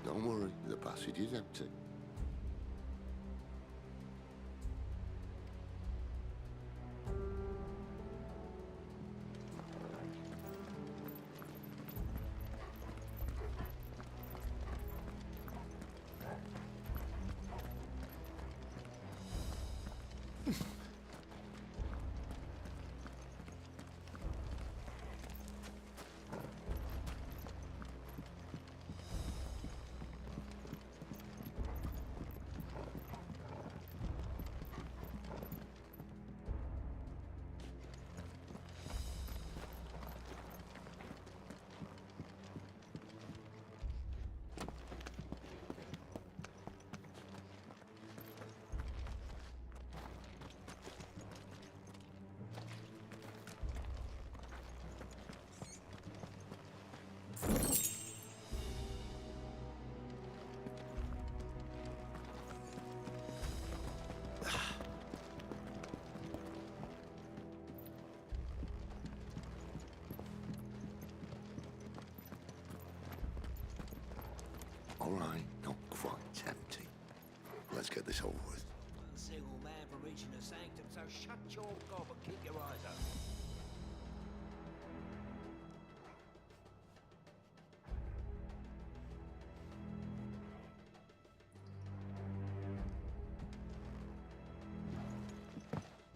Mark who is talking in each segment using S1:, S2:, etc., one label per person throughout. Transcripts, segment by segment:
S1: Don't worry, the passage is empty. All right, not quite empty. Let's get this over with.
S2: One single man for reaching the sanctum, so shut your gob and keep your eyes open.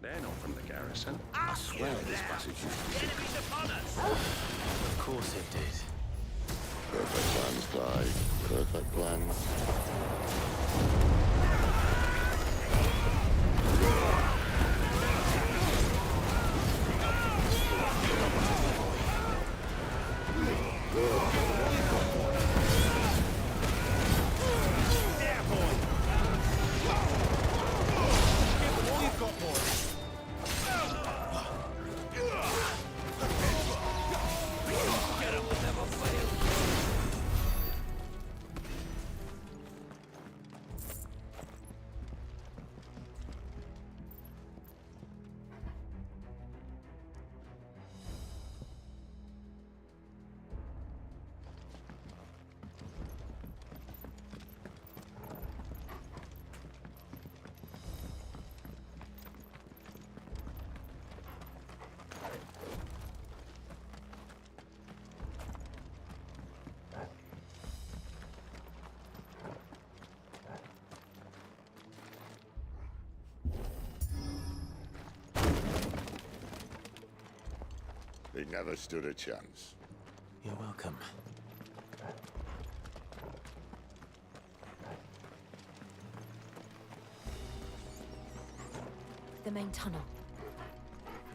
S3: They're not from the garrison.
S1: I swear this passage used to be...
S2: Enemies upon us!
S4: Of course it did.
S1: Perfect plans, Clive. Perfect plans.
S2: There, boy! Give them all you've got, boy! Get 'em will never fail!
S1: They never stood a chance.
S4: You're welcome.
S5: The main tunnel.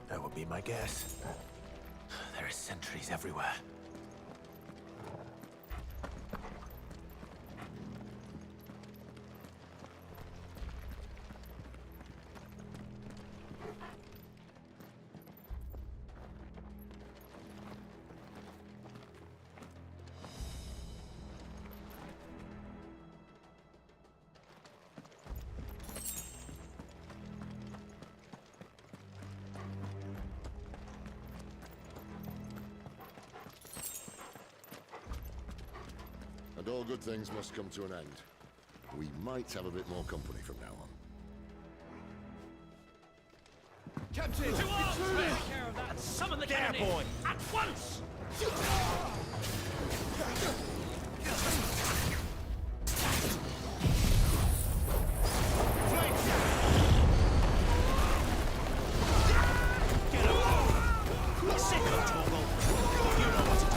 S4: That would be my guess. There are sentries everywhere.
S1: And all good things must come to an end. We might have a bit more company from now on.
S2: Captain! To arms! Take care of that and summon the cannon boy! At once! Get up! Sick of Torgal! You know what to do!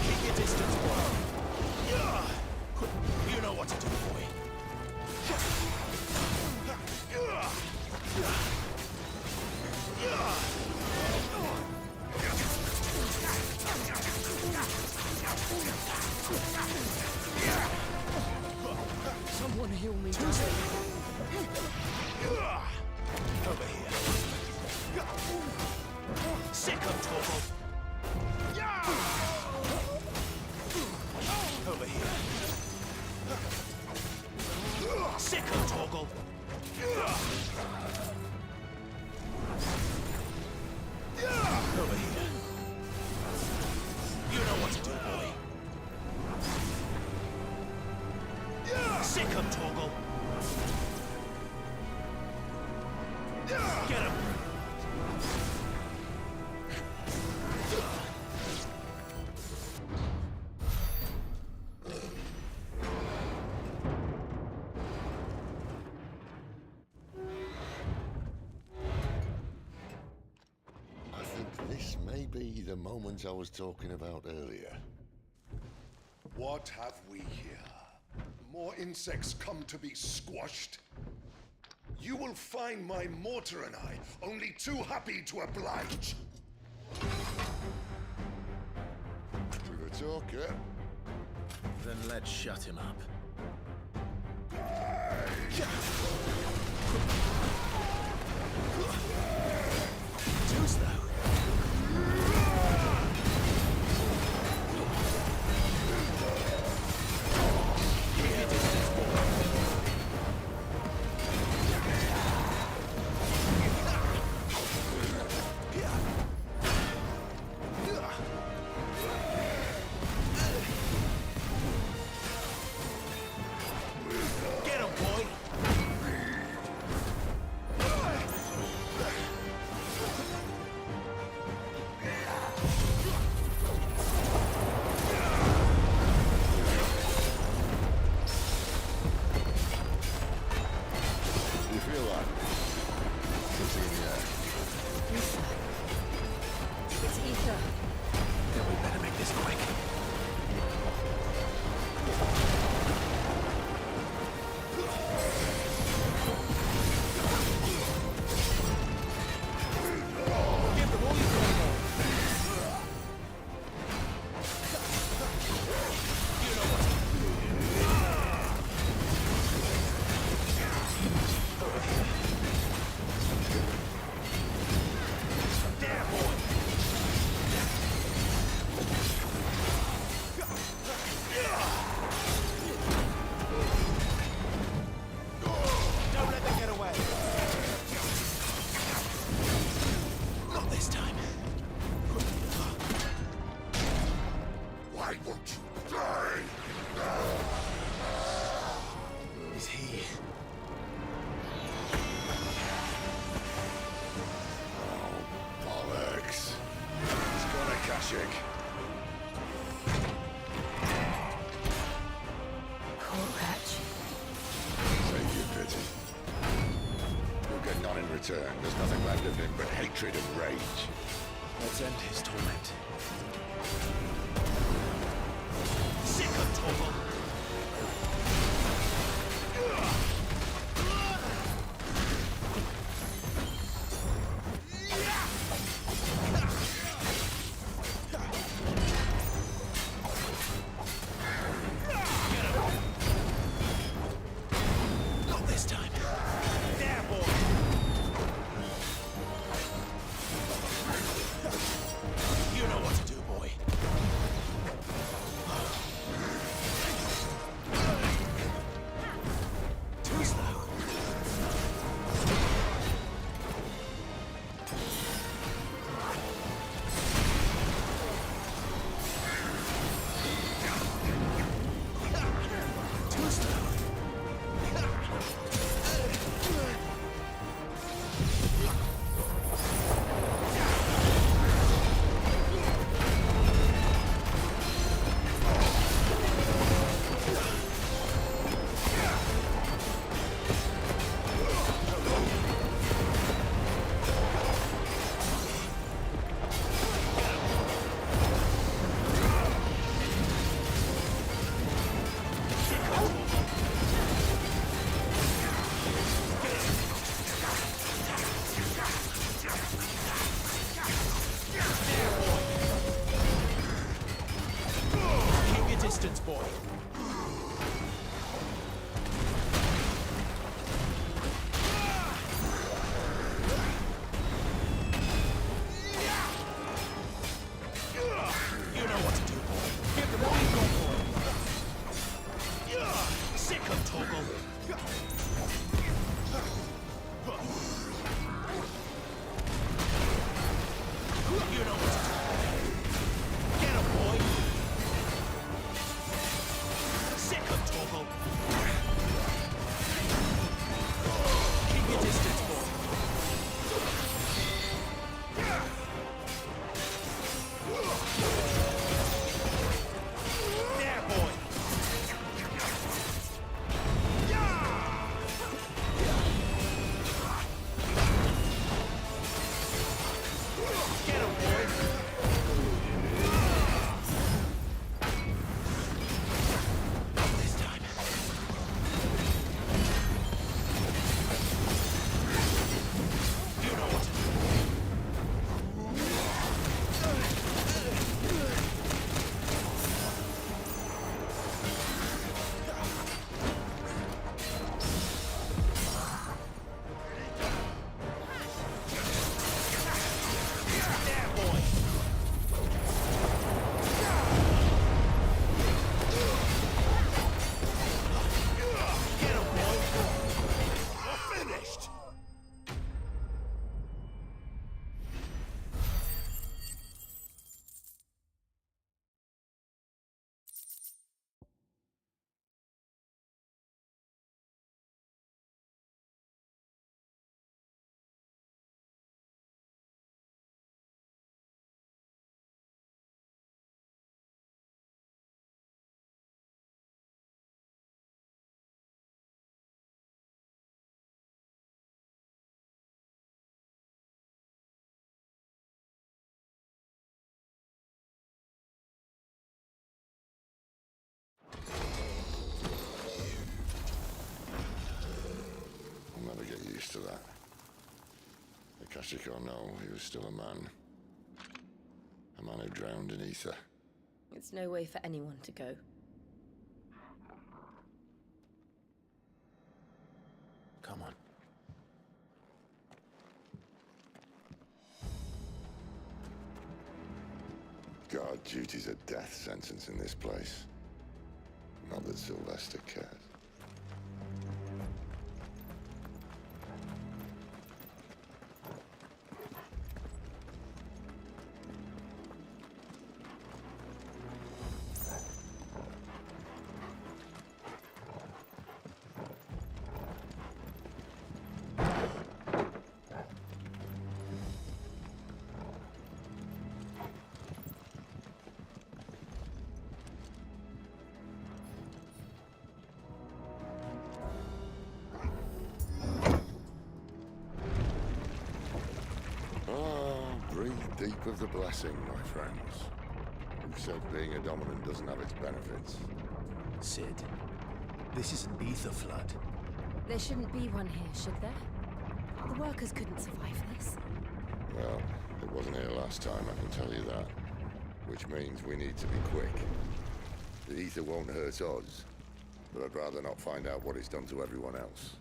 S2: Keep your distance, boy! You know what to do, boy.
S5: Someone heal me.
S2: Over here. Sick of Torgal. Over here. Sick of Torgal.
S4: Over here. You know what to do, boy. Sick him, Torgal. Get him.
S1: I think this may be the moment I was talking about earlier.
S6: What have we here? More insects come to be squashed? You will find my mortar and I only too happy to oblige.
S1: To the talker.
S4: Then let's shut him up. Juice, though. Get him, boy!
S1: Do you feel that? Something in the air.
S5: It's ether.
S4: Then we better make this quick. Give them all you've got. You know what? Damn, boy! Don't let them get away. Not this time.
S6: Why won't you die?
S4: Is he?
S1: Bollocks.
S6: He's got a Kashik.
S5: Cool catch.
S1: Save your pity. You'll get none in return. There's nothing left of him but hatred and rage.
S4: Let's end his torment. Sick of Torgal! Not this time. There, boy! You know what to do, boy.
S1: never get used to that. Akashic or no, he was still a man. A man who drowned in ether.
S5: It's no way for anyone to go.
S4: Come on.
S1: Guard duty's a death sentence in this place. Not that Sylvester cares. Breathe deep of the blessing, my friends. Who said being a dominant doesn't have its benefits?
S4: Sid, this is an ether flood.
S5: There shouldn't be one here, should there? The workers couldn't survive this.
S1: Well, it wasn't here last time, I can tell you that. Which means we need to be quick. The ether won't hurt us, but I'd rather not find out what it's done to everyone else.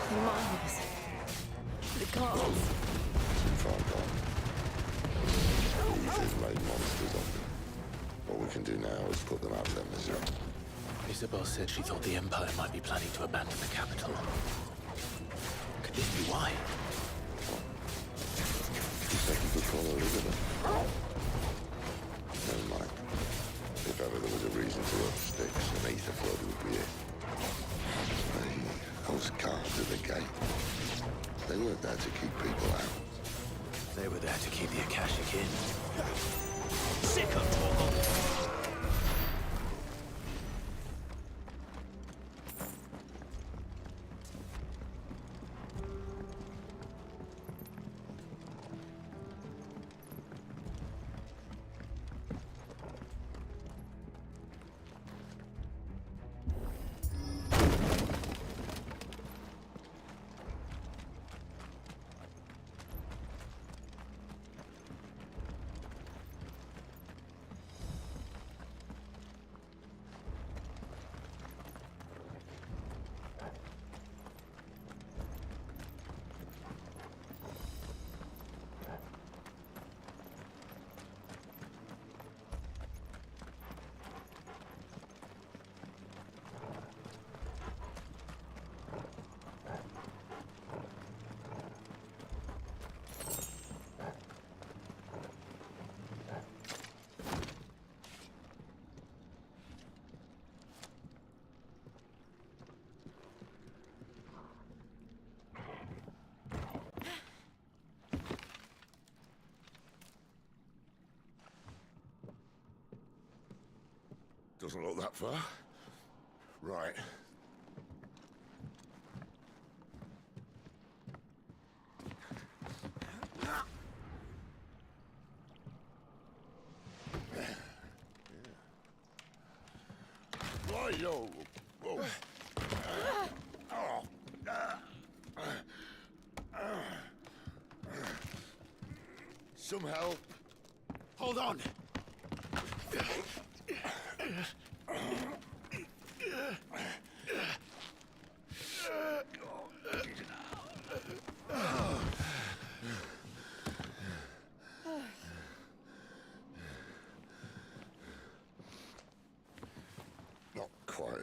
S5: Miles. The gods.
S1: Too far gone. The ether's made monsters of them. All we can do now is put them out of their misery.
S4: Isabel said she thought the Empire might be planning to abandon the capital. Could this be why?
S1: You think you could call her Elizabeth? Never mind. If ever there was a reason to up sticks, an ether flood would be it. Those guards at the gate. They weren't there to keep people out.
S4: They were there to keep the Akashic in.
S2: Sick of talk.
S1: Doesn't look that far. Right. Right, yo. Whoa. Some help.
S4: Hold on!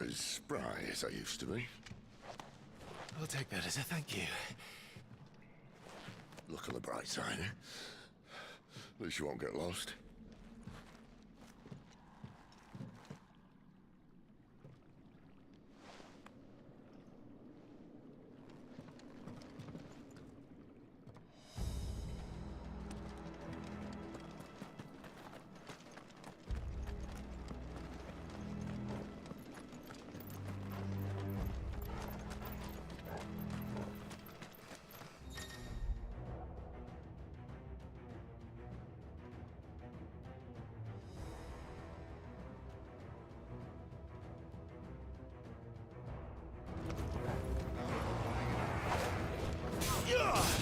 S1: as spry as I used to be.
S2: I'll take that as a thank you.
S1: Look on the bright side, eh? At least you won't get lost.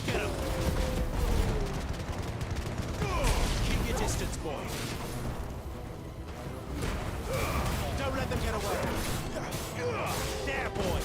S2: Get him! Keep your distance, boy. Don't let them get away. There, boy.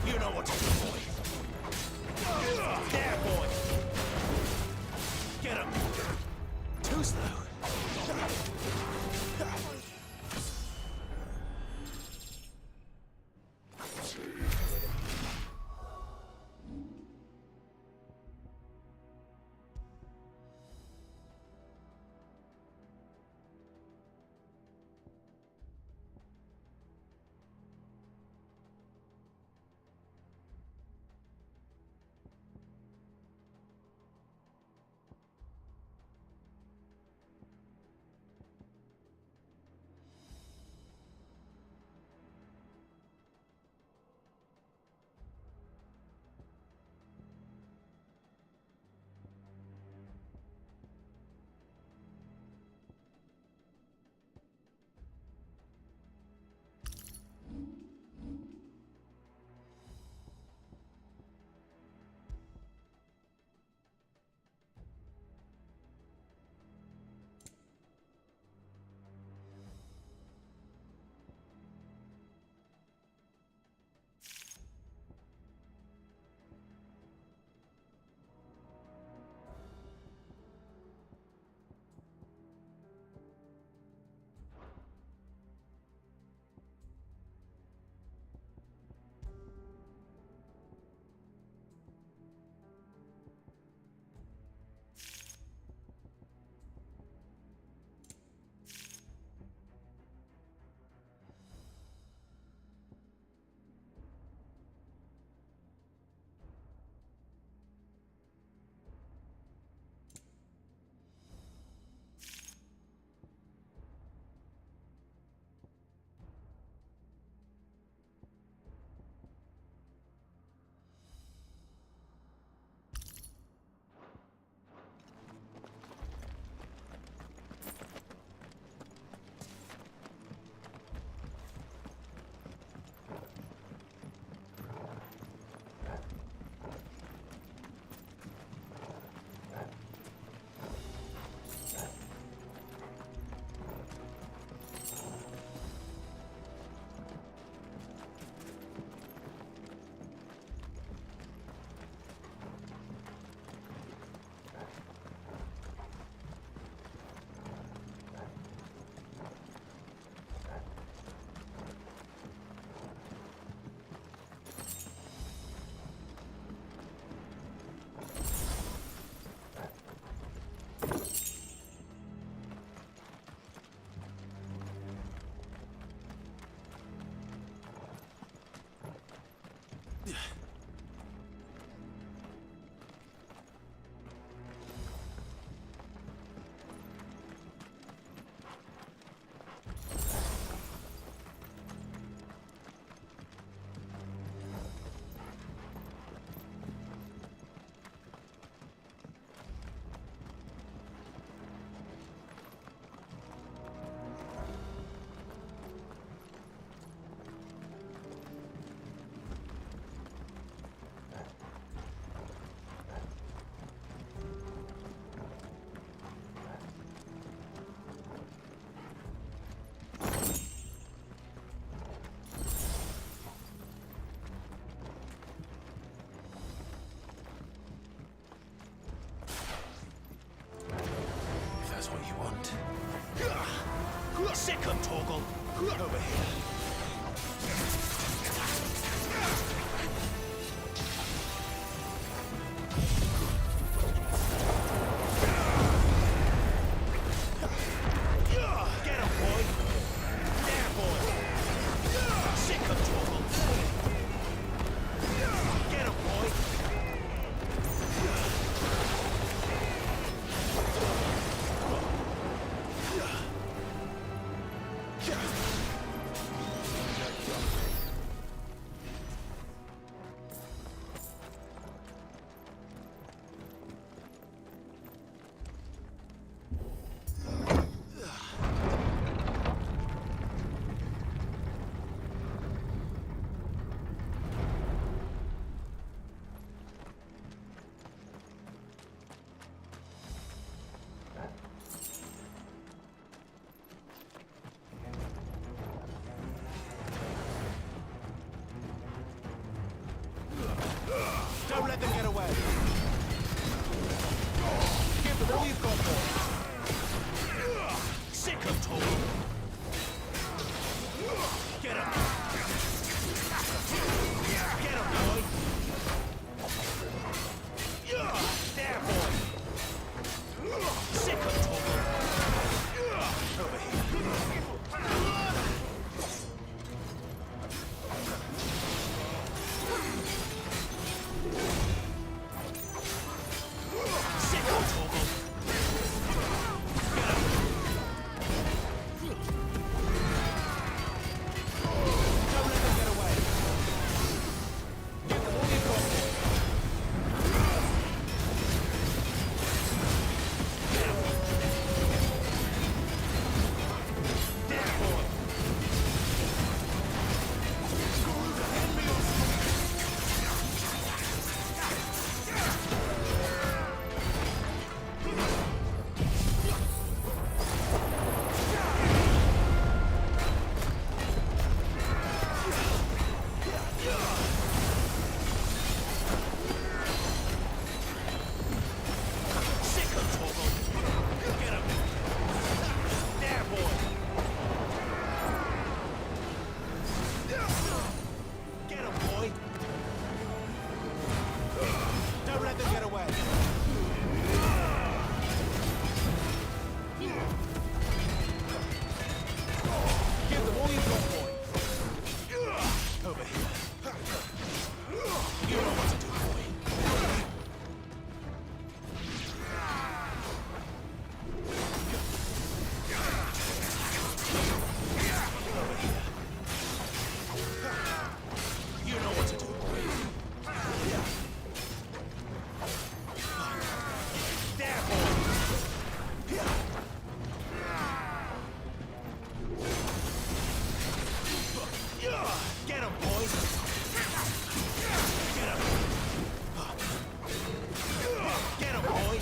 S2: You know what to do, boy. There, boy. Get him. Too slow. That's what you want. Sick 'em, Torgal. Over here. Get him, boy. There, boy. Sick 'em, Torgal. Get him, boy. Don't let them get away. Give them all you've got, boy. Sick 'em, Torgal. Get him. Get him, boy. There, boy. Sick 'em, Torgal. Over here. Sick 'em, Torgal. Get him. Don't let them get away. Give them all you've got, boy. Get him. There, boy. Sick 'em, Torgal. Get him. There, boy. Get him, boy. Don't let them get away. Give them all you've got, boy. Over here. You know what to do, boy. You know what to do, boy. There, boy. Get him, boy. Get him. Get him, boy.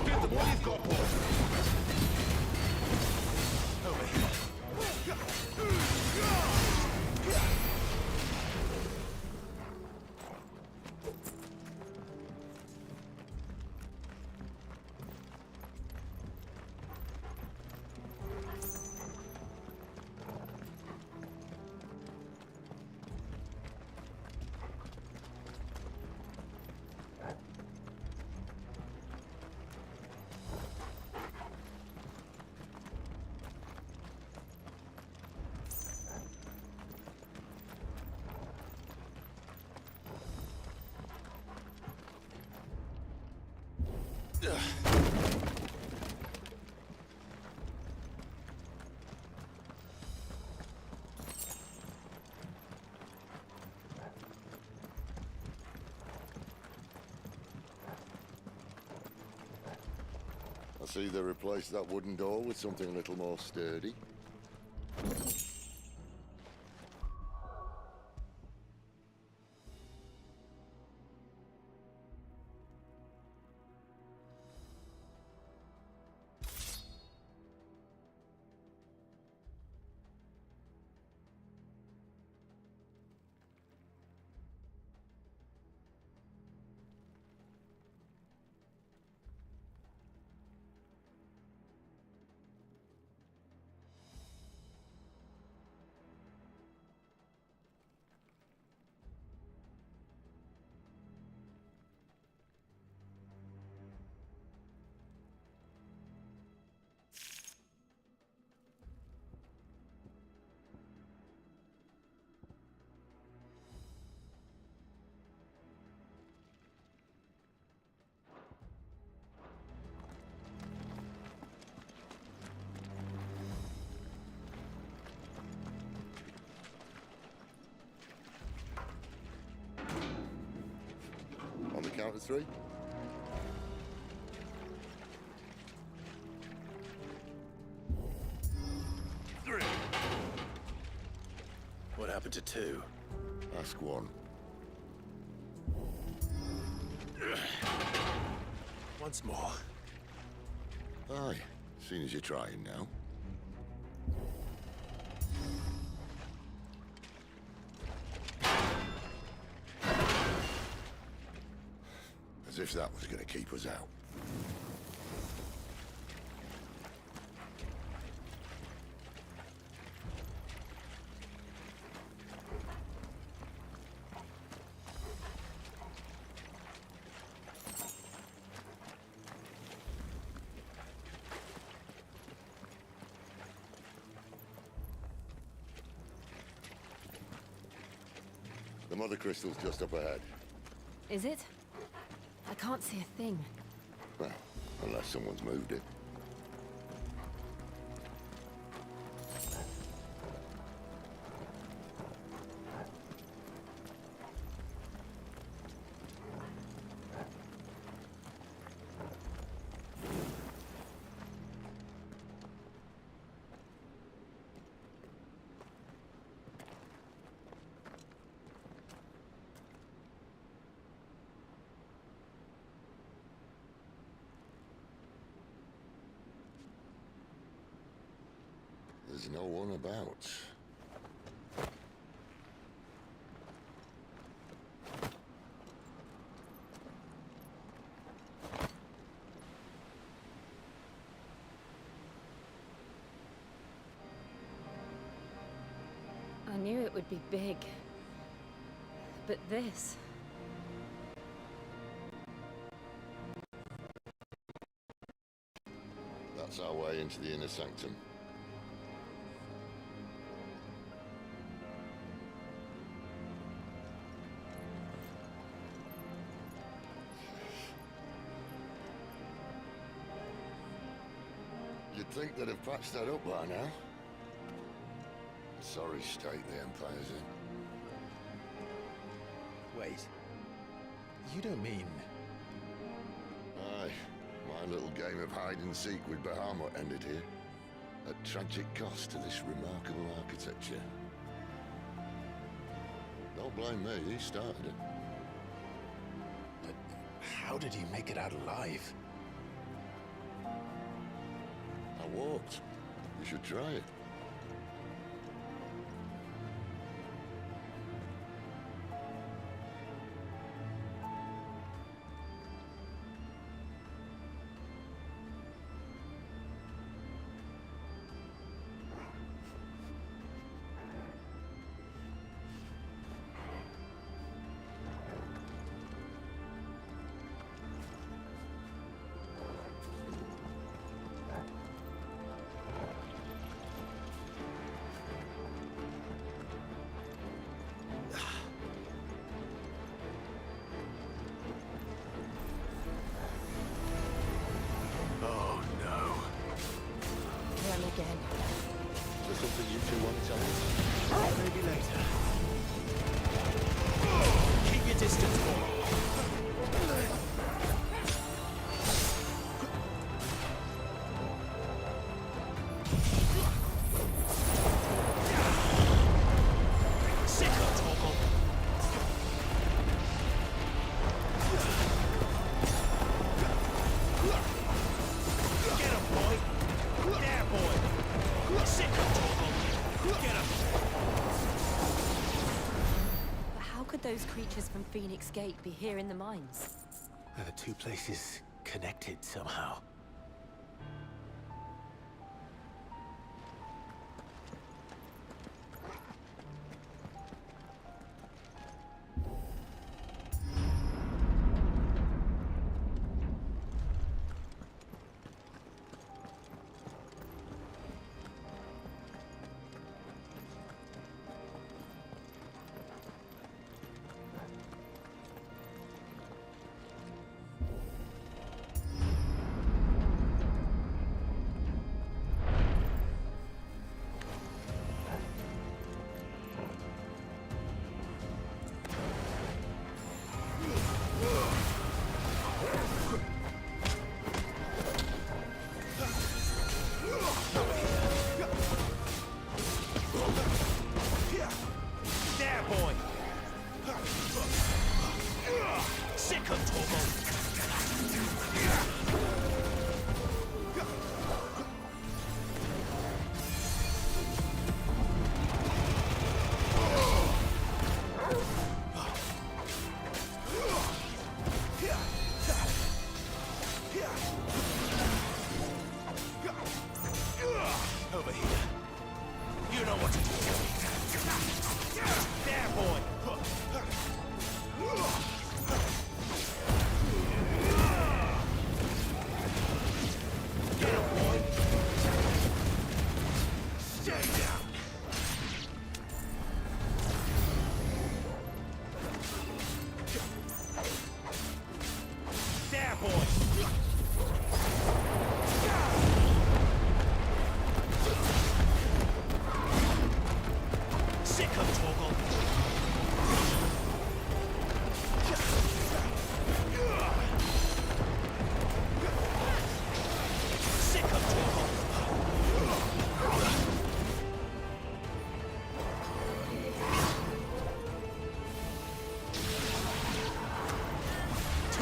S2: Give them all you've got, boy. Over here.
S1: I see they replaced that wooden door with something a little more sturdy. count of 3?
S4: What happened to 2?
S1: Ask 1.
S4: Once more.
S1: Aye, seeing as you're trying now. As if that was going to keep us out. The Mothercrystal's just up ahead.
S5: Is it? I can't see a thing.
S1: Well, unless someone's moved it. There's no one about.
S5: I knew it would be big. But this...
S1: That's our way into the inner sanctum. You'd think they'd have patched that up by now. Sorry state the Empire's in.
S4: Wait. You don't mean...
S1: Aye, my little game of hide-and-seek with Bahamut ended here. At tragic cost to this remarkable architecture. Don't blame me, he started it.
S4: But how did he make it out alive?
S1: I walked. You should try it.
S5: Again.
S1: Is there something you two want to tell me?
S4: Maybe later.
S2: Keep your distance, boy. Sit up, Torgal. Get him, boy. There, boy. Sit up, Torgal. Get him.
S5: But how could those creatures from Phoenix Gate be here in the mines?
S4: Are the two places connected somehow?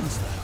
S2: seconds, though.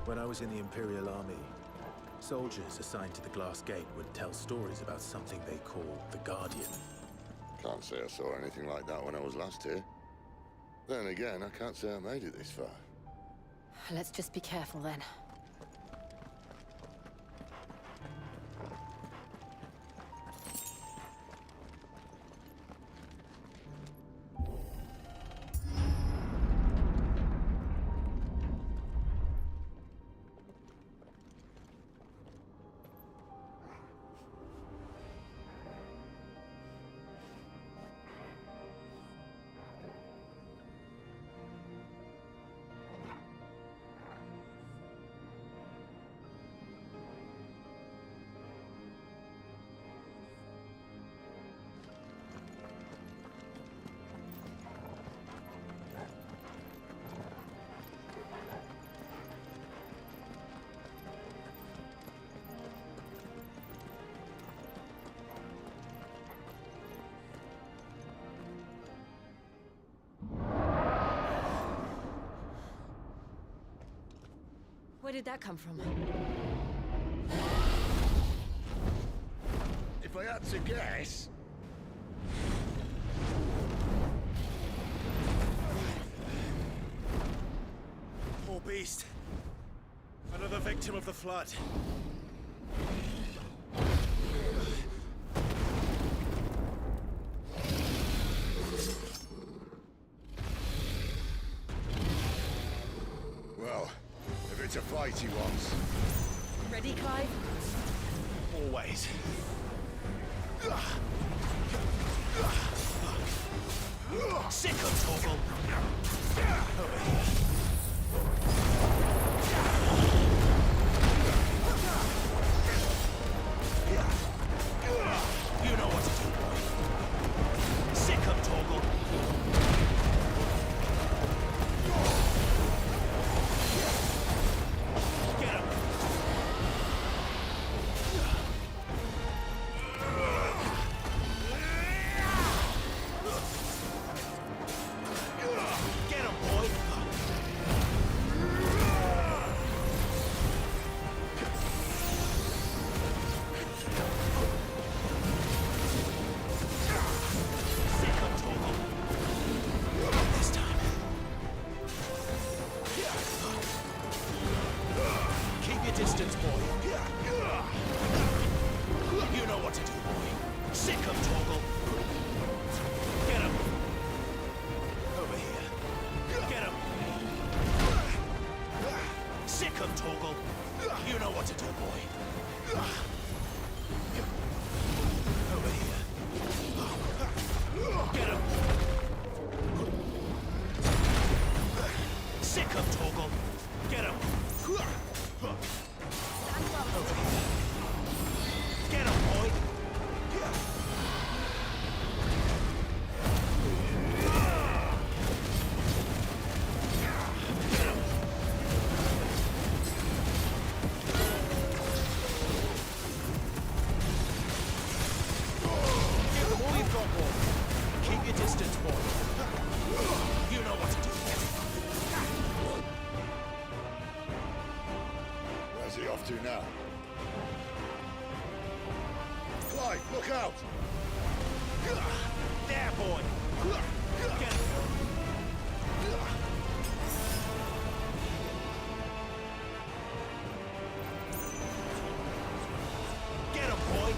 S4: When I was in the Imperial Army, soldiers assigned to the Glass Gate would tell stories about something they call the Guardian.
S1: Can't say I saw anything like that when I was last here. Then again, I can't say I made it this far.
S5: Let's just be careful then. Where did that come from?
S1: If I had to guess...
S2: Poor beast. Another victim of the flood.
S1: Well, if it's a fight he wants.
S5: Ready, Clive?
S2: Always. Sick of Torgal. Over here. distance, boy. You know what to do, boy. Sick him, Torgal. Get him. Over here. Get him. Sick him, Torgal. You know what to do, boy. Over here. Get him. Sick him, Torgal. Get him. Over here. Get him, boy.
S1: Where's he off to now? Clyde, look out!
S2: There, boy. Get him. Get him, boy.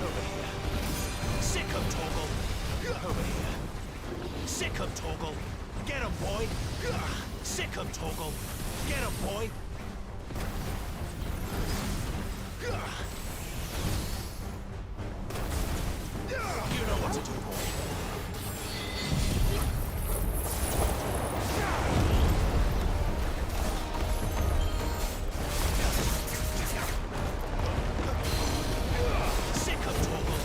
S2: Over here. Sick him, Torgal. Over here. Sick him, Torgal. Get him, boy. Sick him, Torgal. Get him, boy. You know what to do, boy. Sick him, Torgal.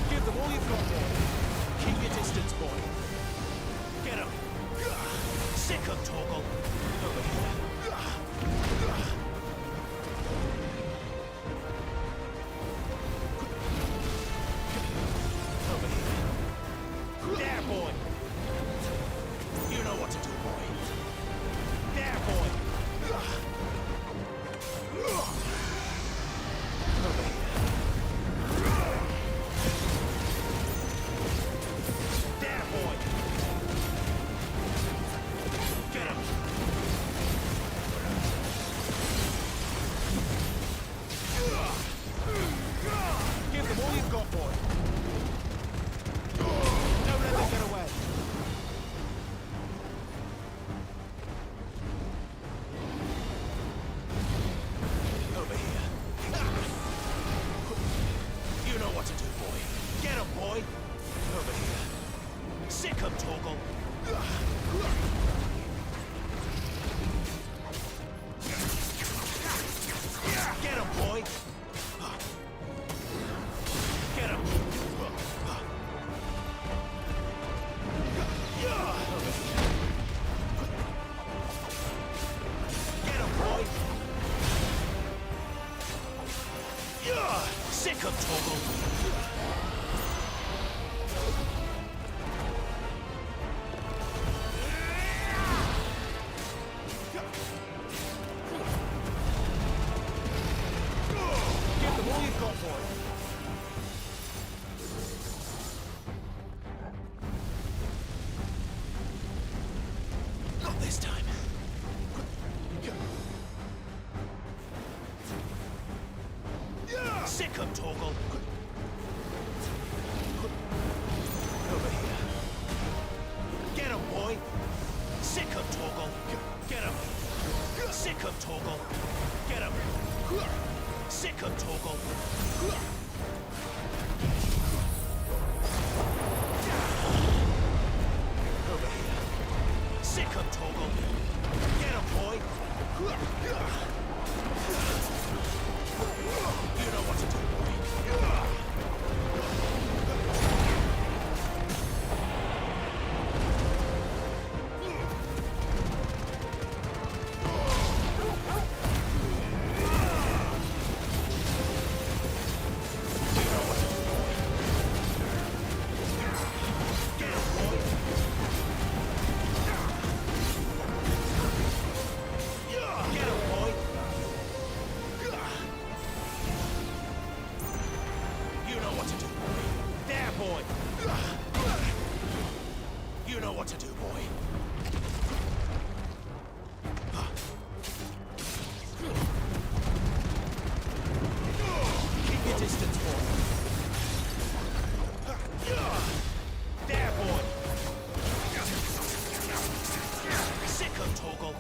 S2: Give them all you've got, boy. Keep your distance, boy. Get him. Sick him, Torgal. Over here. Over here. There, boy. You know what to do, boy. There, boy. Over here. There, boy. Get him. Give them all you've got, boy. Don't let them get away. Over here. You know what to do, boy. Get him, boy. Over here. Sick him, Torgal. Get him, boy. Get him. Get him, boy. Sick him, Torgal. Give them all you've got, boy. Not this time. Sick him, Torgal. Over here. Get him, boy. Sick him, Torgal. Get him. Sick him, Torgal. Get him. Sick him, Torgal. Over here. Sick him, Torgal. Get him, boy. You know what to do, boy. what to do, boy. Keep your distance, boy. There, boy. Sick of Toggle.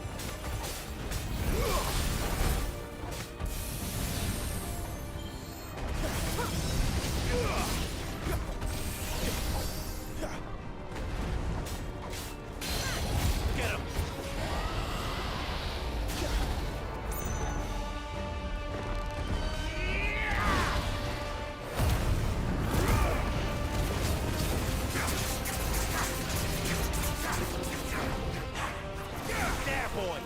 S2: Get him. There, boy.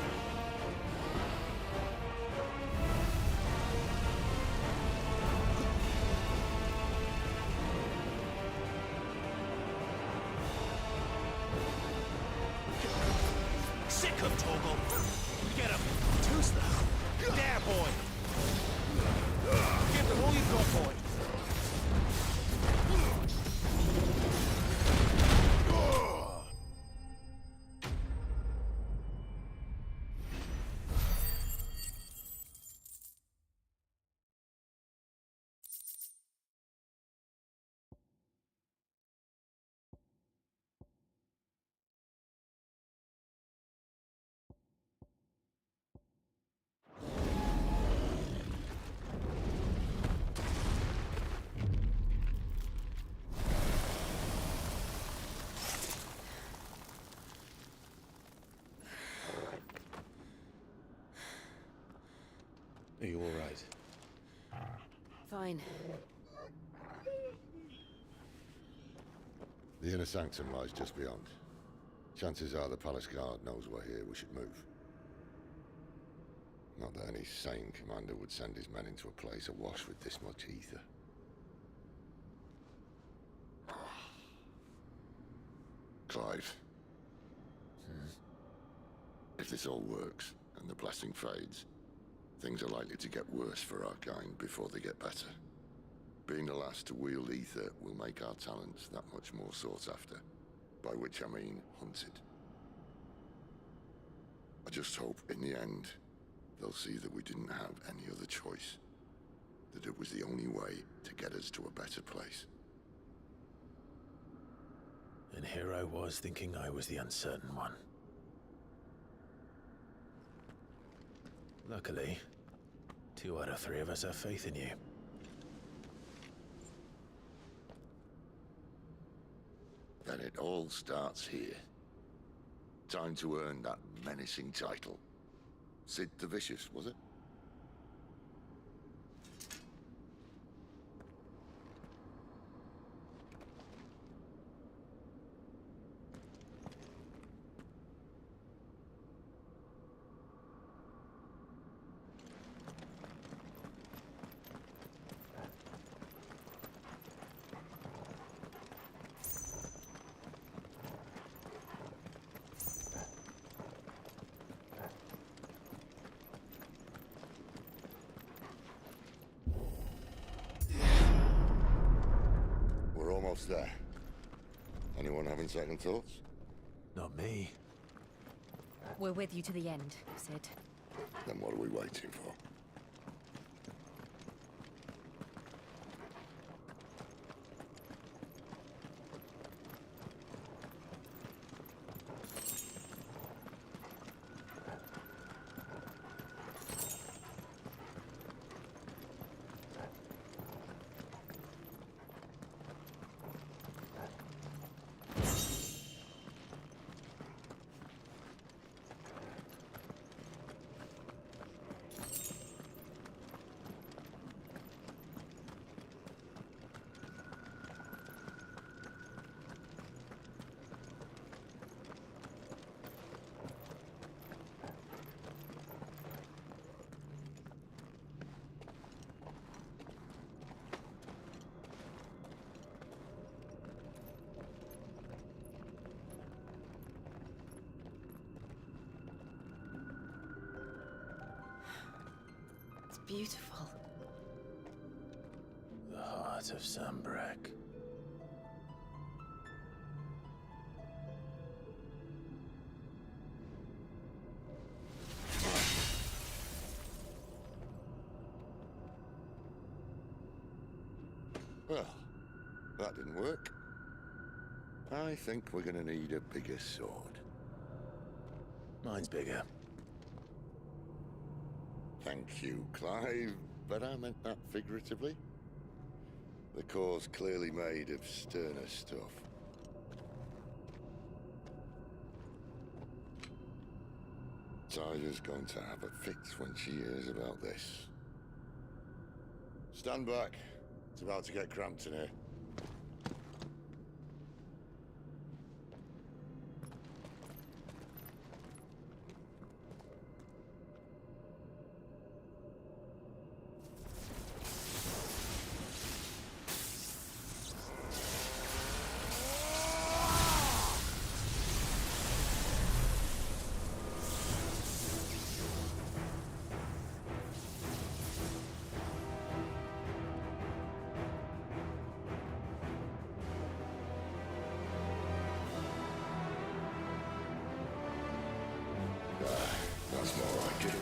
S2: Sick of Toggle. Get him. Too slow. There, boy. Give them all you've got, boy.
S4: Are you all right?
S5: Fine.
S1: The inner sanctum lies just beyond. Chances are the palace guard knows we're here. We should move. Not that any sane commander would send his men into a place awash with this much ether. Clive. If this all works, and the blessing fades, things are likely to get worse for our kind before they get better. Being the last to wield ether will make our talents that much more sought after, by which I mean hunted. I just hope, in the end, they'll see that we didn't have any other choice, that it was the only way to get us to a better place.
S4: And here I was thinking I was the uncertain one. Luckily, 2 out of 3 of us have faith in you.
S1: Then it all starts here. Time to earn that menacing title. Sid the Vicious, was it? We're almost there. Anyone having second thoughts?
S4: Not me.
S5: We're with you to the end, Sid.
S1: Then what are we waiting for?
S5: Beautiful.
S4: The heart of Sambrek.
S1: Well, that didn't work. I think we're gonna need a bigger sword.
S4: Mine's bigger.
S1: Thank you, Clive, but I meant that figuratively. The core's clearly made of sterner stuff. Tyler's going to have a fit when she hears about this. Stand back. It's about to get cramped in here. That's more like it.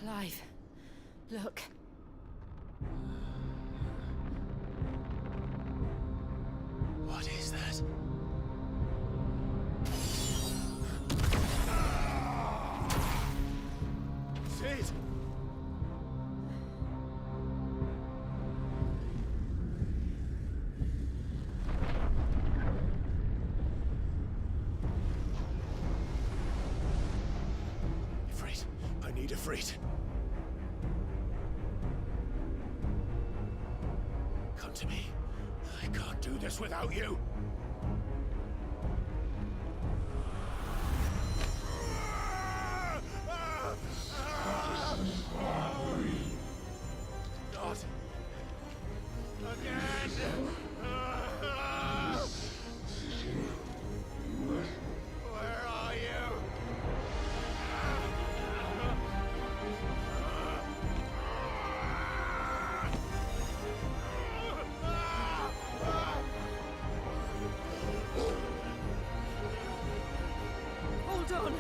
S5: Clive, look.
S4: What is that?
S2: Sid! Ifrit, I need Ifrit. Come to me. I can't do this without you. Not again. Where are you?
S5: Hold on.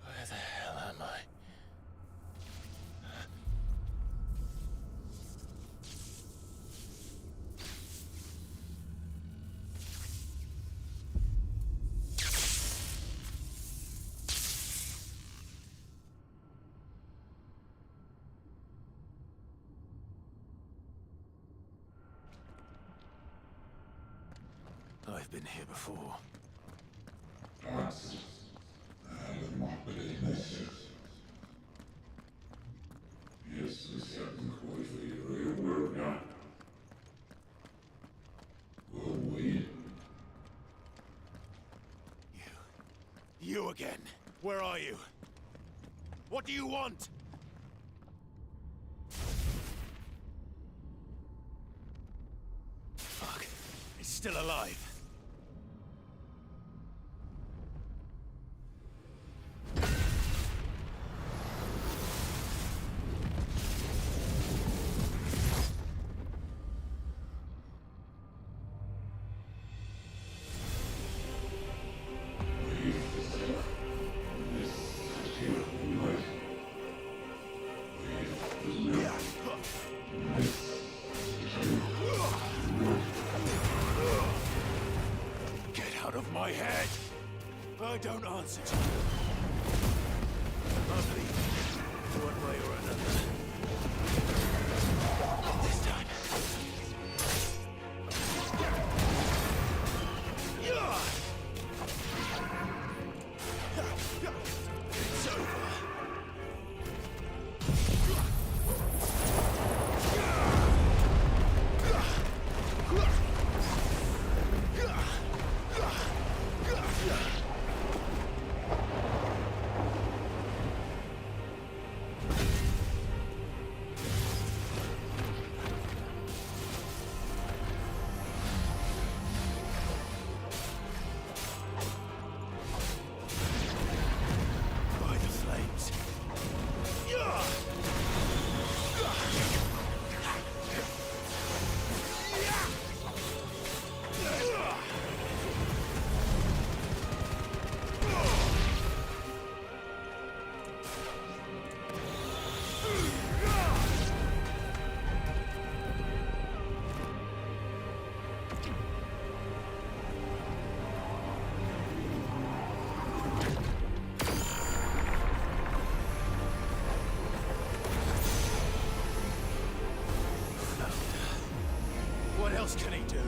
S4: Where the hell am I? I've been here before.
S2: You again. Where are you? What do you want? Fuck. It's still alive. Of my head. I don't answer to you. Ugly. One way or another. This time, else can he do?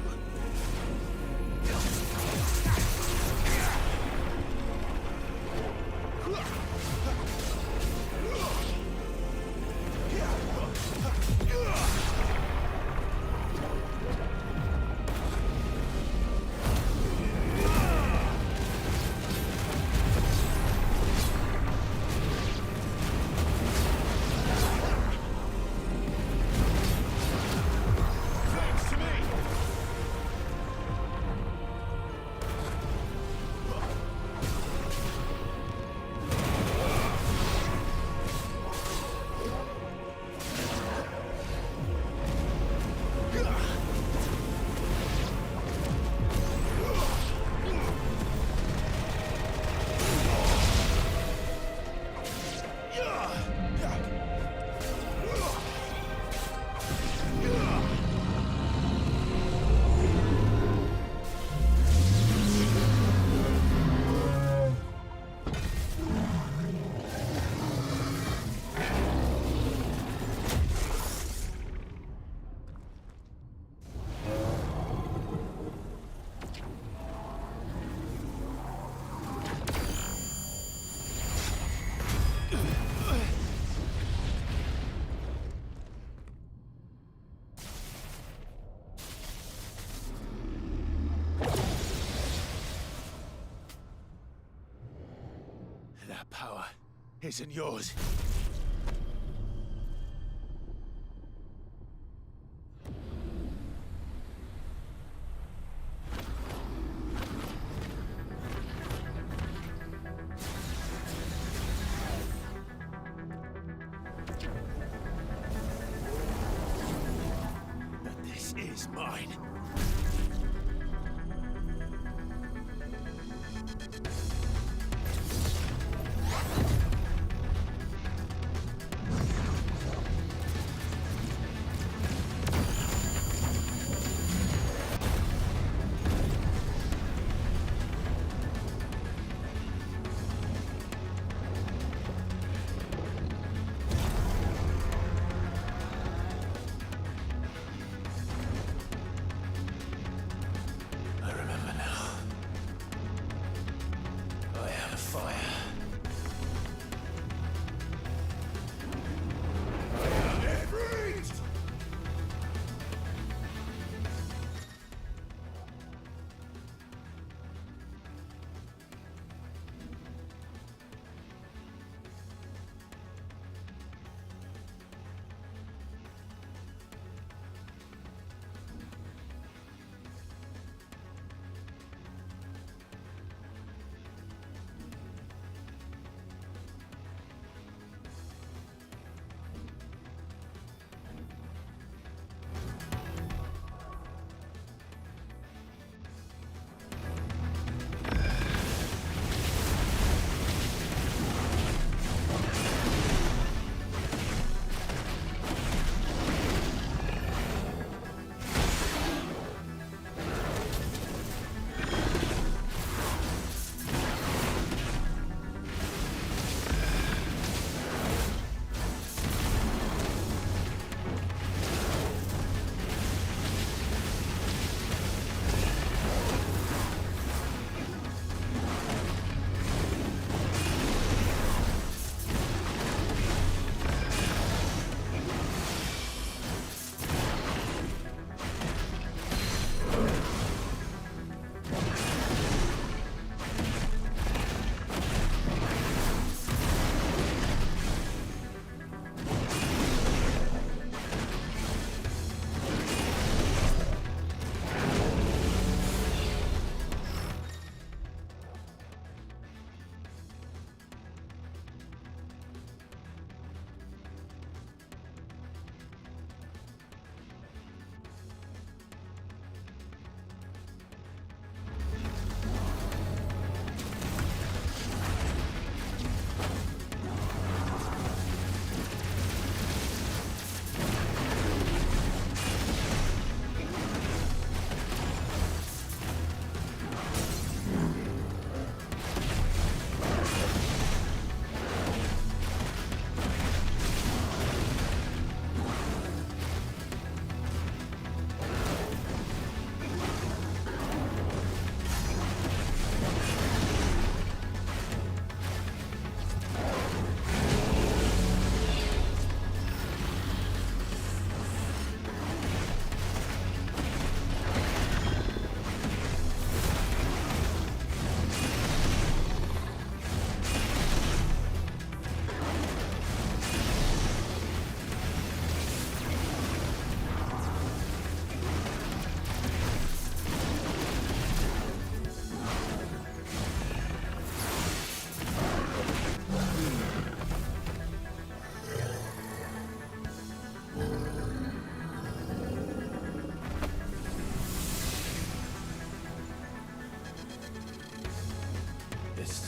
S2: Thanks to me! That power isn't yours. But this is mine.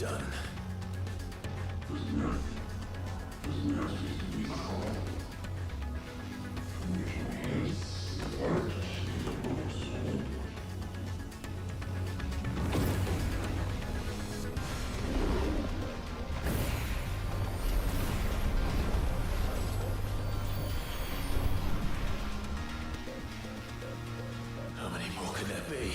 S4: done. How many more can there be?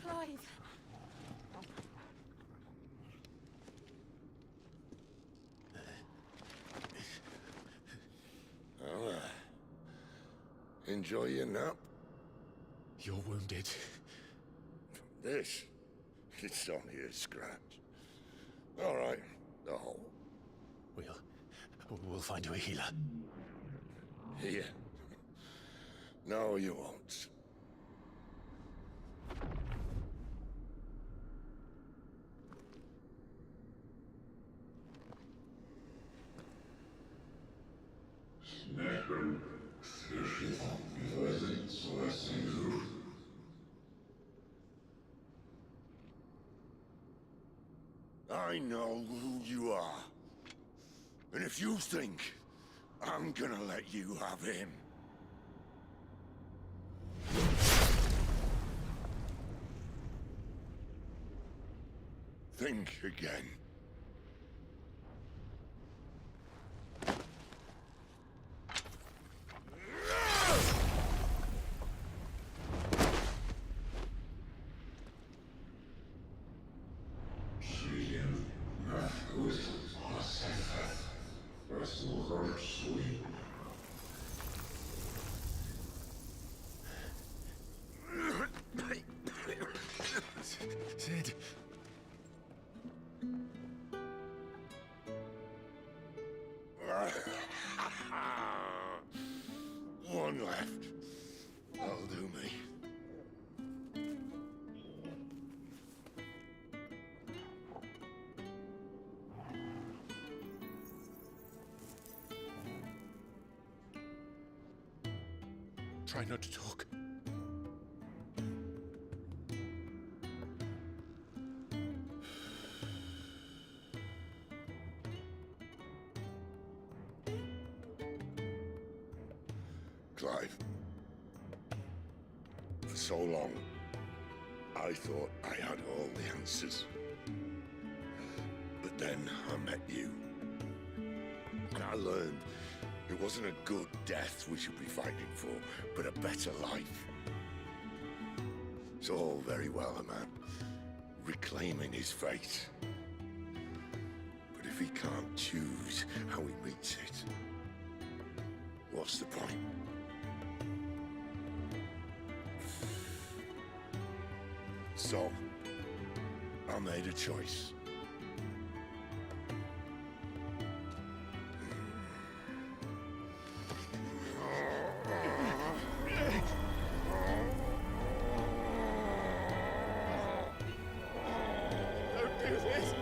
S5: Clive!
S1: Well, enjoy your nap.
S4: You're wounded.
S1: This, it's only a scratch. All right, the hole.
S4: We'll find you a healer.
S1: Here. No, you won't. I know who you are. And if you think I'm gonna let you have him... think again.
S4: Sid.
S1: One left. That'll do me.
S4: Try not to talk.
S1: Clive. For so long, I thought I had all the answers. But then I met you. And I learned it wasn't a good death we should be fighting for, but a better life. It's all very well, a man reclaiming his fate. But if he can't choose how he meets it, what's the point? So, I made a choice.
S4: Don't do this!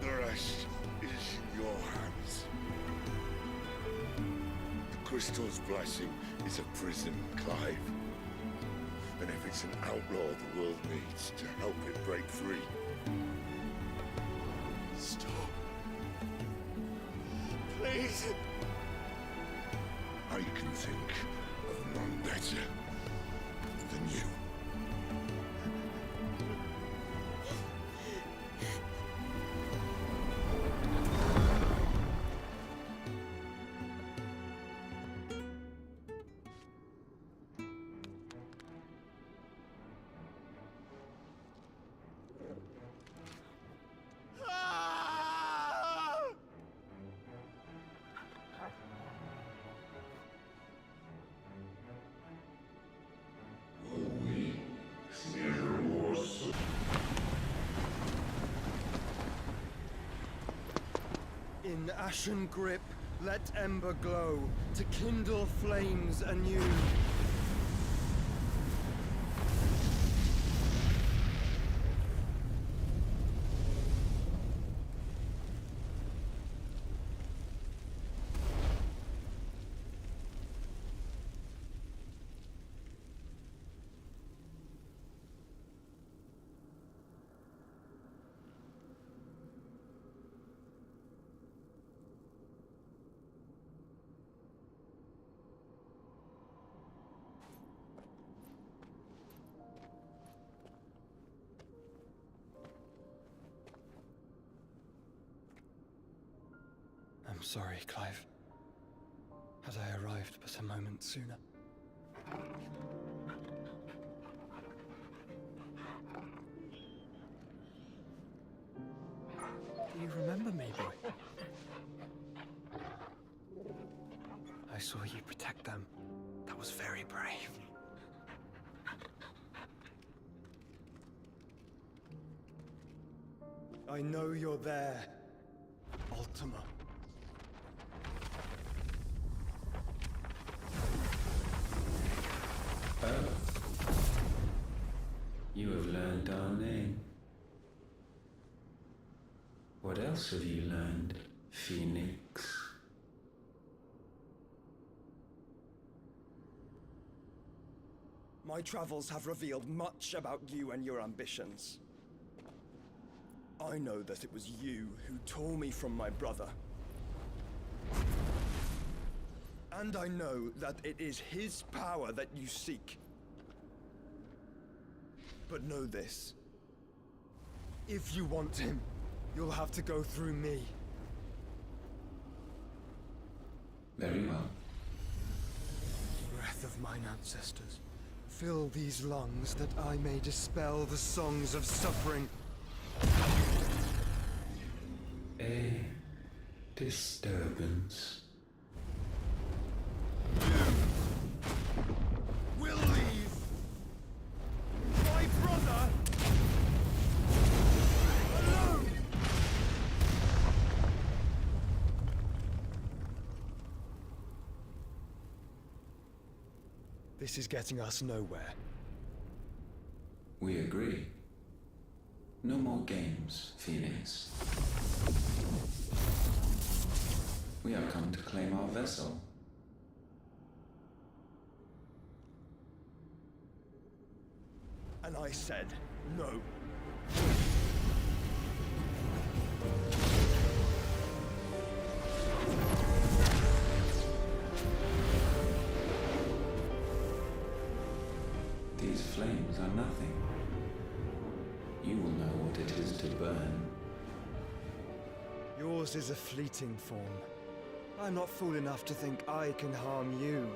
S1: The rest is in your hands. The crystal's blessing is a prison, Clive. And if it's an outlaw the world needs to help it break free...
S4: Stop. Please.
S1: I can think of none better than you.
S7: In ashen grip, let ember glow, to kindle flames anew. sorry, Clive. Had I arrived but a moment sooner. Do you remember me, boy? I saw you protect them. That was very brave. I know you're there, Ultima.
S8: Oh. You have learned our name. What else have you learned, Phoenix?
S7: My travels have revealed much about you and your ambitions. I know that it was you who tore me from my brother. And I know that it is his power that you seek. But know this. If you want him, you'll have to go through me.
S8: Very well.
S7: Breath of mine ancestors, fill these lungs that I may dispel the songs of suffering.
S8: A disturbance.
S7: Will leave my brother alone. This is getting us nowhere.
S8: We agree. No more games, Phoenix. We have come to claim our vessel.
S7: And I said no.
S8: These flames are nothing. You will know what it is to burn.
S7: Yours is a fleeting form. I'm not fool enough to think I can harm you.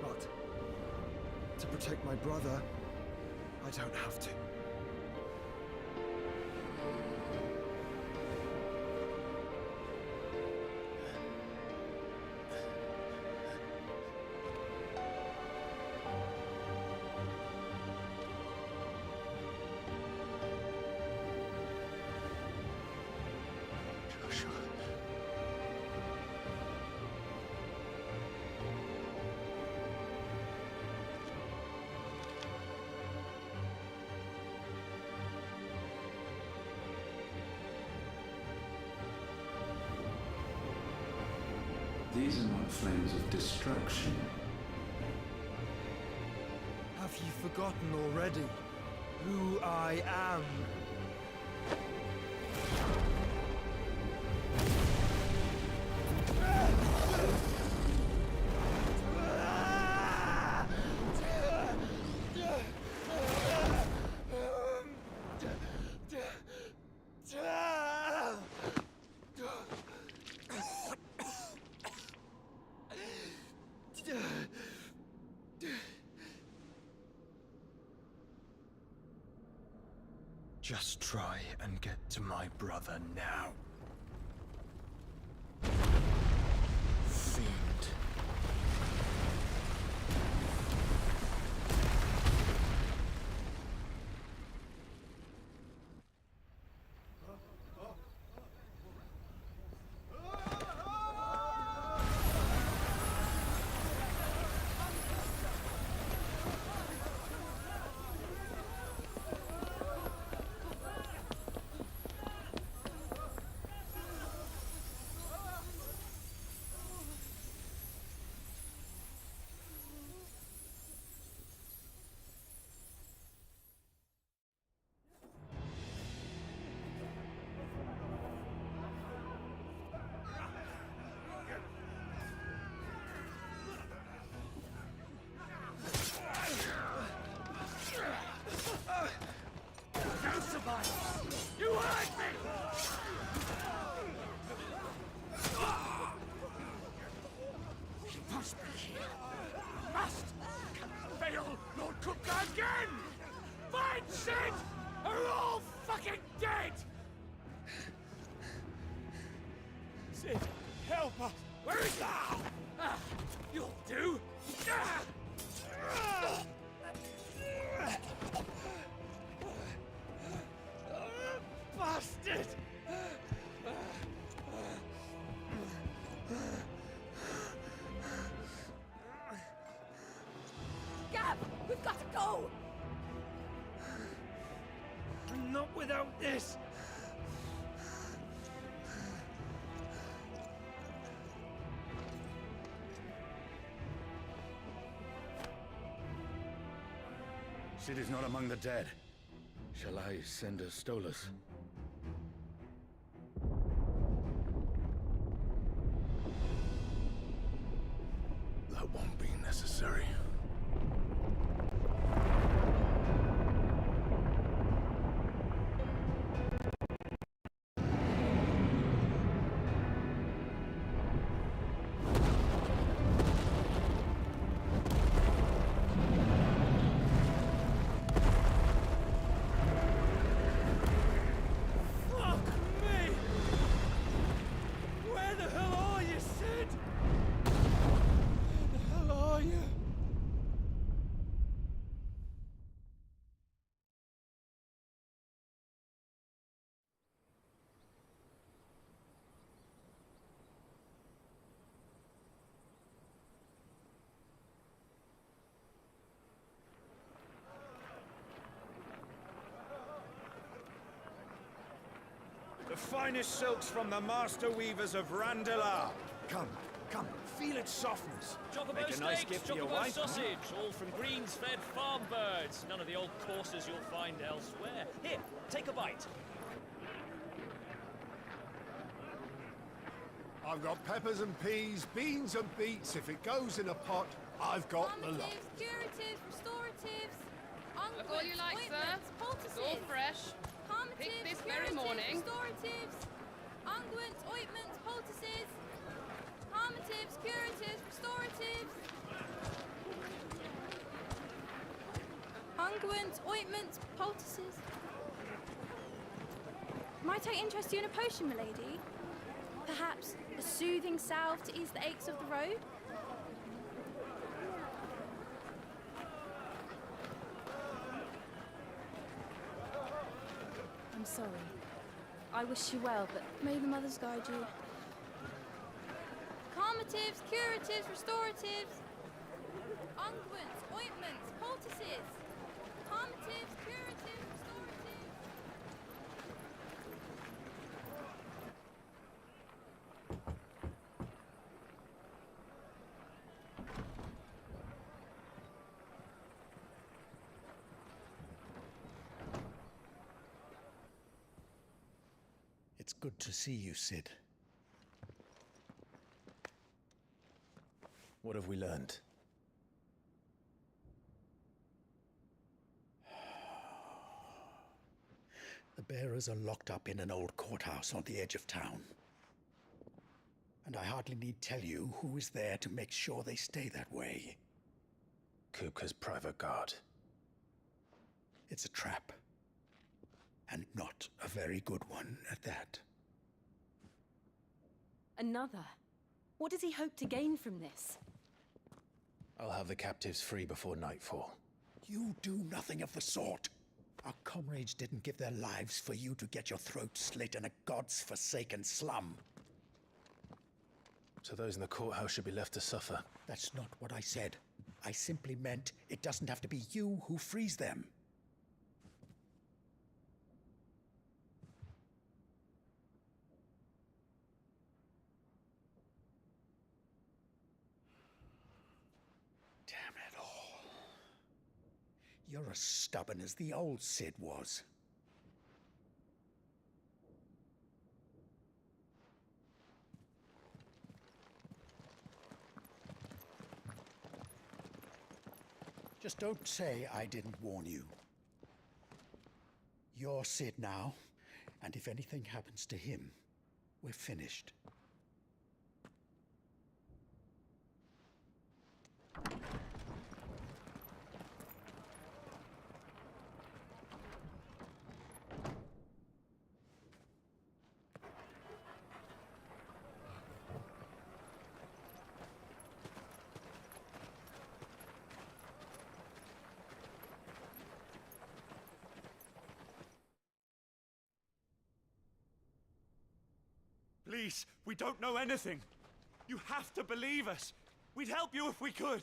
S7: But to protect my brother, I don't have to.
S8: These are not flames of destruction.
S7: Have you forgotten already who I am? Just try and get to my brother now. Fiend.
S2: Sid are all fucking dead! Sid, help us! Where is that? You'll do! Bastard!
S5: Gab, we've got to go!
S2: Not without this!
S9: Sid is not among the dead. Shall I send a Stolas? That won't be necessary.
S2: Fuck me! Where the hell are you, Sid? Where the hell are you?
S10: The finest silks from the master weavers of Randalar. Come, come, feel its softness.
S11: Chocobo
S10: Make a nice
S11: steaks,
S10: gift for your
S11: chocobo
S10: wife.
S11: sausage, all from greens-fed farm birds. None of the old courses you'll find elsewhere. Here, take a bite.
S12: I've got peppers and peas, beans and beets. If it goes in a pot, I've got the lot.
S5: Calmatives, curatives, restoratives,
S13: Look all you like, sir. It's all fresh. Picked this very morning.
S5: Restoratives, unguents, ointments, poultices, calmatives, curatives, restoratives, unguents, ointments, poultices. Might I interest you in a potion, milady? Perhaps a soothing salve to ease the aches of the road? I'm sorry. I wish you well, but may the mothers guide you. Calmatives, curatives, restoratives, unguents, ointments, poultices, calmatives, curatives, restoratives.
S9: It's good to see you, Sid. What have we learned? The bearers are locked up in an old courthouse on the edge of town. And I hardly need tell you who is there to make sure they stay that way. Kupka's private guard. It's a trap. And not a very good one at that.
S5: Another? What does he hope to gain from this?
S4: I'll have the captives free before nightfall.
S9: You do nothing of the sort. Our comrades didn't give their lives for you to get your throat slit in a god's-forsaken slum.
S4: So those in the courthouse should be left to suffer.
S9: That's not what I said. I simply meant it doesn't have to be you who frees them. Damn it all. You're as stubborn as the old Sid was. Just don't say I didn't warn you. You're Sid now, and if anything happens to him, we're finished.
S10: Please, we don't know anything. You have to believe us. We'd help you if we could.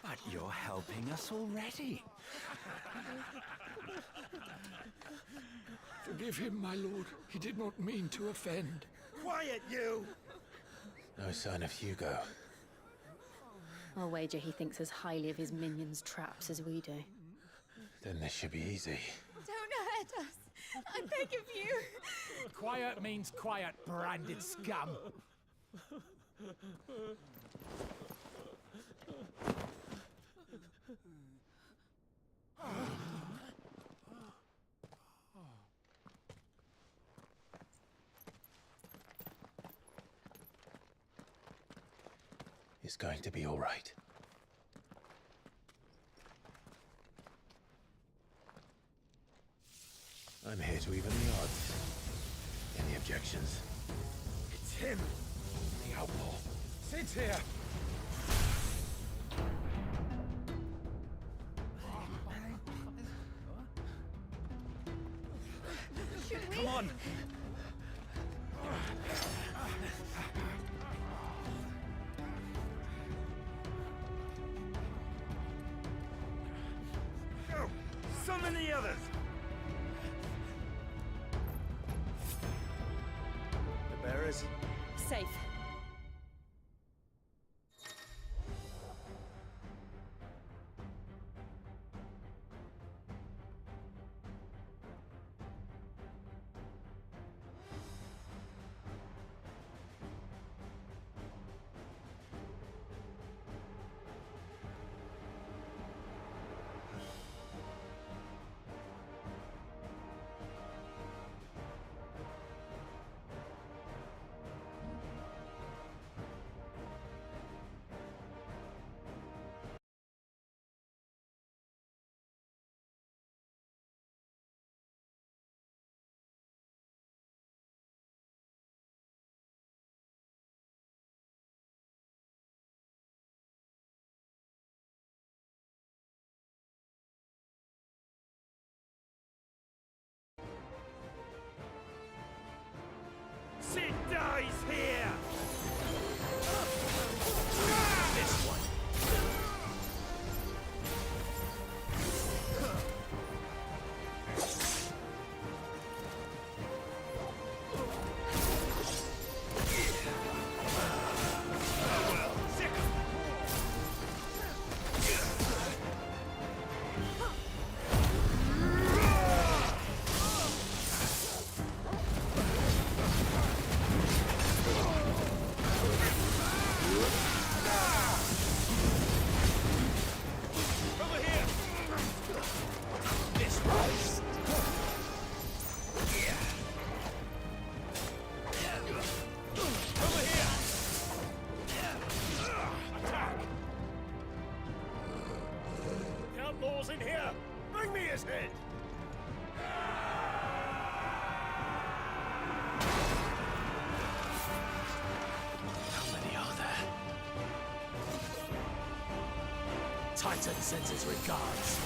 S2: But you're helping us already.
S9: Forgive him, my lord. He did not mean to offend.
S10: Quiet, you!
S4: No sign of Hugo.
S14: I'll wager he thinks as highly of his minions' traps as we do.
S4: Then this should be easy.
S5: Don't hurt us. I beg of you.
S2: Quiet means quiet, branded scum.
S4: It's going to be all right. I'm here to even the odds. Any objections?
S10: It's him, the outlaw. Sit here. Come on. Go! Summon the others! The bearers?
S14: Safe.
S10: Sid dies here! This one.
S2: Outlaws in here! Bring me his head!
S4: How many are there?
S2: Titan sends his regards.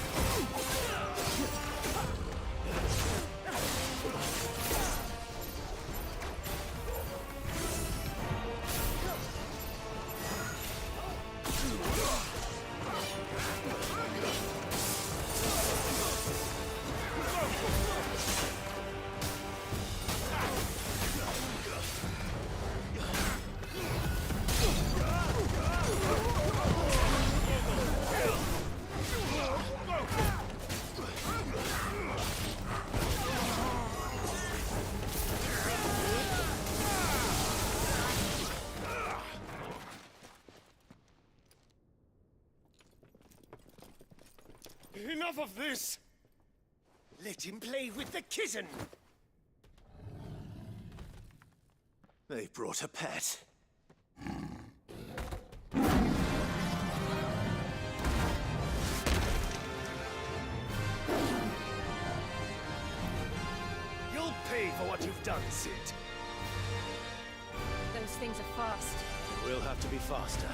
S10: Enough of this! Let him play with the kitten! They brought a pet. You'll pay for what you've done, Sid.
S14: Those things are fast.
S10: We'll have to be faster.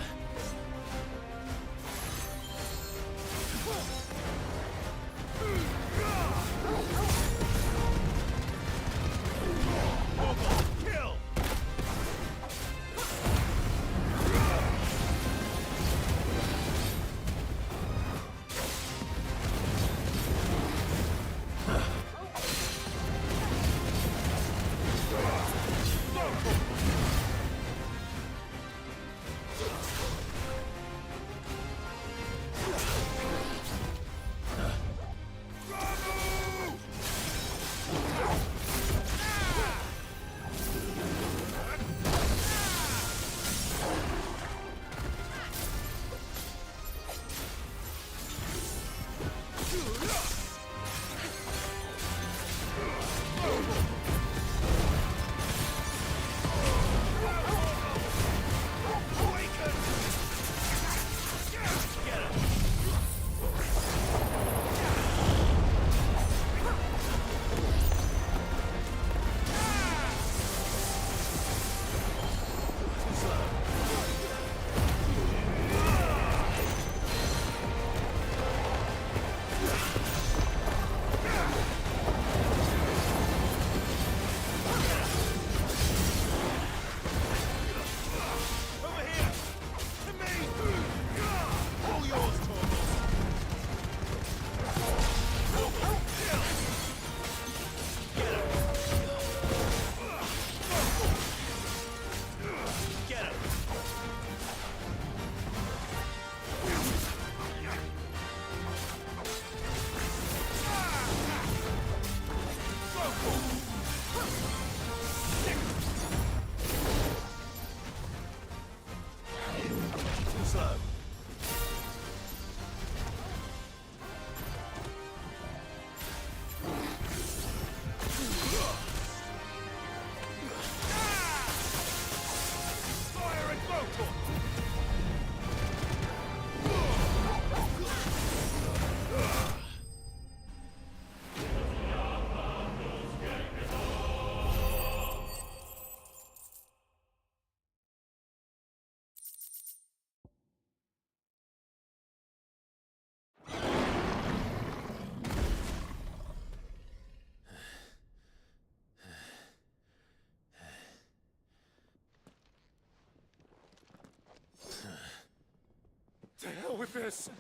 S10: To hell with this!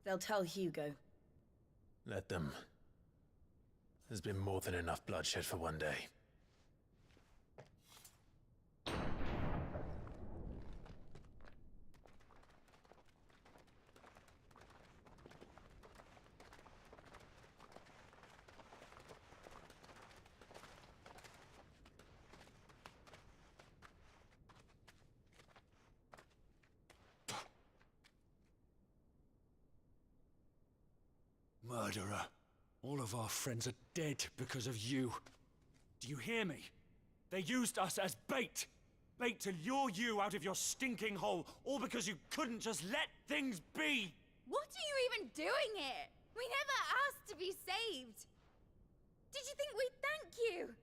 S15: They'll tell Hugo.
S4: Let them. There's been more than enough bloodshed for one day.
S10: Murderer. All of our friends are dead because of you. Do you hear me? They used us as bait. Bait to lure you out of your stinking hole, all because you couldn't just let things be.
S5: What are you even doing here? We never asked to be saved. Did you think we'd thank you?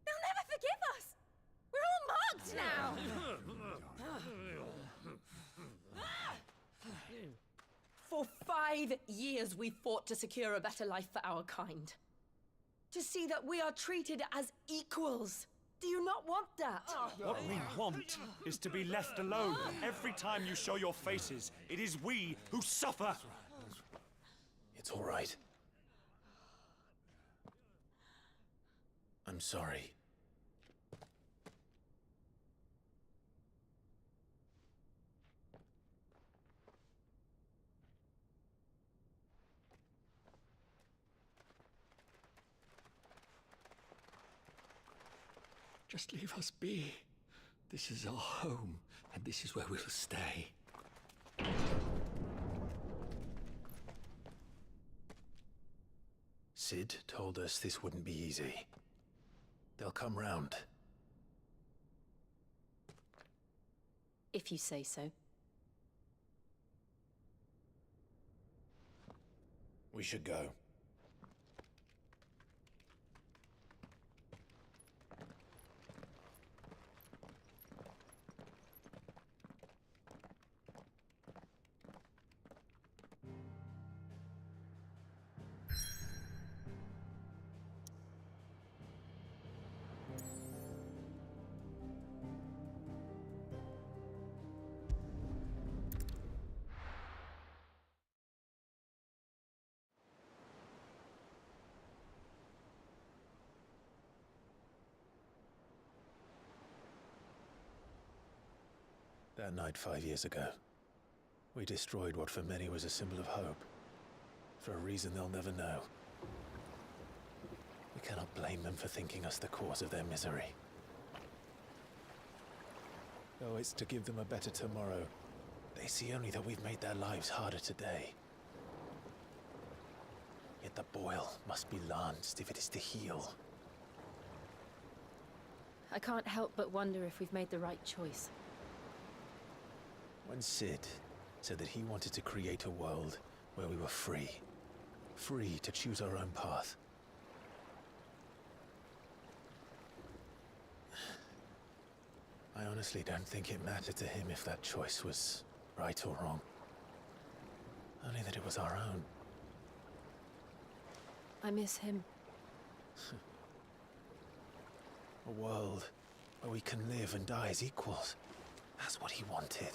S5: They'll never forgive us. We're all marked now.
S15: For 5 years we fought to secure a better life for our kind. To see that we are treated as equals. Do you not want that?
S10: What we want is to be left alone. Every time you show your faces, it is we who suffer.
S4: It's all right. I'm sorry.
S9: Just leave us be. This is our home, and this is where we'll stay.
S4: Sid told us this wouldn't be easy. They'll come round.
S14: If you say so.
S4: We should go. That night 5 years ago, we destroyed what for many was a symbol of hope. For a reason they'll never know. We cannot blame them for thinking us the cause of their misery. Though it's to give them a better tomorrow, they see only that we've made their lives harder today. Yet the boil must be lanced if it is to heal.
S14: I can't help but wonder if we've made the right choice.
S4: When Sid said that he wanted to create a world where we were free. Free to choose our own path. I honestly don't think it mattered to him if that choice was right or wrong. Only that it was our own.
S14: I miss him.
S4: A world where we can live and die as equals. That's what he wanted.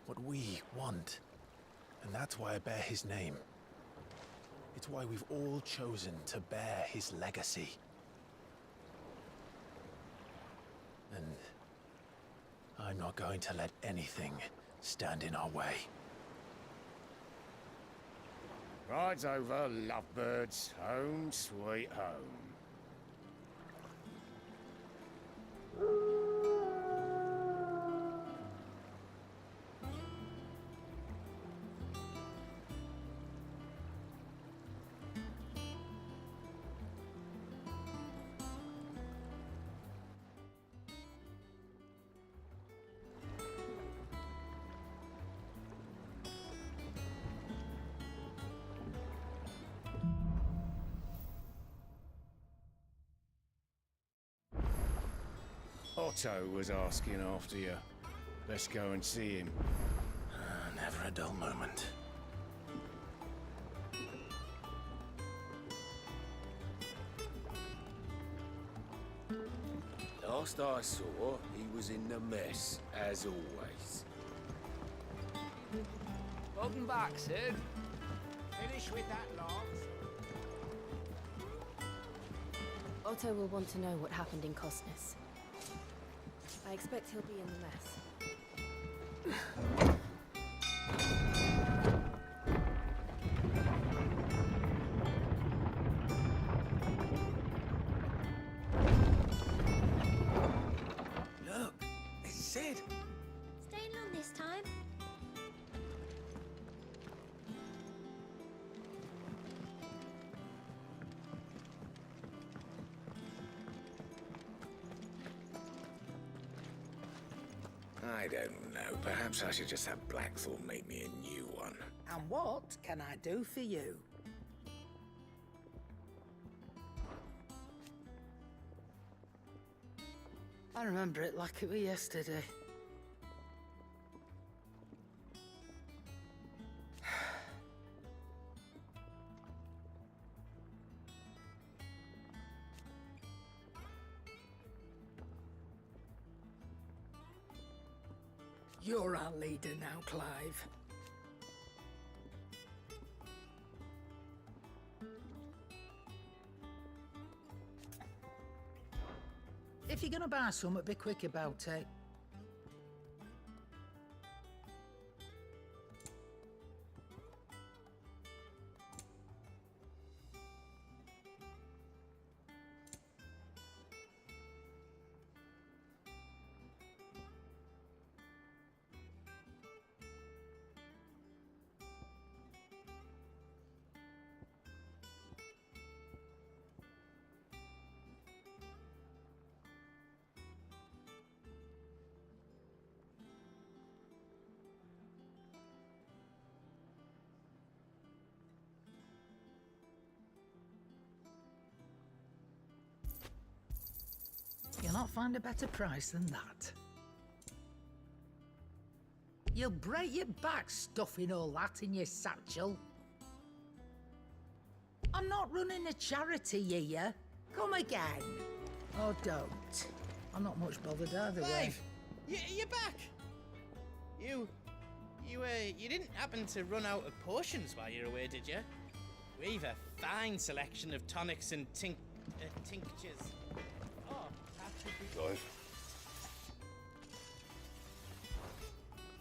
S4: What we want. And that's why I bear his name. It's why we've all chosen to bear his legacy. And I'm not going to let anything stand in our way.
S16: Rides over, lovebirds. Home sweet home. Otto was asking after you. Let's go and see him.
S4: Never a dull moment.
S16: Last I saw, he was in the mess, as always.
S17: Welcome back, Sid. Finish with that, Lance.
S14: Otto will want to know what happened in Cosnus. I expect he'll be in the mess.
S9: Look, it's Sid.
S5: Staying long this time?
S16: I don't know. Perhaps I should just have Blackthorn make me a new one.
S18: And what can I do for you? I remember it like it was yesterday. You're our leader now, Clive. If you're gonna buy something, be quick about it. You'll not find a better price than that. You'll break your back stuffing all that in your satchel. I'm not running a charity here. Come again. Or don't. I'm not much bothered either way.
S19: You're back. You didn't happen to run out of potions while you're away, did you? We've a fine selection of tonics and tinctures.
S1: Clive.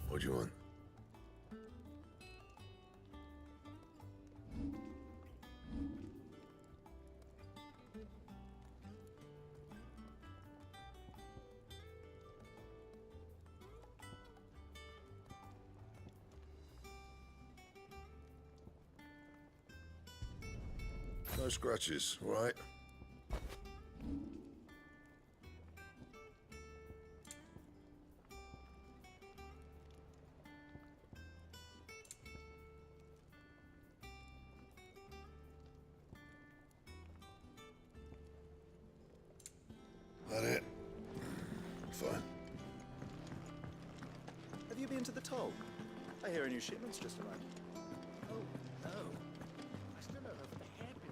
S1: What do you want? No scratches, all right? That it? Fine.
S20: Have you been to the toll? I hear a new shipment's just arrived.
S19: Oh, no. I still don't know if the hairpin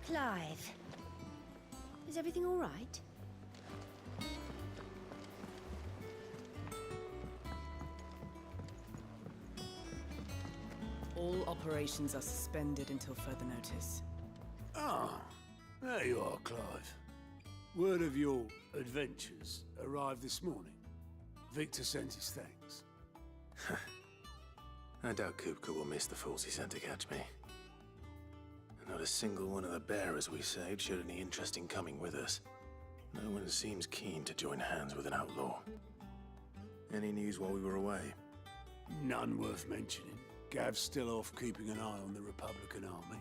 S5: Clive. Is everything all right?
S21: All operations are suspended until further notice.
S12: Ah, there you are, Clive. Word of your adventures arrived this morning. Victor sends his thanks.
S22: I doubt Kupka will miss the fools he sent to catch me. Not a single one of the bearers we saved showed any interest in coming with us. No one seems keen to join hands with an outlaw. Any news while we were away?
S12: None worth mentioning. Gav's still off keeping an eye on the Republican army.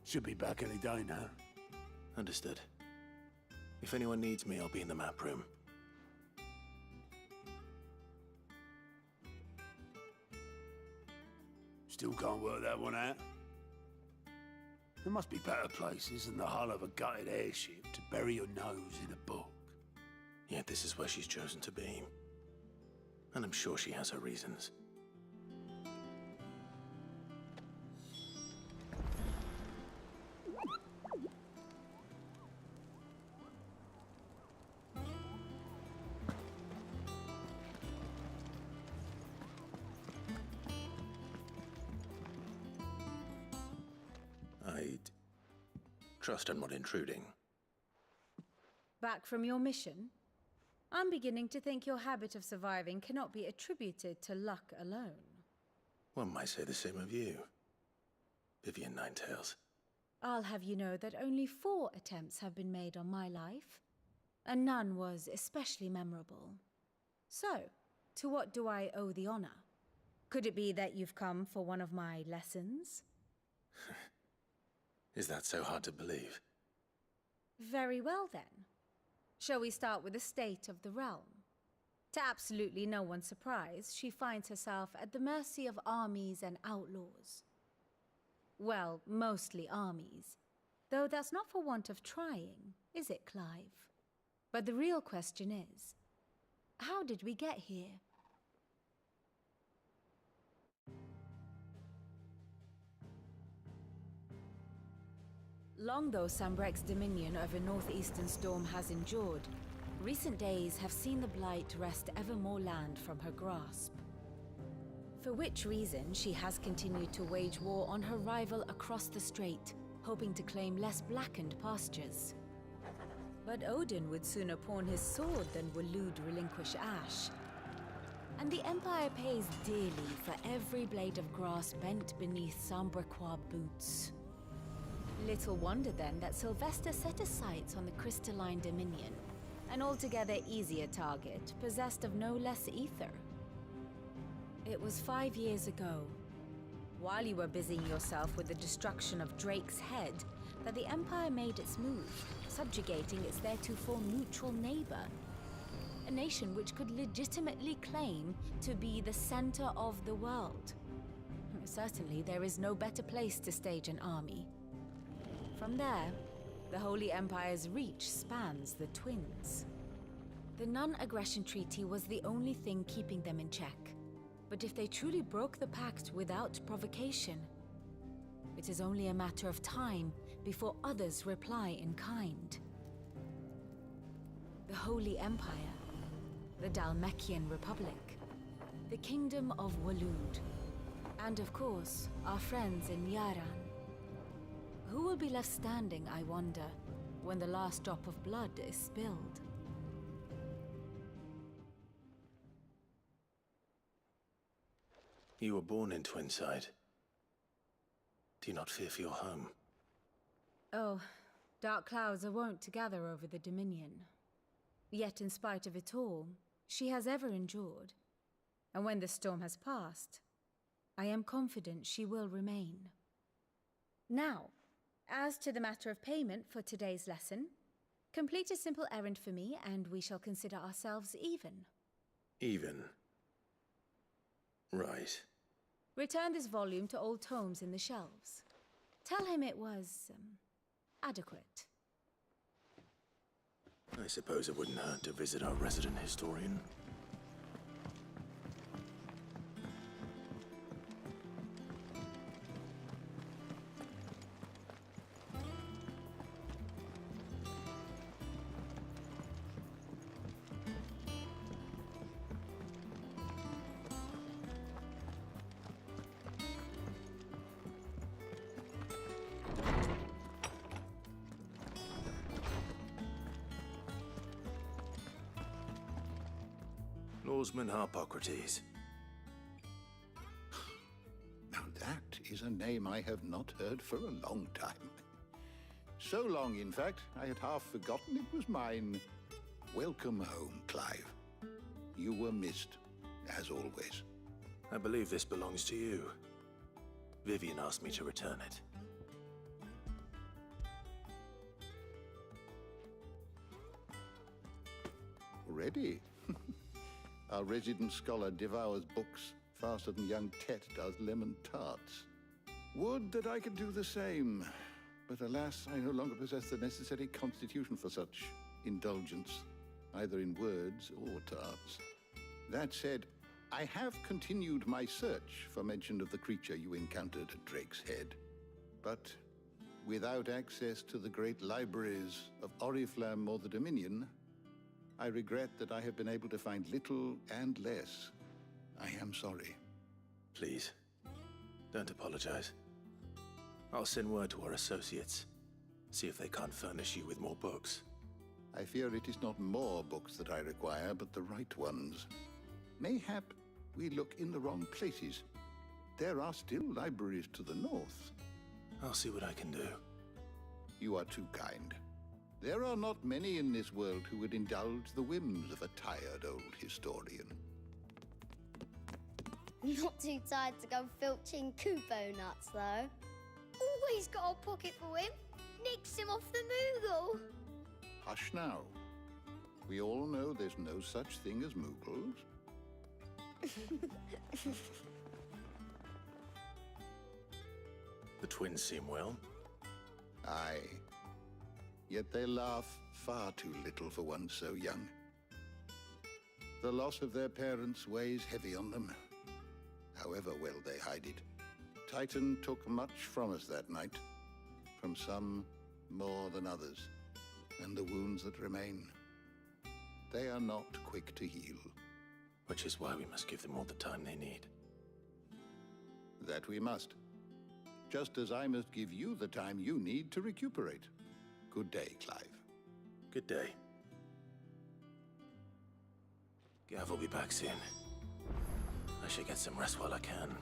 S12: Should be back any day now.
S22: Understood. If anyone needs me, I'll be in the map room.
S12: Still can't work that one out. There must be better places than the hull of a gutted airship to bury your nose in a book.
S22: Yet this is where she's chosen to be. And I'm sure she has her reasons. I trust I'm not intruding.
S3: Back from your mission? I'm beginning to think your habit of surviving cannot be attributed to luck alone.
S22: One might say the same of you, Vivian Ninetails.
S3: I'll have you know that only 4 attempts have been made on my life, and none was especially memorable. So, to what do I owe the honor? Could it be that you've come for one of my lessons?
S22: Is that so hard to believe?
S3: Very well then. Shall we start with the state of the realm? To absolutely no one's surprise, she finds herself at the mercy of armies and outlaws. Well, mostly armies. Though that's not for want of trying, is it, Clive? But the real question is, how did we get here? Long though Sambrek's dominion over northeastern Storm has endured, recent days have seen the Blight wrest ever more land from her grasp. For which reason, she has continued to wage war on her rival across the strait, hoping to claim less blackened pastures. But Odin would sooner pawn his sword than Waloed relinquish Ash. And the Empire pays dearly for every blade of grass bent beneath Sambrequois boots. Little wonder then that Sylvester set his sights on the crystalline dominion, an altogether easier target, possessed of no less ether. It was 5 years ago, while you were busying yourself with the destruction of Drake's head, that the Empire made its move, subjugating its theretofore neutral neighbor. A nation which could legitimately claim to be the center of the world. Certainly, there is no better place to stage an army. From there, the Holy Empire's reach spans the Twins. The non-aggression treaty was the only thing keeping them in check. But if they truly broke the pact without provocation, it is only a matter of time before others reply in kind. The Holy Empire, the Dhalmekian Republic, the Kingdom of Waloed, and of course, our friends in Yaran. Who will be left standing, I wonder, when the last drop of blood is spilled?
S22: You were born in Twinside. Do you not fear for your home?
S3: Oh, dark clouds are wont to gather over the Dominion. Yet in spite of it all, she has ever endured. And when the storm has passed, I am confident she will remain. Now, as to the matter of payment for today's lesson, complete a simple errand for me and we shall consider ourselves even.
S22: Even? Right.
S3: Return this volume to old tomes in the shelves. Tell him it was, adequate.
S22: I suppose it wouldn't hurt to visit our resident historian. Lawsman Harpocrates.
S6: Now that is a name I have not heard for a long time. So long, in fact, I had half forgotten it was mine. Welcome home, Clive. You were missed, as always.
S22: I believe this belongs to you. Vivian asked me to return it.
S6: Already? Our resident scholar devours books faster than young Tet does lemon tarts. Would that I could do the same. But alas, I no longer possess the necessary constitution for such indulgence, either in words or tarts. That said, I have continued my search for mention of the creature you encountered at Drake's Head. But without access to the great libraries of Oriflamme or the Dominion, I regret that I have been able to find little and less. I am sorry.
S22: Please, don't apologize. I'll send word to our associates. See if they can't furnish you with more books.
S6: I fear it is not more books that I require, but the right ones. Mayhap we look in the wrong places. There are still libraries to the north.
S22: I'll see what I can do.
S6: You are too kind. There are not many in this world who would indulge the whims of a tired old historian.
S7: Not too tired to go filching Kupo nuts, though. Always got a pocket for him. Nicks him off the Moogle.
S6: Hush now. We all know there's no such thing as Moogles.
S22: The twins seem well.
S6: Aye. Yet they laugh far too little for one so young. The loss of their parents weighs heavy on them, however well they hide it. Titan took much from us that night, from some more than others, and the wounds that remain, they are not quick to heal.
S22: Which is why we must give them all the time they need.
S6: That we must. Just as I must give you the time you need to recuperate. Good day, Clive.
S22: Good day. Gav will be back soon. I should get some rest while I can.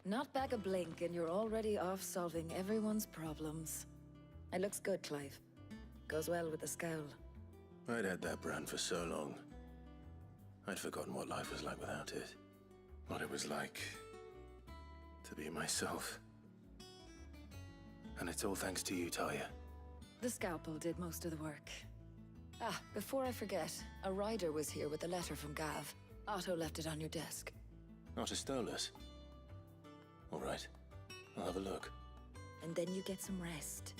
S8: Not back a blink and you're already off solving everyone's problems. It looks good, Clive. Goes well with the scowl.
S22: I'd had that brand for so long. I'd forgotten what life was like without it. What it was like to be myself. And it's all thanks to you, Talia.
S8: The scalpel did most of the work. Ah, before I forget, a rider was here with a letter from Gav. Otto left it on your desk.
S22: Otto stole us. All right, I'll have a look.
S8: And then you get some rest.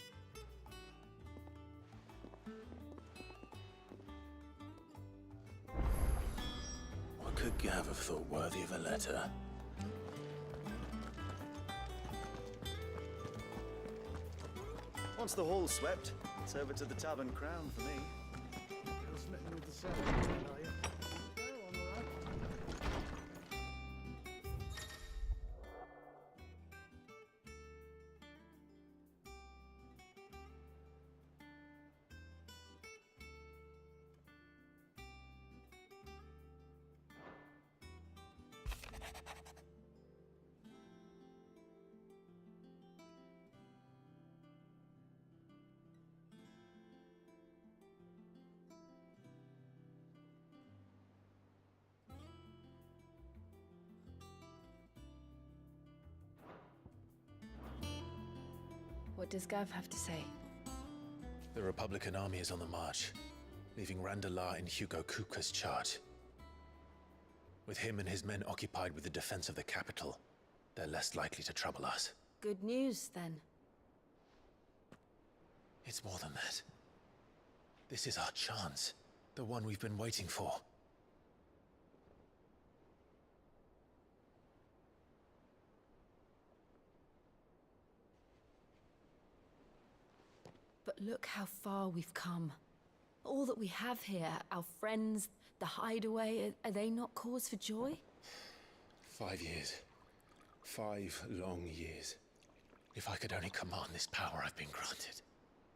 S22: What could Gav have thought worthy of a letter?
S20: Once the hall's swept, it's over to the Tavern Crown for me.
S12: You're smitten with the sound, are you?
S14: What does Gav have to say?
S4: The Republican army is on the march, leaving Randalar in Hugo Kupka's charge. With him and his men occupied with the defense of the capital, they're less likely to trouble us.
S14: Good news, then.
S4: It's more than that. This is our chance. The one we've been waiting for.
S14: But look how far we've come. All that we have here, our friends, the hideaway, are they not cause for joy?
S4: 5 years. 5 long years. If I could only command this power I've been granted,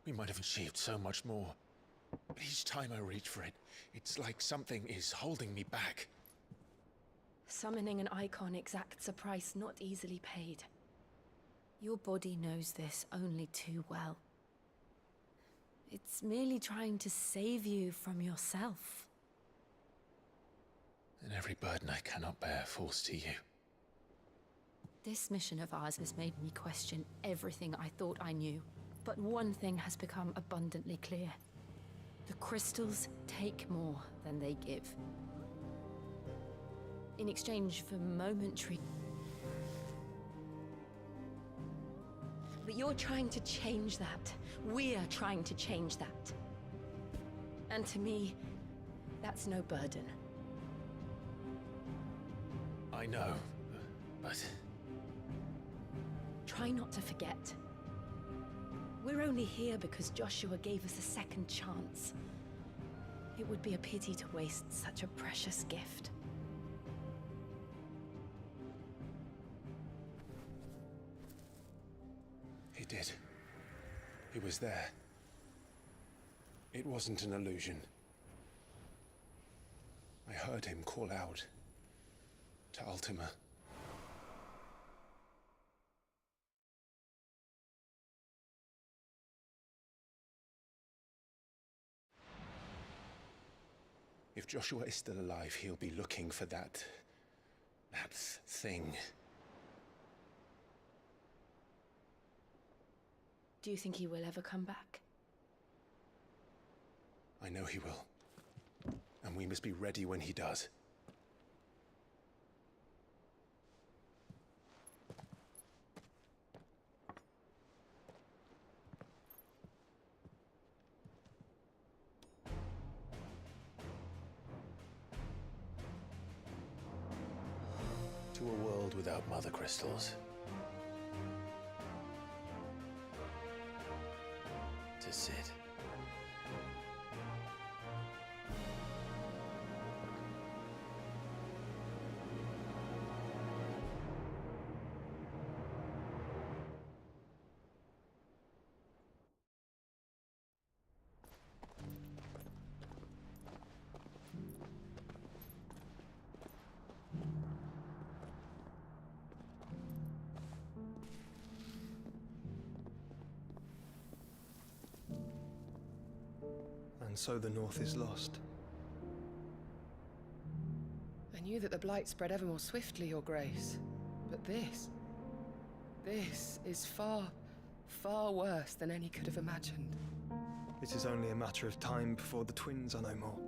S4: we might have achieved so much more. But each time I reach for it, it's like something is holding me back.
S14: Summoning an icon exacts a price not easily paid. Your body knows this only too well. It's merely trying to save you from yourself.
S4: And every burden I cannot bear falls to you.
S14: This mission of ours has made me question everything I thought I knew. But one thing has become abundantly clear. The crystals take more than they give. In exchange for momentary... But you're trying to change that. We're trying to change that. And to me, that's no burden.
S4: I know, but...
S14: Try not to forget. We're only here because Joshua gave us a second chance. It would be a pity to waste such a precious gift.
S4: He did. He was there. It wasn't an illusion. I heard him call out to Ultima. If Joshua is still alive, he'll be looking for that thing.
S14: Do you think he will ever come back?
S4: I know he will. And we must be ready when he does. To a world without Mothercrystals. To Sid.
S11: And so the North is lost.
S13: I knew that the Blight spread ever more swiftly, Your Grace. But this is far, far worse than any could have imagined.
S11: It is only a matter of time before the twins are no more.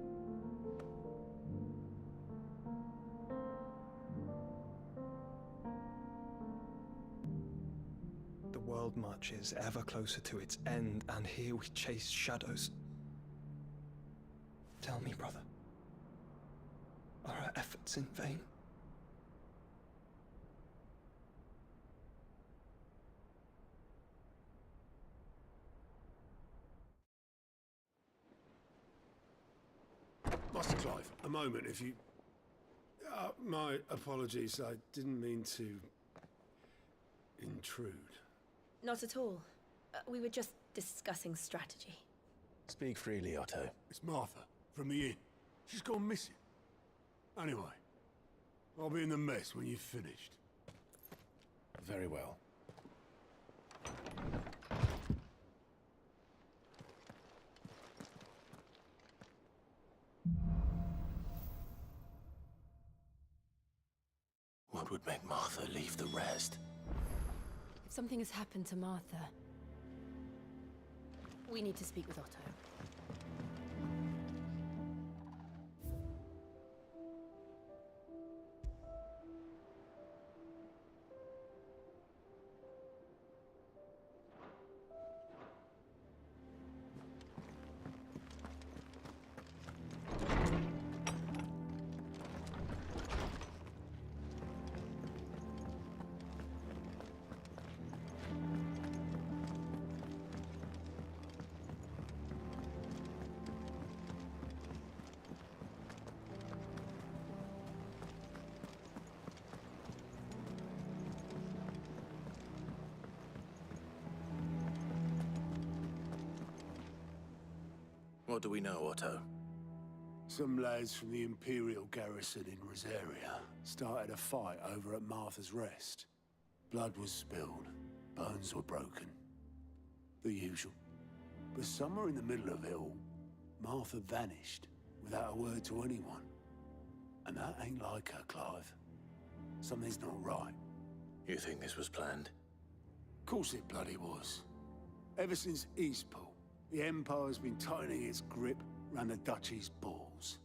S11: The world marches ever closer to its end, and here we chase shadows. Tell me, brother, are our efforts in vain?
S12: Master Clive, a moment, if you... my apologies, I didn't mean to... intrude.
S2: Not at all. We were just discussing strategy.
S22: Speak freely, Otto.
S12: It's Martha, from the inn. She's gone missing. Anyway, I'll be in the mess when you've finished.
S22: Very well. What would make Martha leave the rest?
S14: If something has happened to Martha, we need to speak with Otto.
S22: What do we know, Otto?
S12: Some lads from the Imperial garrison in Rosaria started a fight over at Martha's Rest. Blood was spilled, bones were broken. The usual. But somewhere in the middle of it all, Martha vanished without a word to anyone. And that ain't like her, Clive. Something's not right.
S22: You think this was planned?
S12: Of course it bloody was. Ever since Eastpool, the Empire's been tightening its grip round the Duchy's balls.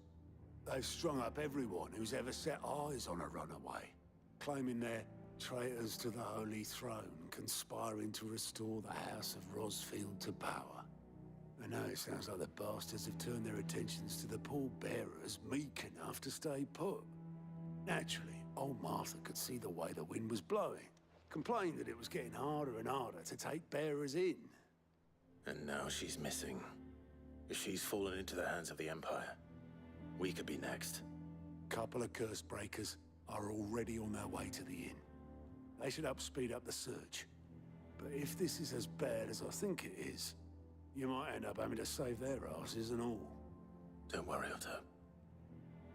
S12: They've strung up everyone who's ever set eyes on a runaway, claiming they're traitors to the Holy Throne, conspiring to restore the House of Rosfield to power. And now it sounds like the bastards have turned their attentions to the pallbearers meek enough to stay put. Naturally, old Martha could see the way the wind was blowing, complained that it was getting harder and harder to take bearers in.
S22: And now she's missing. If she's fallen into the hands of the Empire, we could be next.
S12: Couple of curse breakers are already on their way to the inn. They should help speed up the search. But if this is as bad as I think it is, you might end up having to save their asses and all.
S22: Don't worry, Otto.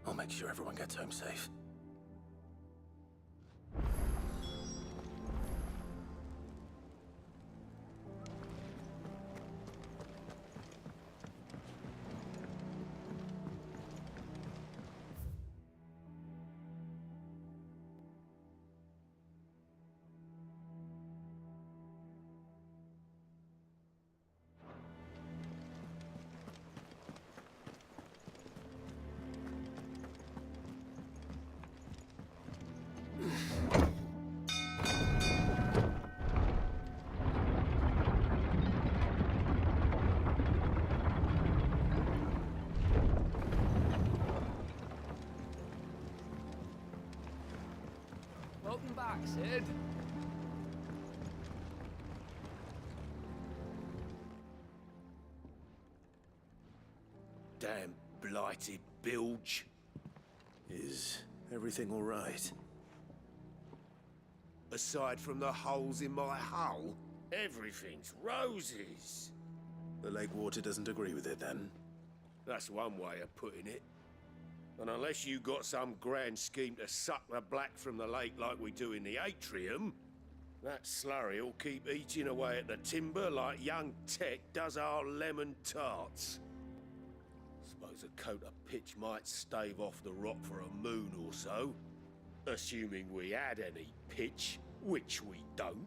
S22: I'll make sure everyone gets home safe.
S17: Welcome back, Sid.
S22: Damn blighted bilge. Is everything all right?
S15: Aside from the holes in my hull, everything's roses.
S22: The lake water doesn't agree with it, then?
S15: That's one way of putting it. And unless you got some grand scheme to suck the black from the lake like we do in the atrium, that slurry'll keep eating away at the timber like young Tech does our lemon tarts. Suppose a coat of pitch might stave off the rot for a moon or so, assuming we had any pitch, which we don't.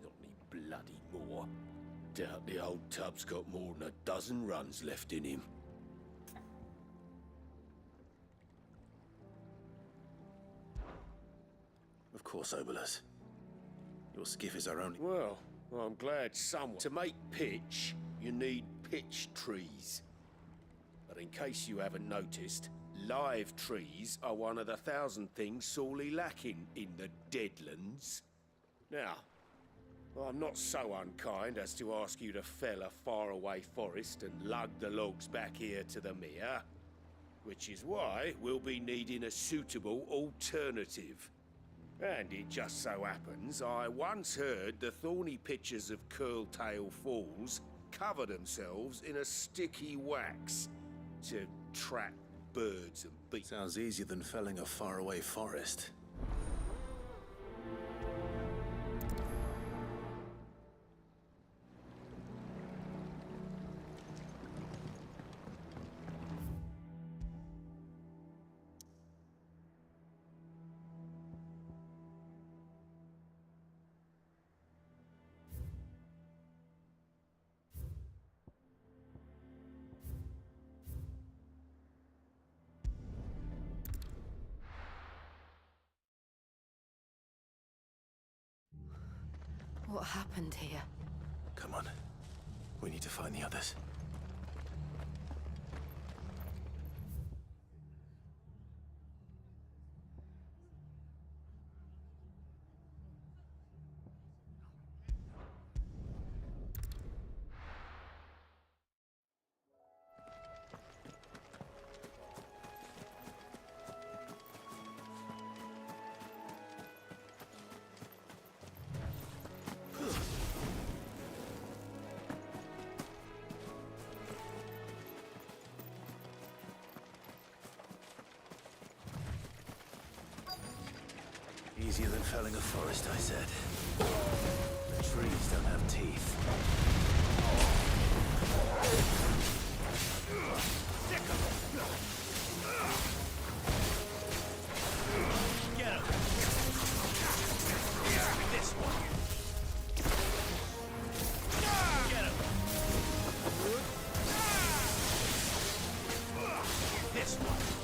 S15: Not any bloody more. Doubt the old tub's got more than a dozen runs left in him.
S22: Of course, Obolus. Your skiff is our only...
S15: Well, I'm glad someone... To make pitch, you need pitch trees. But in case you haven't noticed, live trees are one of the 1,000 things sorely lacking in the Deadlands. Now, I'm not so unkind as to ask you to fell a faraway forest and lug the logs back here to the mere. Which is why we'll be needing a suitable alternative. And it just so happens I once heard the thorny pitchers of Curltail Falls cover themselves in a sticky wax to trap birds and bees.
S22: Sounds easier than felling a faraway forest.
S14: What happened here?
S22: Come on. We need to find the others. Easier than felling a forest, I said. The trees don't have teeth.
S9: Get him! This one! Get him! This one!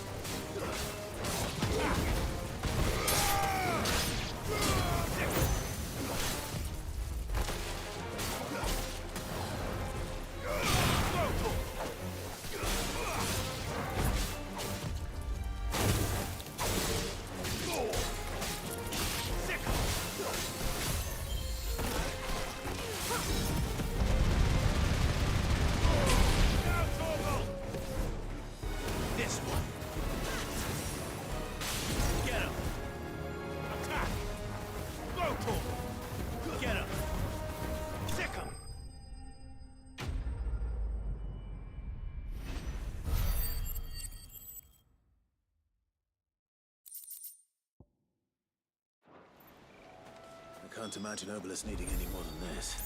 S22: I can't imagine Obelisk needing any more than this.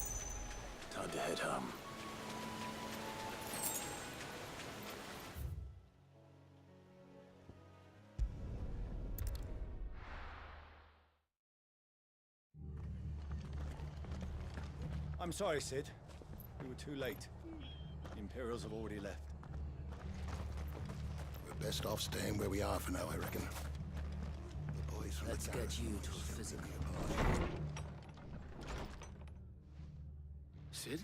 S22: Time to head home.
S10: I'm sorry, Sid. We were too late. The Imperials have already left.
S6: We're best off staying where we are for now, I reckon. The boys from
S17: Let's
S6: the
S17: get you
S6: garrison
S17: to a
S6: will
S17: physical.
S6: be apart.
S23: Sid?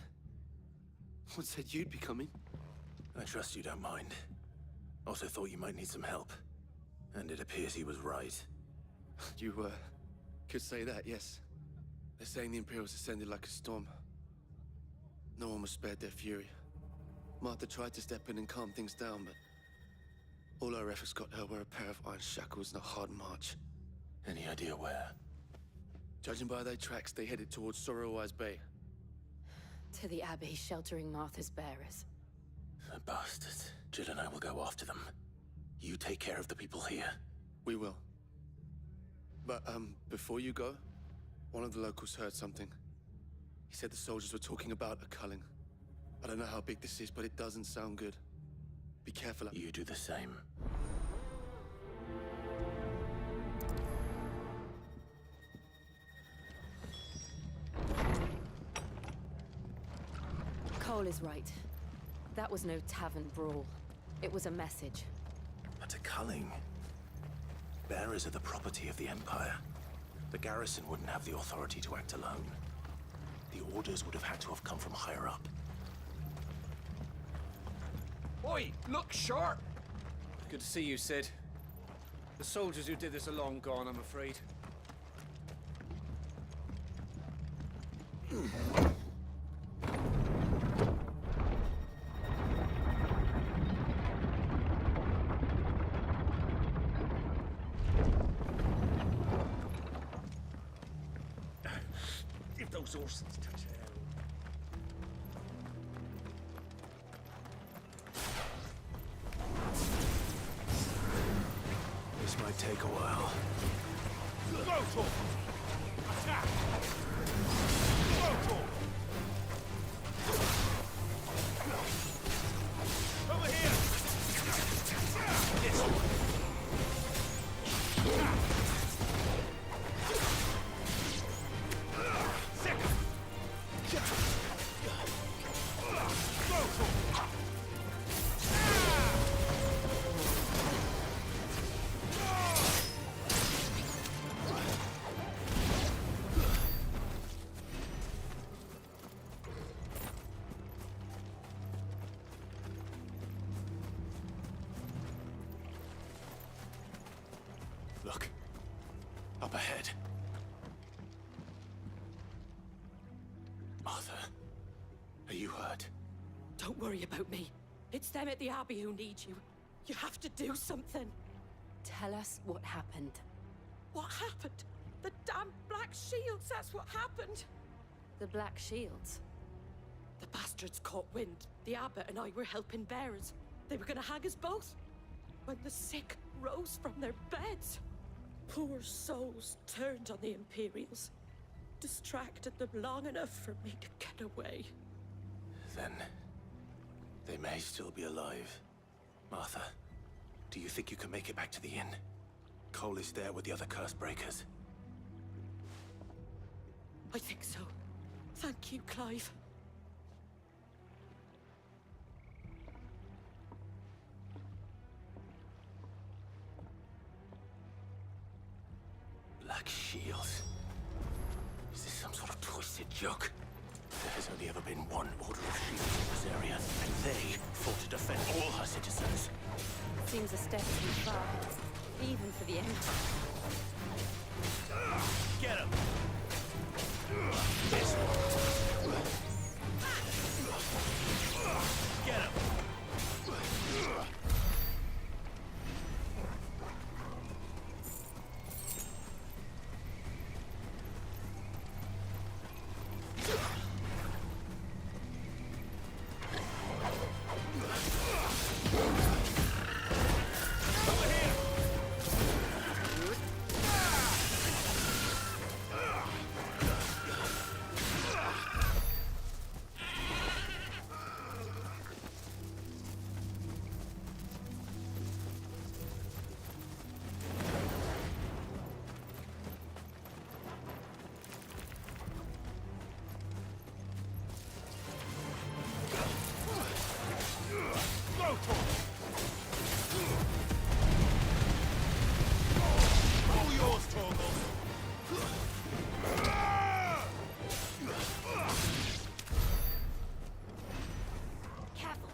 S23: What said you'd be coming?
S22: I trust you don't mind. Also thought you might need some help. And it appears he was right.
S23: You, could say that, yes. They're saying the Imperials ascended like a storm. No one was spared their fury. Martha tried to step in and calm things down, but all our efforts got her were a pair of iron shackles and a hard march.
S22: Any idea where?
S23: Judging by their tracks, they headed towards Sorrowwise Bay.
S14: To the Abbey, sheltering Martha's bearers.
S22: The bastards. Jill and I will go after them. You take care of the people here.
S23: We will. But, before you go, one of the locals heard something. He said the soldiers were talking about a culling. I don't know how big this is, but it doesn't sound good. Be careful.
S22: You do the same.
S14: Cole is right. That was no tavern brawl. It was a message.
S22: But a culling. Bearers are the property of the Empire. The garrison wouldn't have the authority to act alone. The orders would have had to have come from higher up.
S17: Oi, look sharp!
S24: Good to see you, Sid. The soldiers who did this are long gone, I'm afraid.
S9: sources to tell.
S22: This might take a while.
S9: Rotor! Attack! Rotor! Over here! This way! Second! Rotor!
S22: Look. Up ahead. Martha, are you hurt?
S1: Don't worry about me. It's them at the Abbey who need you. You have to do something.
S3: Tell us what happened.
S1: What happened? The damn Black Shields, that's what happened.
S3: The Black Shields?
S1: The bastards caught wind. The abbot and I were helping bearers. They were gonna hang us both. When the sick rose from their beds, poor souls turned on the Imperials. Distracted them long enough for me to get away.
S22: Then they may still be alive. Martha, do you think you can make it back to the inn? Cole is there with the other curse breakers.
S1: I think so. Thank you, Clive.
S22: Black Shields. Is this some sort of twisted joke? There has only ever been one Order of Shields in this area, and they fought to defend all her citizens.
S3: Seems a step too far, even for the Empire.
S9: Get him! This one! Get him! All yours, Torgal!
S3: Careful.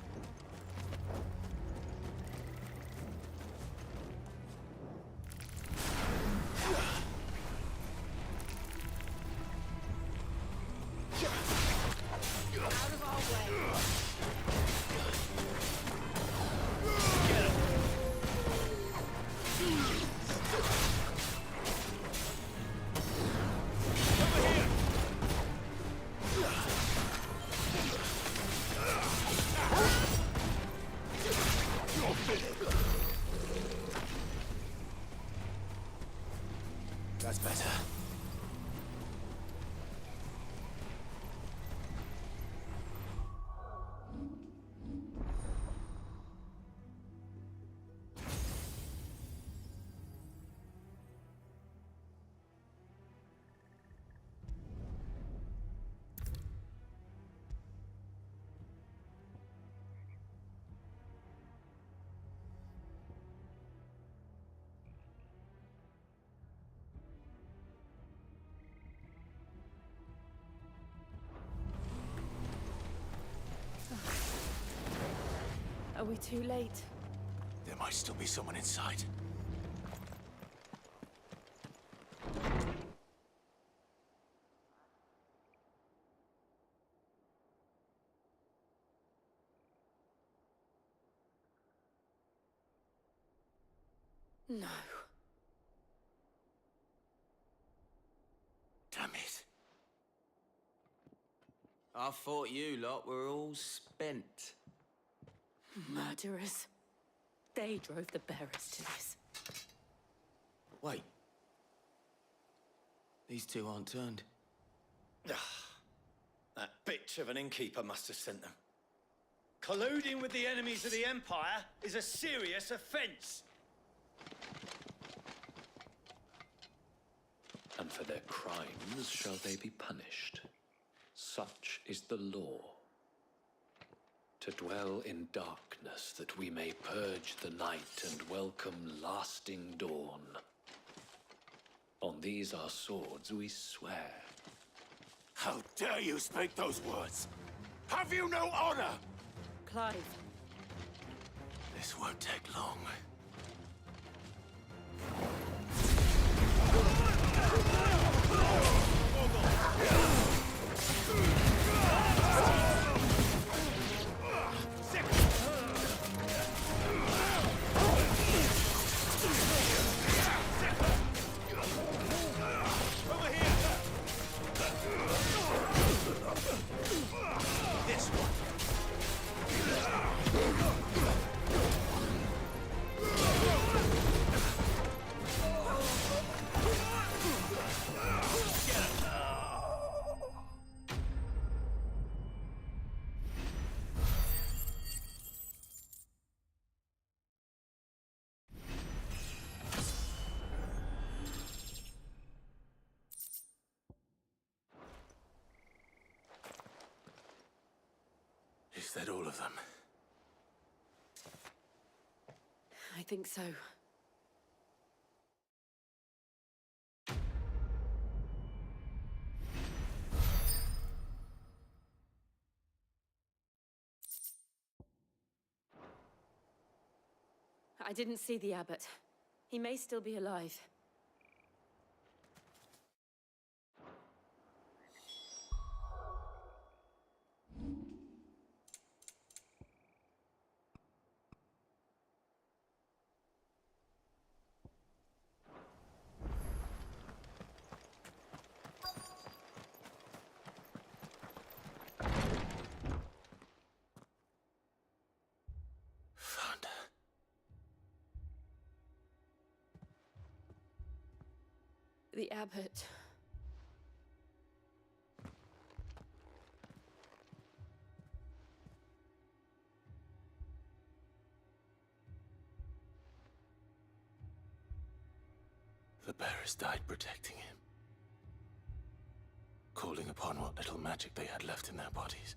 S3: Out of our way.
S22: That's better.
S3: Are we too late?
S22: There might still be someone inside.
S3: No.
S22: Damn it.
S5: I thought you lot were all spent.
S1: Murderers. They drove the bearers to this.
S5: Wait. These two aren't turned.
S10: That bitch of an innkeeper must have sent them. Colluding with the enemies of the Empire is a serious offense.
S16: And for their crimes shall they be punished. Such is the law. To dwell in darkness that we may purge the night and welcome lasting dawn. On these our swords we swear.
S15: How dare you speak those words? Have you no honor?
S1: Clive.
S22: This won't take long.
S15: This one.
S22: Is that all of them?
S1: I think so. I didn't see the abbot. He may still be alive.
S22: Found her.
S1: The abbot.
S22: The bearers died protecting him. Calling upon what little magic they had left in their bodies.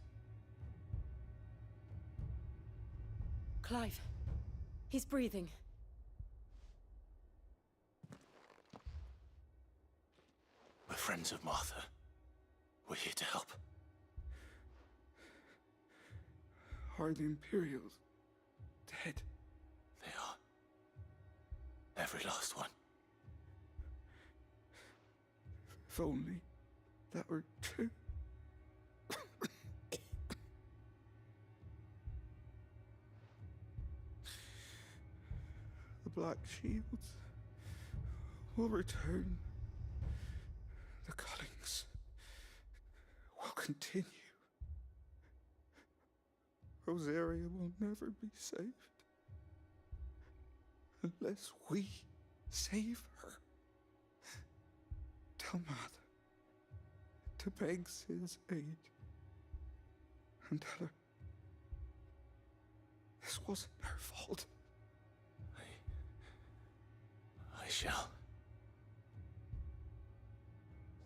S1: Clive. He's breathing.
S22: We're friends of Martha. We're here to help.
S12: Are the Imperials dead?
S22: They are. Every last one.
S12: If only that were true. The Black Shields will return. The cuttings will continue. Rosaria will never be saved unless we save her. Tell Mother to beg Sid's aid and tell her this wasn't her fault.
S22: I shall.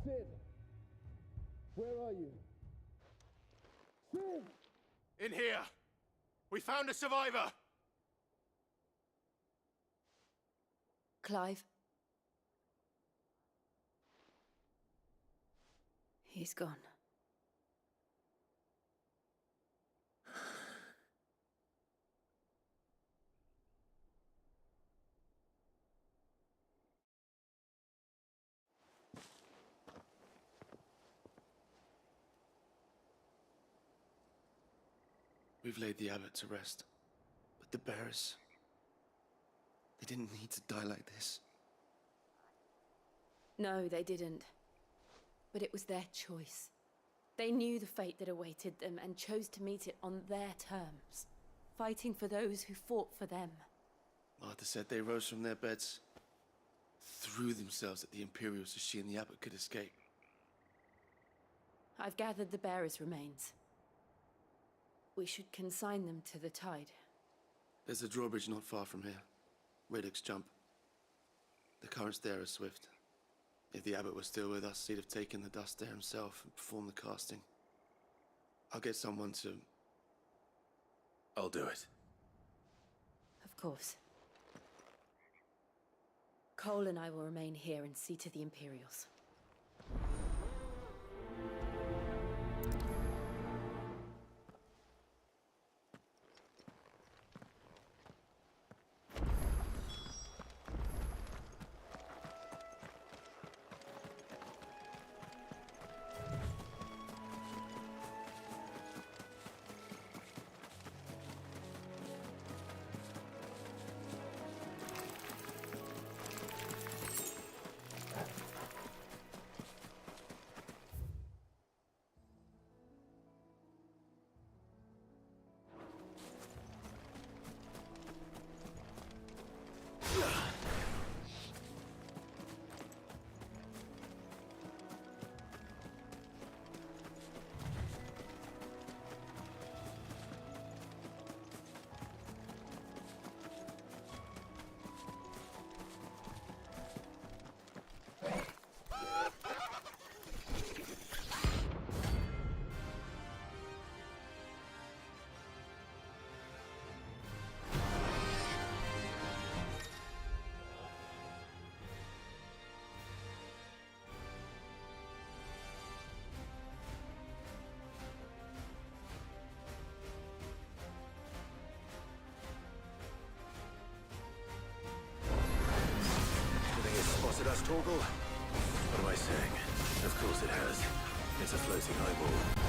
S12: Sid! Where are you? Sid!
S15: In here! We found a survivor!
S1: Clive. He's gone.
S23: We've laid the abbot to rest. But the bearers... they didn't need to die like this.
S1: No, they didn't. But it was their choice.
S14: They knew the fate that awaited them and chose to meet it on their terms, fighting for those who fought for them.
S23: Martha said they rose from their beds, threw themselves at the Imperials so she and the Abbot could escape.
S14: I've gathered the bearers' remains. We should consign them to the tide.
S23: There's a drawbridge not far from here. Radix jump. The currents there are swift. If the Abbot was still with us, he'd have taken the dust there himself and performed the casting. I'll get someone to...
S22: I'll do it.
S14: Of course. Cole and I will remain here and see to the Imperials.
S22: Spotted us, Torgal? What am I saying? Of course it has. It's a floating eyeball.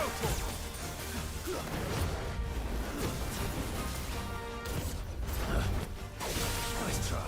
S22: Nice try.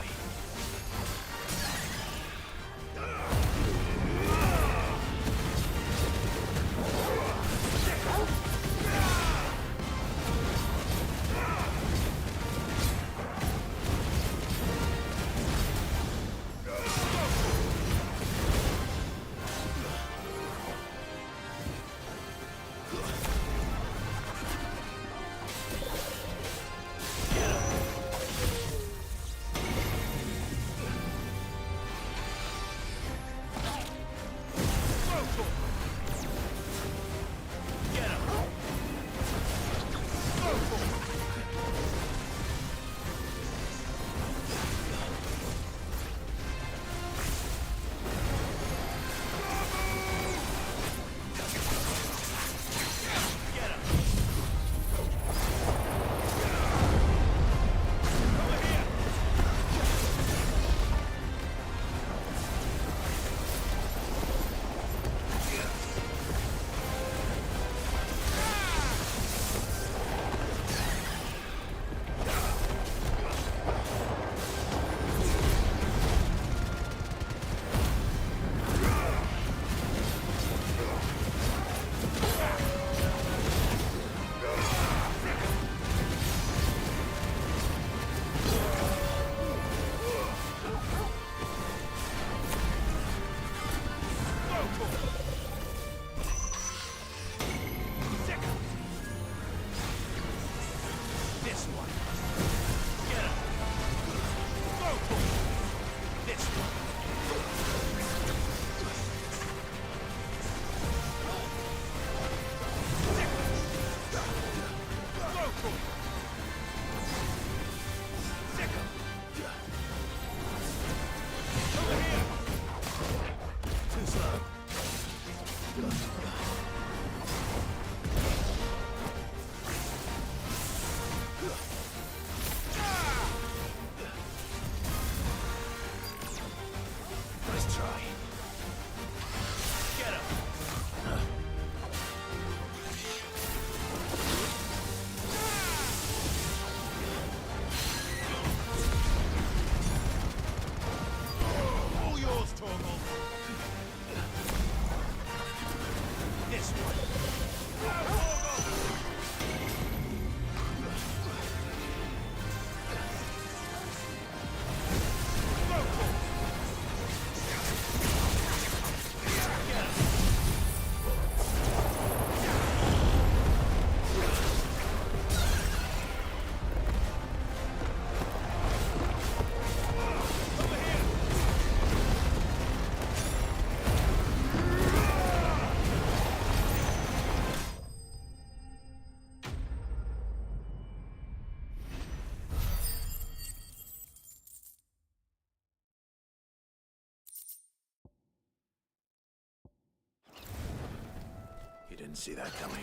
S22: You didn't see that coming.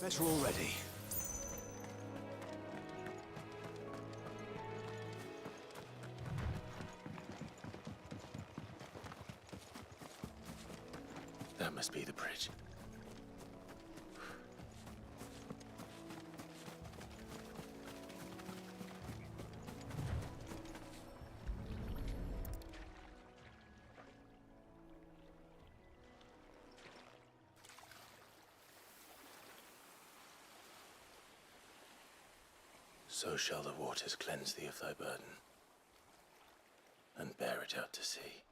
S22: Better already. That must be the bridge. So shall the waters cleanse thee of thy burden, and bear it out to sea.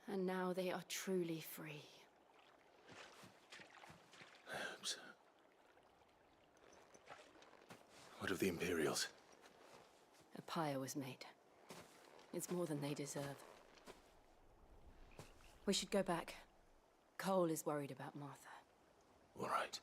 S14: And now they are truly free.
S22: I hope so. What of the Imperials?
S14: A pyre was made. It's more than they deserve. We should go back. Cole is worried about Martha.
S22: All right.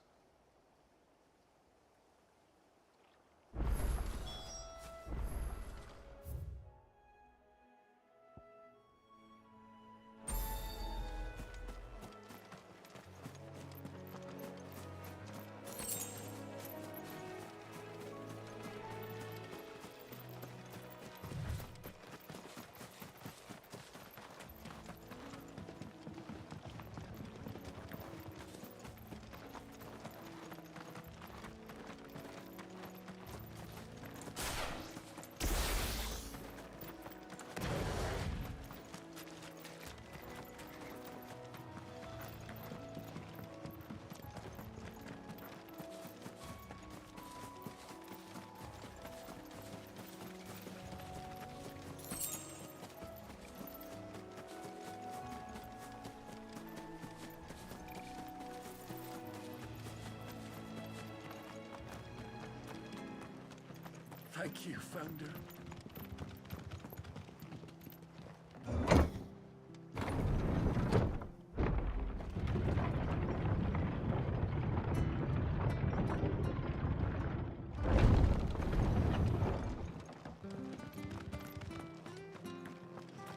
S12: Thank you, Founder.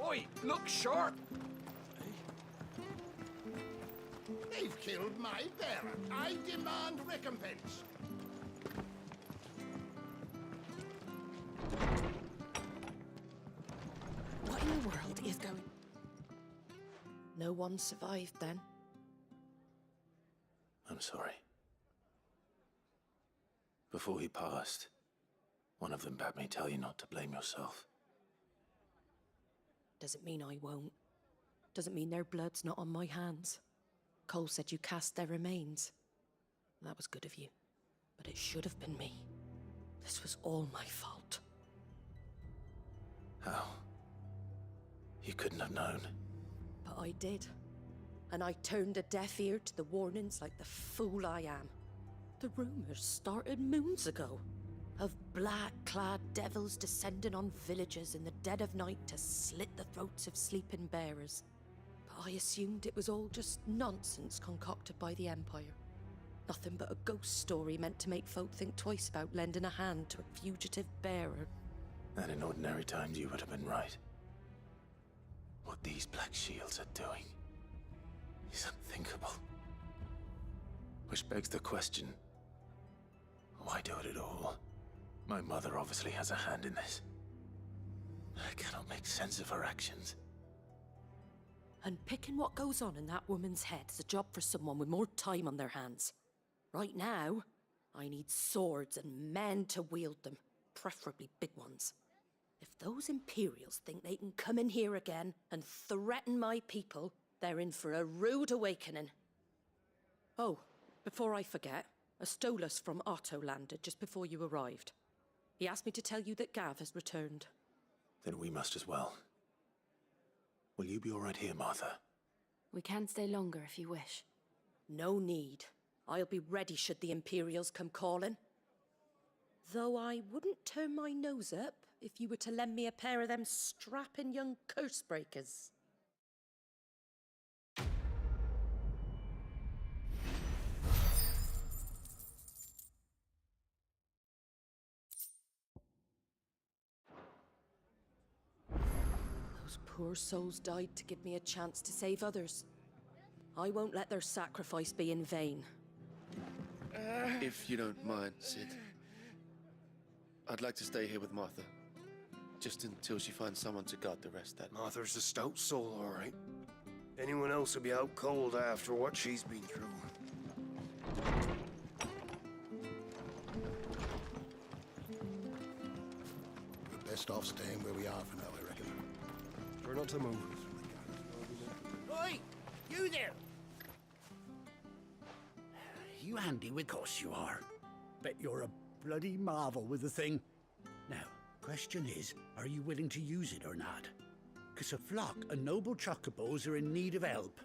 S17: Oi, look sharp!
S7: They've killed my bearer. I demand recompense.
S1: What in the world is going... No one survived then?
S22: I'm sorry. Before he passed, one of them bade me tell you not to blame yourself.
S1: Doesn't mean I won't. Doesn't mean their blood's not on my hands. Cole said you cast their remains. That was good of you. But it should have been me. This was all my fault.
S22: How? You couldn't have known.
S1: But I did. And I turned a deaf ear to the warnings like the fool I am. The rumors started moons ago. Of black-clad devils descending on villages in the dead of night to slit the throats of sleeping bearers. But I assumed it was all just nonsense concocted by the Empire. Nothing but a ghost story meant to make folk think twice about lending a hand to a fugitive bearer.
S22: And in ordinary times you would have been right. What these Black Shields are doing is unthinkable. Which begs the question, why do it at all? My mother obviously has a hand in this. I cannot make sense of her actions.
S1: And picking what goes on in that woman's head is a job for someone with more time on their hands. Right now, I need swords and men to wield them, preferably big ones. If those Imperials think they can come in here again and threaten my people, they're in for a rude awakening. Oh, before I forget, a Stolas from Otto landed just before you arrived. He asked me to tell you that Gav has returned.
S22: Then we must as well. Will you be all right here, Martha?
S14: We can stay longer if you wish.
S1: No need. I'll be ready should the Imperials come calling. Though I wouldn't turn my nose up if you were to lend me a pair of them strapping young curse breakers. Those poor souls died to give me a chance to save others. I won't let their sacrifice be in vain.
S23: If you don't mind, Sid, I'd like to stay here with Martha. Just until she finds someone to guard the rest that night.
S15: Martha's a stout soul, all right. Anyone else would be out cold after what she's been through.
S7: We're best off staying where we are for now, I reckon.
S11: Try not to move.
S7: Oi! You there! You handy with course you are. Bet you're a bloody marvel with the thing. Now, question is, are you willing to use it or not? 'Cause a flock of noble chocobos are in need of help.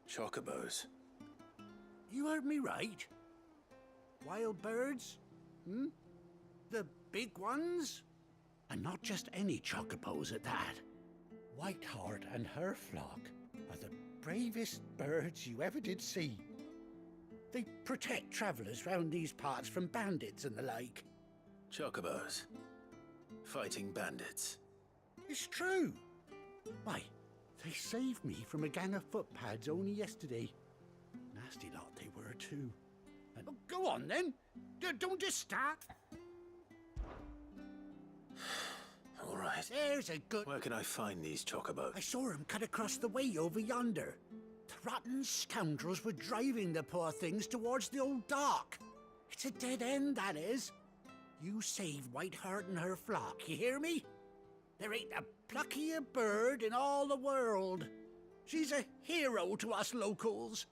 S22: Chocobos?
S7: You heard me right. Wild birds? Hmm? The big ones? And not just any chocobos at that. Whiteheart and her flock are the bravest birds you ever did see. They protect travellers round these parts from bandits and the like.
S22: Chocobos? Fighting bandits?
S7: It's true. Why, they saved me from a gang of footpads only yesterday. Nasty lot they were too. And, oh, go on then. Don't just start.
S22: All right.
S7: There's a good...
S22: Where can I find these chocobos?
S7: I saw them cut across the way over yonder. The rotten scoundrels were driving the poor things towards the old dock. It's a dead end, that is. You save Whiteheart and her flock, you hear me? There ain't a pluckier bird in all the world. She's a hero to us locals.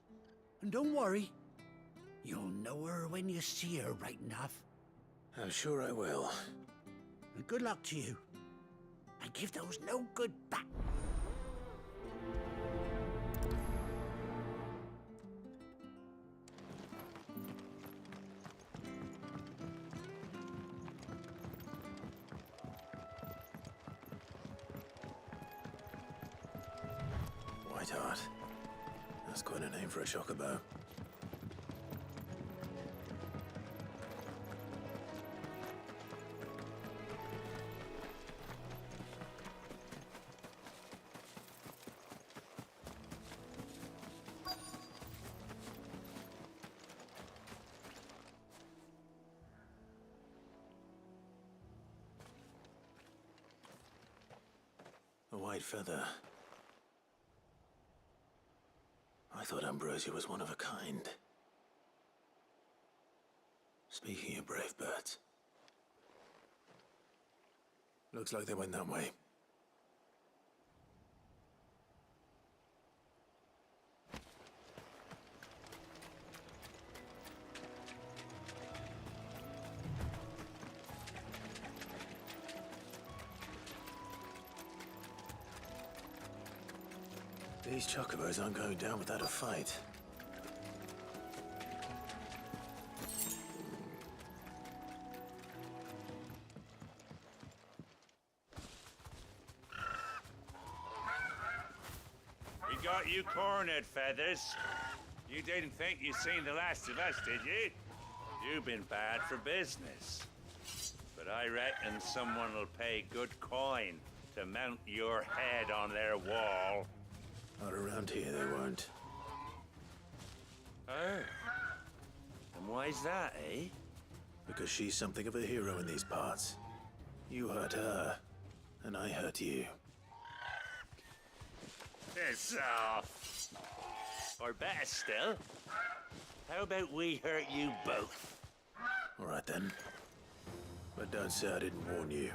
S7: And don't worry, you'll know her when you see her right enough.
S22: I'm sure I will.
S7: And good luck to you. And give those no good back.
S22: Sweetheart. That's quite a name for a chocobo. A white feather. I thought Ambrosia was one of a kind. Speaking of brave birds. Looks like they went that way. These chocobos aren't going down without a fight.
S9: We got you cornered, Feathers. You didn't think you'd seen the last of us, did you? You've been bad for business. But I reckon someone will pay good coin to mount your head on their wall.
S22: Not around here, they won't.
S9: Oh. And why's that, eh?
S22: Because she's something of a hero in these parts. You hurt her, and I hurt you.
S9: Piss off. Or better still, how about we hurt you both?
S22: All right then. But don't say I didn't warn you.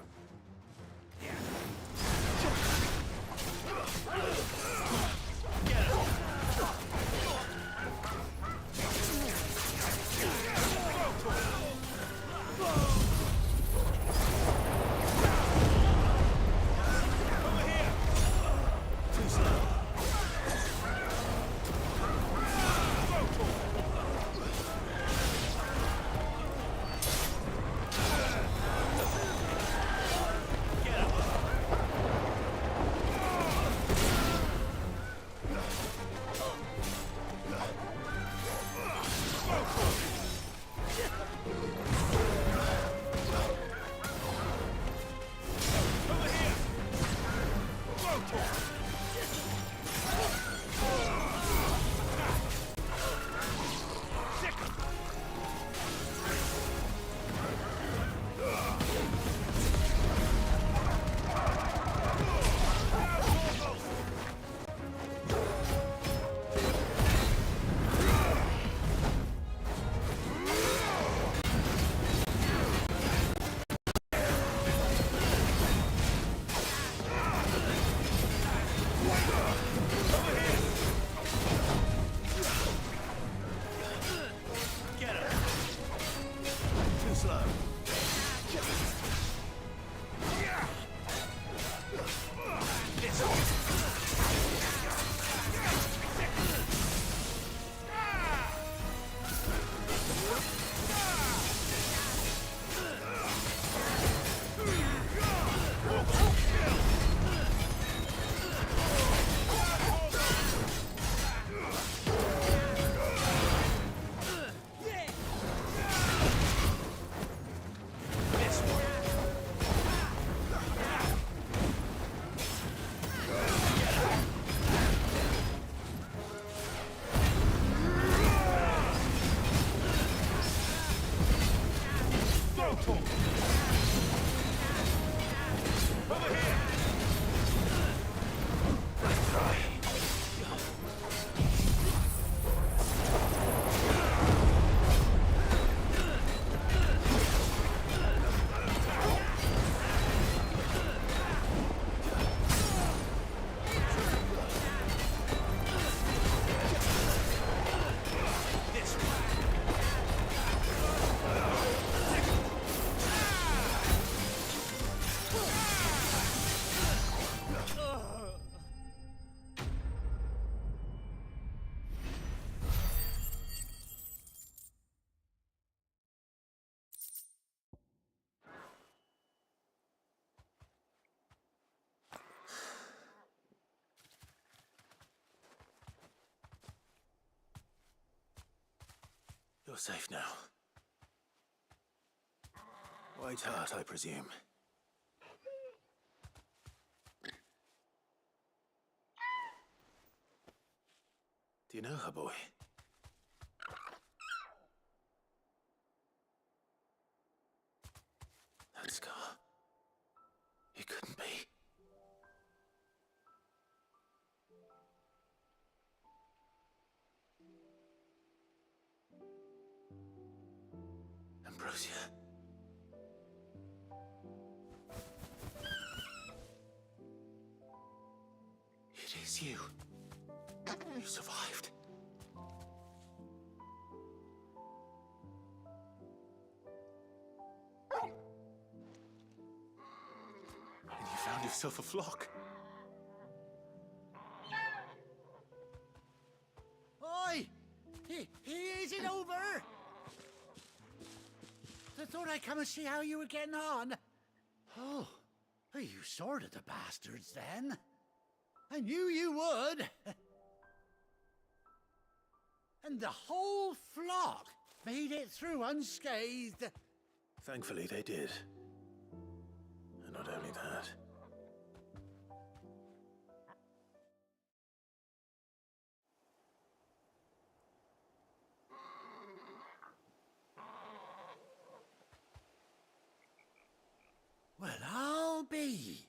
S22: You're safe now. White Hart, I presume. Do you know her, boy? That scar. It couldn't be. Ambrosia. It is you. You survived. And you found yourself a flock.
S7: Oi! Is it over? I thought I'd come and see how you were getting on. Oh, you sorted the bastards then. I knew you would. And the whole flock made it through unscathed.
S22: Thankfully, they did. And not only that.
S7: Well, I'll be.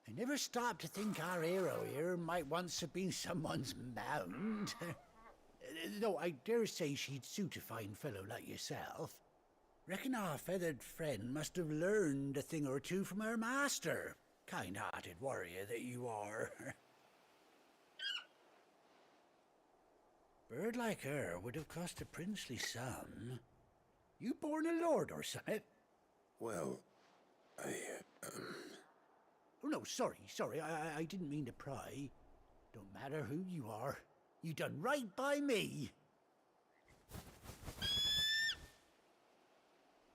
S7: I never stopped to think our hero here might once have been someone's mount. Though I dare say she'd suit a fine fellow like yourself. Reckon our feathered friend must have learned a thing or two from her master. Kind-hearted warrior that you are. Bird like her would have cost a princely sum. You born a lord or something?
S22: Well,
S7: Oh, no, sorry. I didn't mean to pry. Don't matter who you are. You done right by me.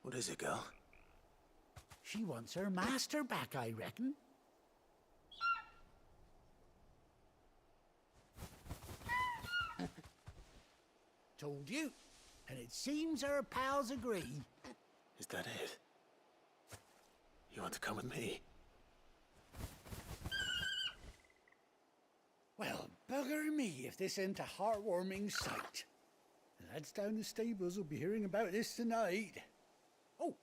S22: What is it, girl?
S7: She wants her master back, I reckon. Told you. And it seems her pals agree.
S22: Is that it? You want to come with me?
S7: Well, bugger me if this ain't a heartwarming sight. The lads down the stables will be hearing about this tonight. Oh,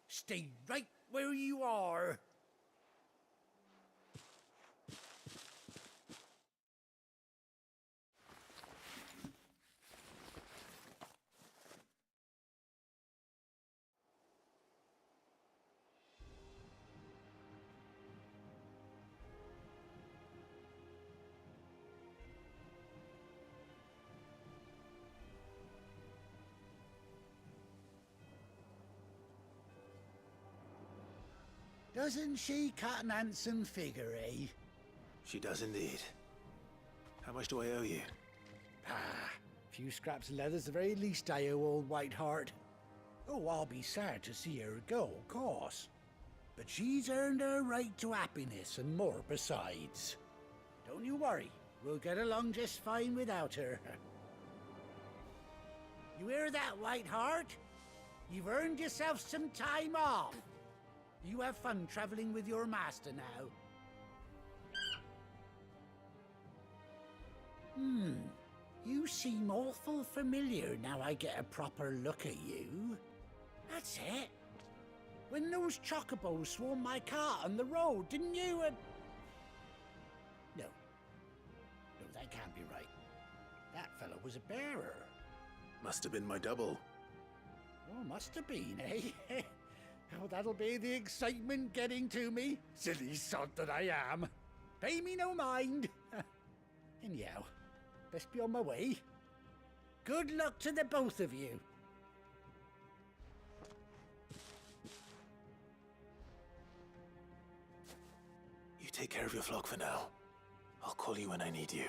S7: stay right where you are. Doesn't she cut an handsome figure, eh?
S22: She does indeed. How much do I owe you?
S7: A few scraps of leather's the very least I owe old White Hart. Oh, I'll be sad to see her go, of course. But she's earned her right to happiness and more besides. Don't you worry, we'll get along just fine without her. You hear that, White Hart? You've earned yourself some time off. You have fun traveling with your master now. You seem awful familiar now I get a proper look at you. That's it. When those chocobos swarmed my cart on the road, didn't you? No, that can't be right. That fellow was a bearer.
S22: Must have been my double.
S7: Oh, must have been, eh? Oh, that'll be the excitement getting to me. Silly sod that I am. Pay me no mind. Anyhow, best be on my way. Good luck to the both of you.
S22: You take care of your flock for now. I'll call you when I need you.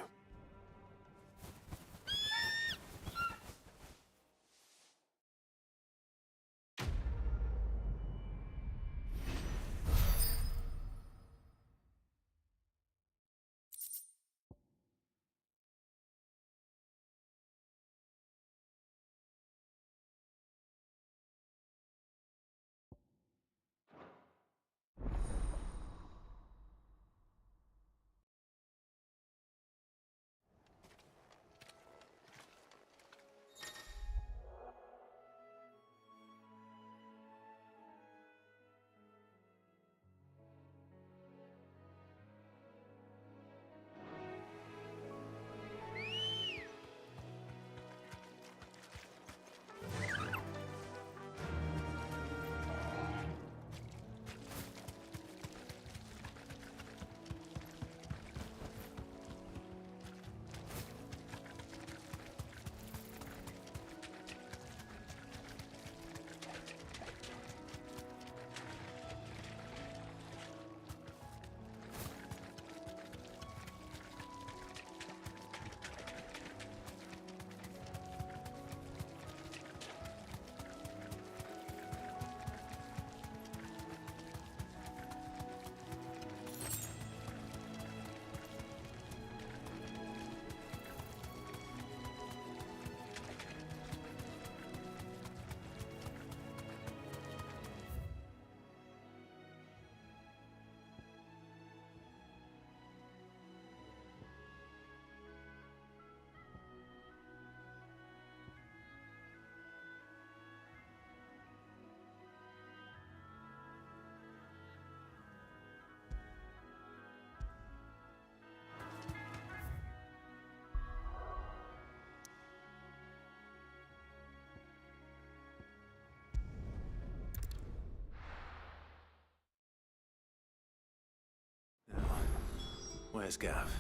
S22: Where's Gav?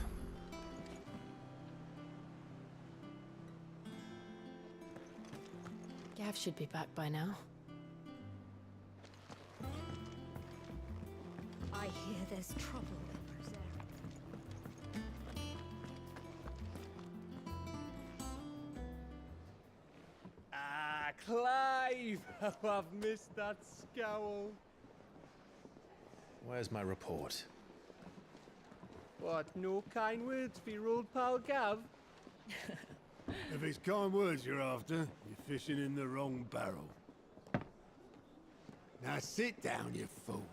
S14: Gav should be back by now.
S8: I hear there's trouble in Rosary.
S18: Ah, Clive! Oh, I've missed that scowl.
S4: Where's my report?
S18: What, no kind words for your old pal Gav?
S12: If it's kind words you're after, you're fishing in the wrong barrel. Now sit down, you fool.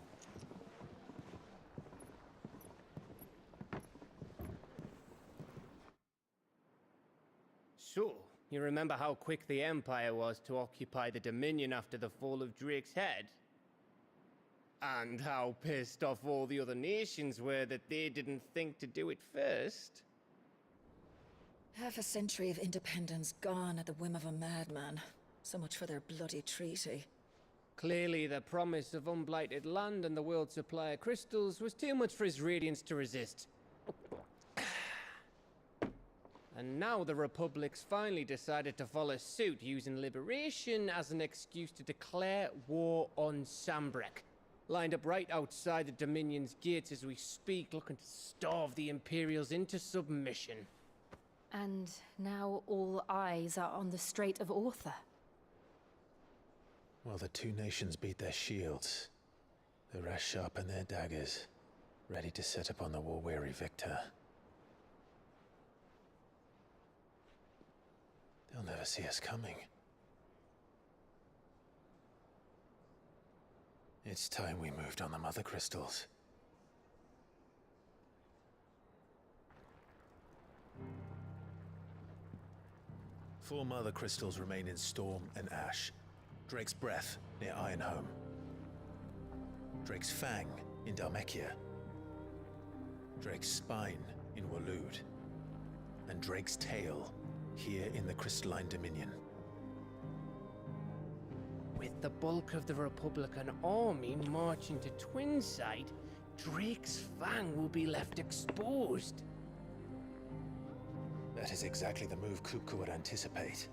S18: So, you remember how quick the Empire was to occupy the Dominion after the fall of Drake's head? And how pissed off all the other nations were that they didn't think to do it first?
S19: Half a century of independence gone at the whim of a madman. So much for their bloody treaty.
S18: Clearly, the promise of unblighted land and the world's supply of crystals was too much for his radiance to resist. And now the Republic's finally decided to follow suit, using liberation as an excuse to declare war on Sambrek. Lined up right outside the Dominion's gates as we speak, looking to starve the Imperials into submission.
S14: And now all eyes are on the Strait of Author.
S4: Well, the two nations beat their shields. The rest sharpen their daggers, ready to set upon the war-weary victor. They'll never see us coming. It's time we moved on the Mothercrystals. Four Mothercrystals remain in Storm and Ash. Drake's Breath near Ironhome. Drake's Fang in Dhalmekia. Drake's Spine in Waloed. And Drake's Tail here in the Crystalline Dominion.
S18: With the bulk of the Republican army marching to Twinside, Drake's Fang will be left exposed.
S4: That is exactly the move Kupka would anticipate.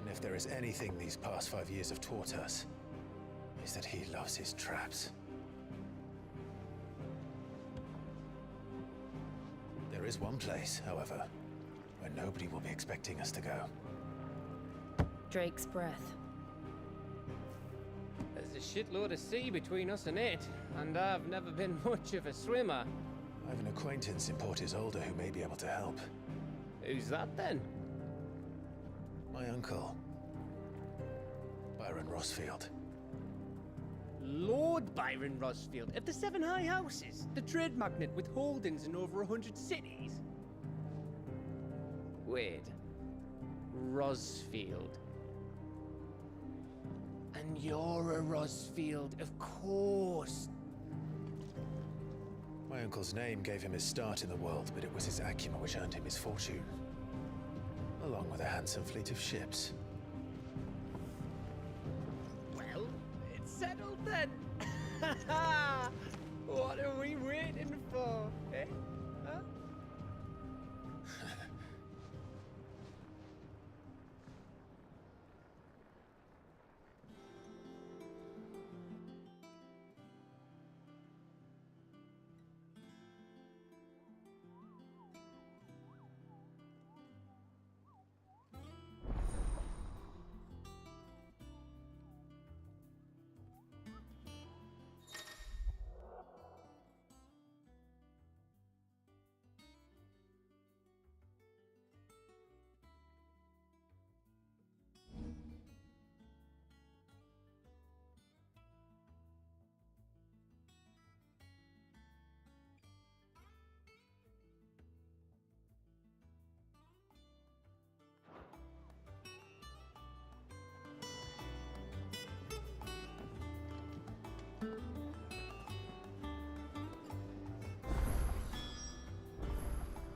S4: And if there is anything these past 5 years have taught us, is that he loves his traps. There is one place, however, where nobody will be expecting us to go.
S14: Drake's Breath.
S18: There's a shitload of sea between us and it, and I've never been much of a swimmer.
S4: I have an acquaintance in Port Isolde who may be able to help.
S18: Who's that then?
S4: My uncle, Byron Rosfield.
S18: Lord Byron Rosfield of the Seven High Houses, the trade magnate with holdings in over 100 cities. Wait, Rosfield. And you're a Rosfield, of course.
S4: My uncle's name gave him his start in the world, but it was his acumen which earned him his fortune. Along with a handsome fleet of ships.
S18: Well, it's settled then. What are we waiting for, eh? Huh?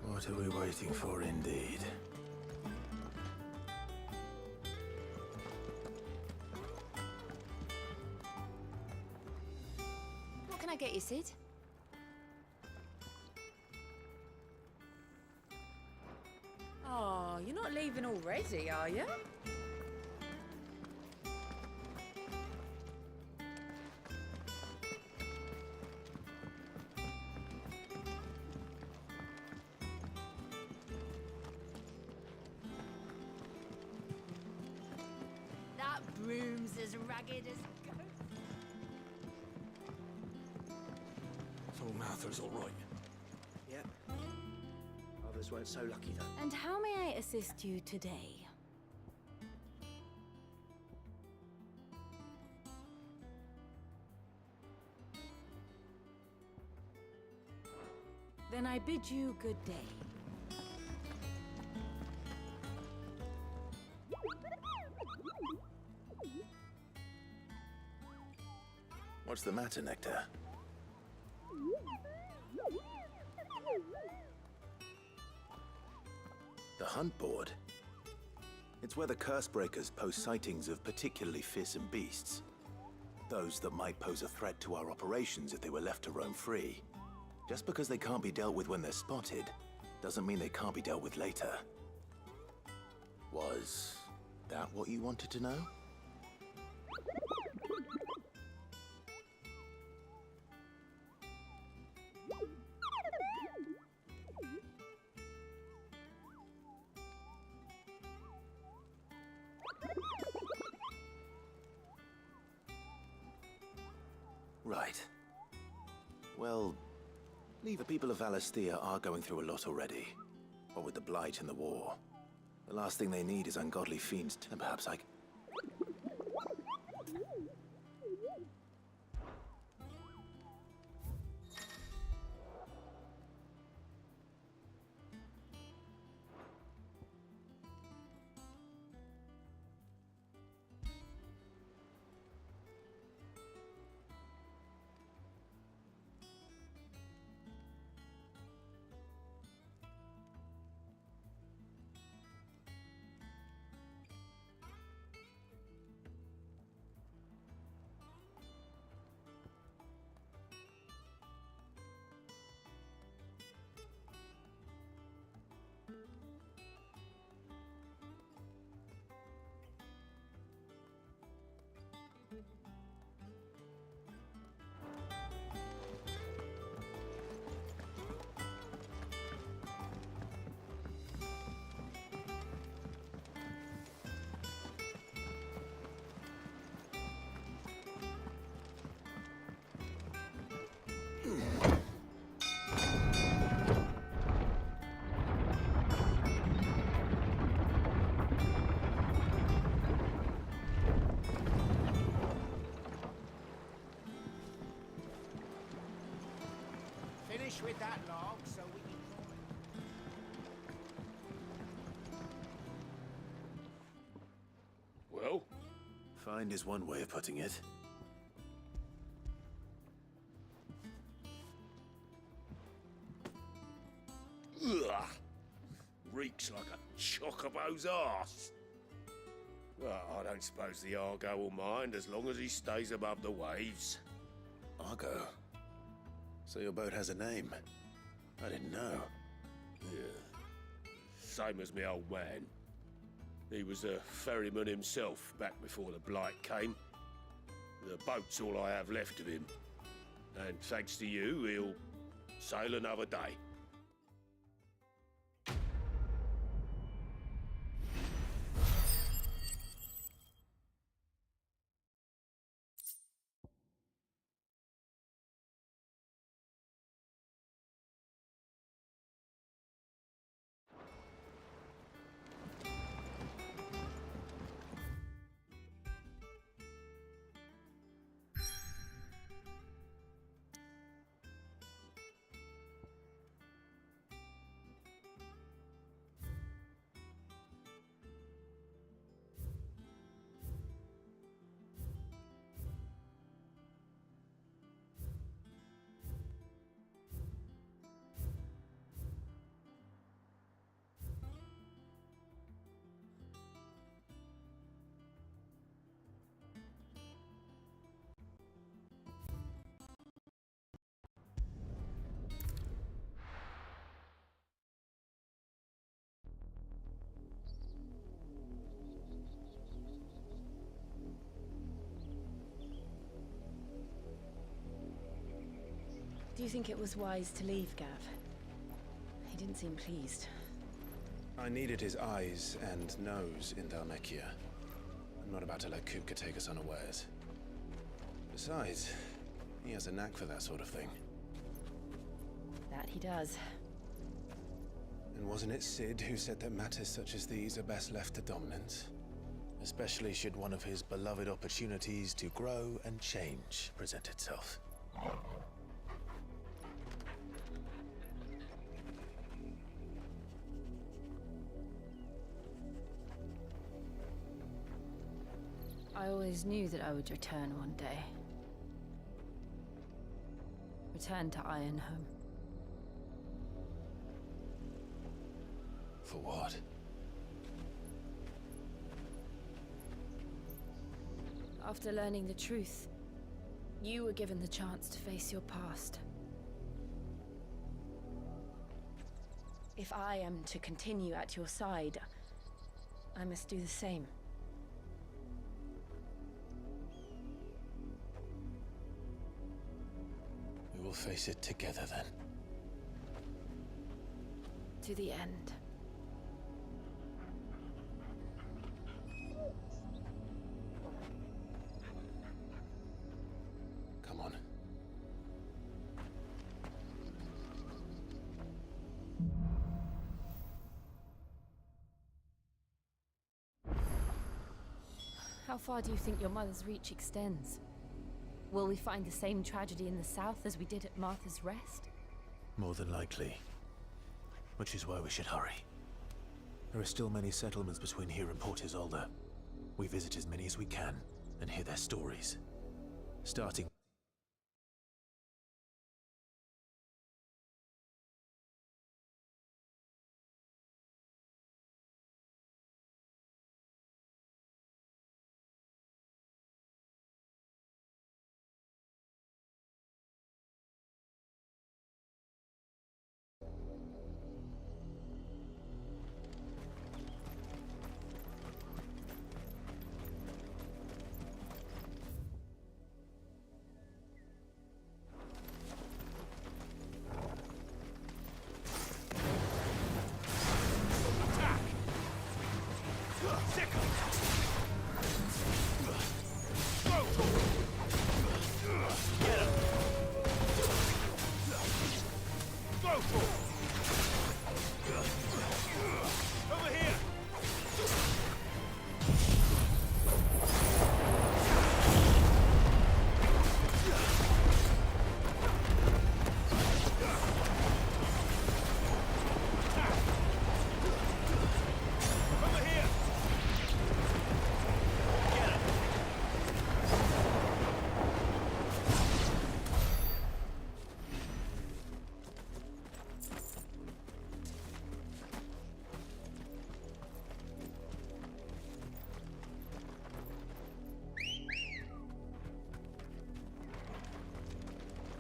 S22: What are we waiting for, indeed?
S14: What can I get you, Sid?
S19: leaving already, are you?
S8: That broom's as ragged as a goat.
S11: So Martha's all right.
S17: Yep. Others weren't so lucky, though.
S3: And how may I assist you today? Then I bid you good day.
S22: What's the matter, Nectar? The hunt board? It's where the Cursebreakers post sightings of particularly fearsome beasts. Those that might pose a threat to our operations if they were left to roam free. Just because they can't be dealt with when they're spotted, doesn't mean they can't be dealt with later. Was that what you wanted to know? Right. Well, the people of Valisthea are going through a lot already. What with the Blight and the war. The last thing they need is ungodly fiends, and perhaps I...
S17: Finish with that log so we can call it.
S22: Well? Find is one way of putting it.
S15: Ugh! Reeks like a chocobo's arse. Well, I don't suppose the Argo will mind as long as he stays above the waves.
S22: Argo? So your boat has a name? I didn't know.
S15: Yeah. Same as me old man. He was a ferryman himself back before the Blight came. The boat's all I have left of him. And thanks to you, he'll sail another day.
S3: Do you think it was wise to leave, Gav? He didn't seem pleased.
S22: I needed his eyes and nose in Dhalmekia. I'm not about to let Kupka take us unawares. Besides, he has a knack for that sort of thing.
S3: That he does.
S22: And wasn't it Sid who said that matters such as these are best left to dominance? Especially should one of his beloved opportunities to grow and change present itself.
S14: I always knew that I would return one day. Return to Ironhome.
S22: For what?
S14: After learning the truth, you were given the chance to face your past. If I am to continue at your side, I must do the same.
S22: We will face it together then.
S14: To the end.
S22: Come on.
S14: How far do you think your mother's reach extends? Will we find the same tragedy in the south as we did at Martha's Rest?
S22: More than likely. Which is why we should hurry. There are still many settlements between here and Port Isolde. We visit as many as we can and hear their stories. Starting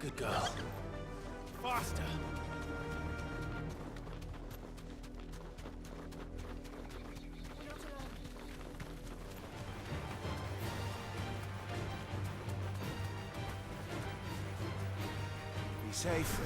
S22: Good girl. Faster! Be safe.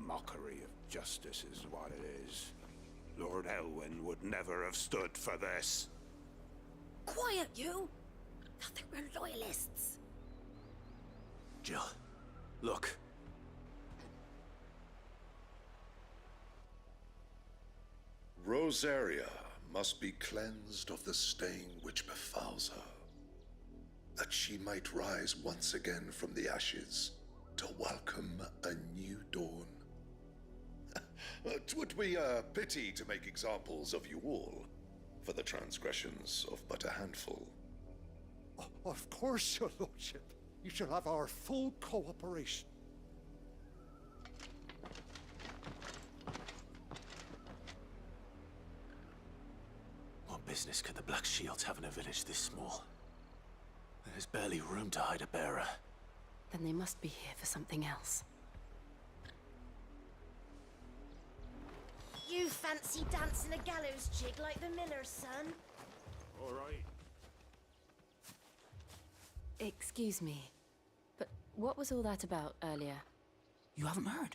S12: Mockery of justice is what it is. Lord Elwyn would never have stood for this.
S8: Quiet, you! Thought they were loyalists.
S22: Jill, look.
S2: Rosaria must be cleansed of the stain which befouls her, that she might rise once again from the ashes to welcome a new dawn. 'Twould be a pity to make examples of you all, for the transgressions of but a handful.
S12: Of course, your lordship. You shall have our full cooperation.
S22: What business could the Black Shields have in a village this small? There's barely room to hide a bearer.
S14: Then they must be here for something else.
S8: You fancy dancing a gallows jig like the miller's son?
S15: All right.
S14: Excuse me, but what was all that about earlier?
S6: You haven't heard?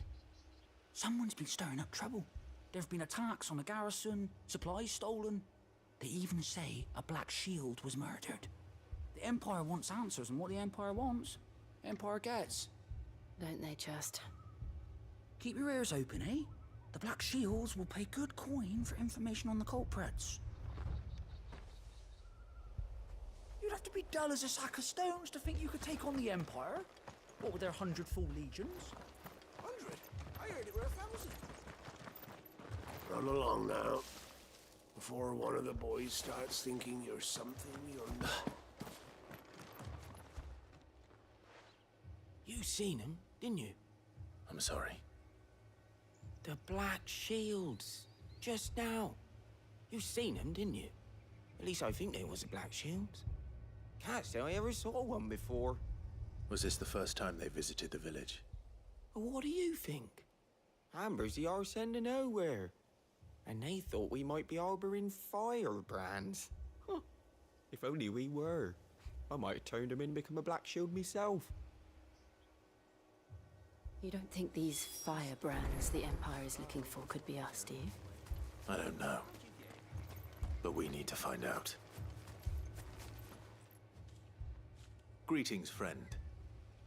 S6: Someone's been stirring up trouble. There've been attacks on the garrison, supplies stolen. They even say a Black Shield was murdered. The Empire wants answers, and what the Empire wants, Empire gets.
S14: Don't they just?
S6: Keep your ears open, eh? The Black Shields will pay good coin for information on the culprits. You'd have to be dull as a sack of stones to think you could take on the Empire. What with their 100 full legions? 100? I heard it were 1,000.
S15: Run along now, before one of the boys starts thinking you're something you're not.
S5: You seen him, didn't you?
S22: I'm sorry.
S5: The Black Shields. Just now. You seen them, didn't you? At least I think they was the Black Shields. Can't say I ever saw one before.
S22: Was this the first time they visited the village?
S5: What do you think? Amber's the arse end of nowhere. And they thought we might be harbouring firebrands. Huh. If only we were. I might have turned them in and become a Black Shield myself.
S14: You don't think these firebrands the Empire is looking for could be us, do you?
S22: I don't know. But we need to find out. Greetings, friend.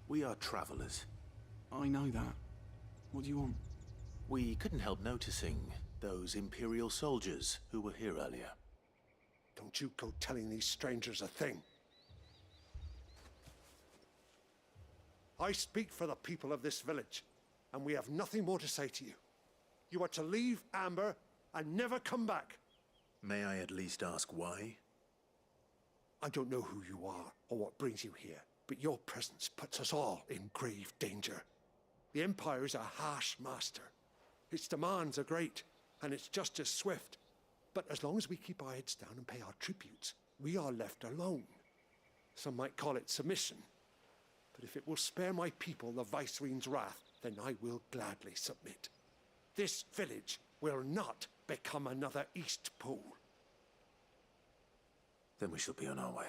S22: We are travelers.
S6: I know that. What do you want?
S22: We couldn't help noticing those Imperial soldiers who were here earlier.
S12: Don't you go telling these strangers a thing. I speak for the people of this village, and we have nothing more to say to you. You are to leave Amber and never come back.
S22: May I at least ask why?
S12: I don't know who you are or what brings you here, but your presence puts us all in grave danger. The Empire is a harsh master. Its demands are great, and its justice swift. But as long as we keep our heads down and pay our tributes, we are left alone. Some might call it submission. But if it will spare my people the Viceroy's wrath, then I will gladly submit. This village will not become another East Pool.
S22: Then we shall be on our way.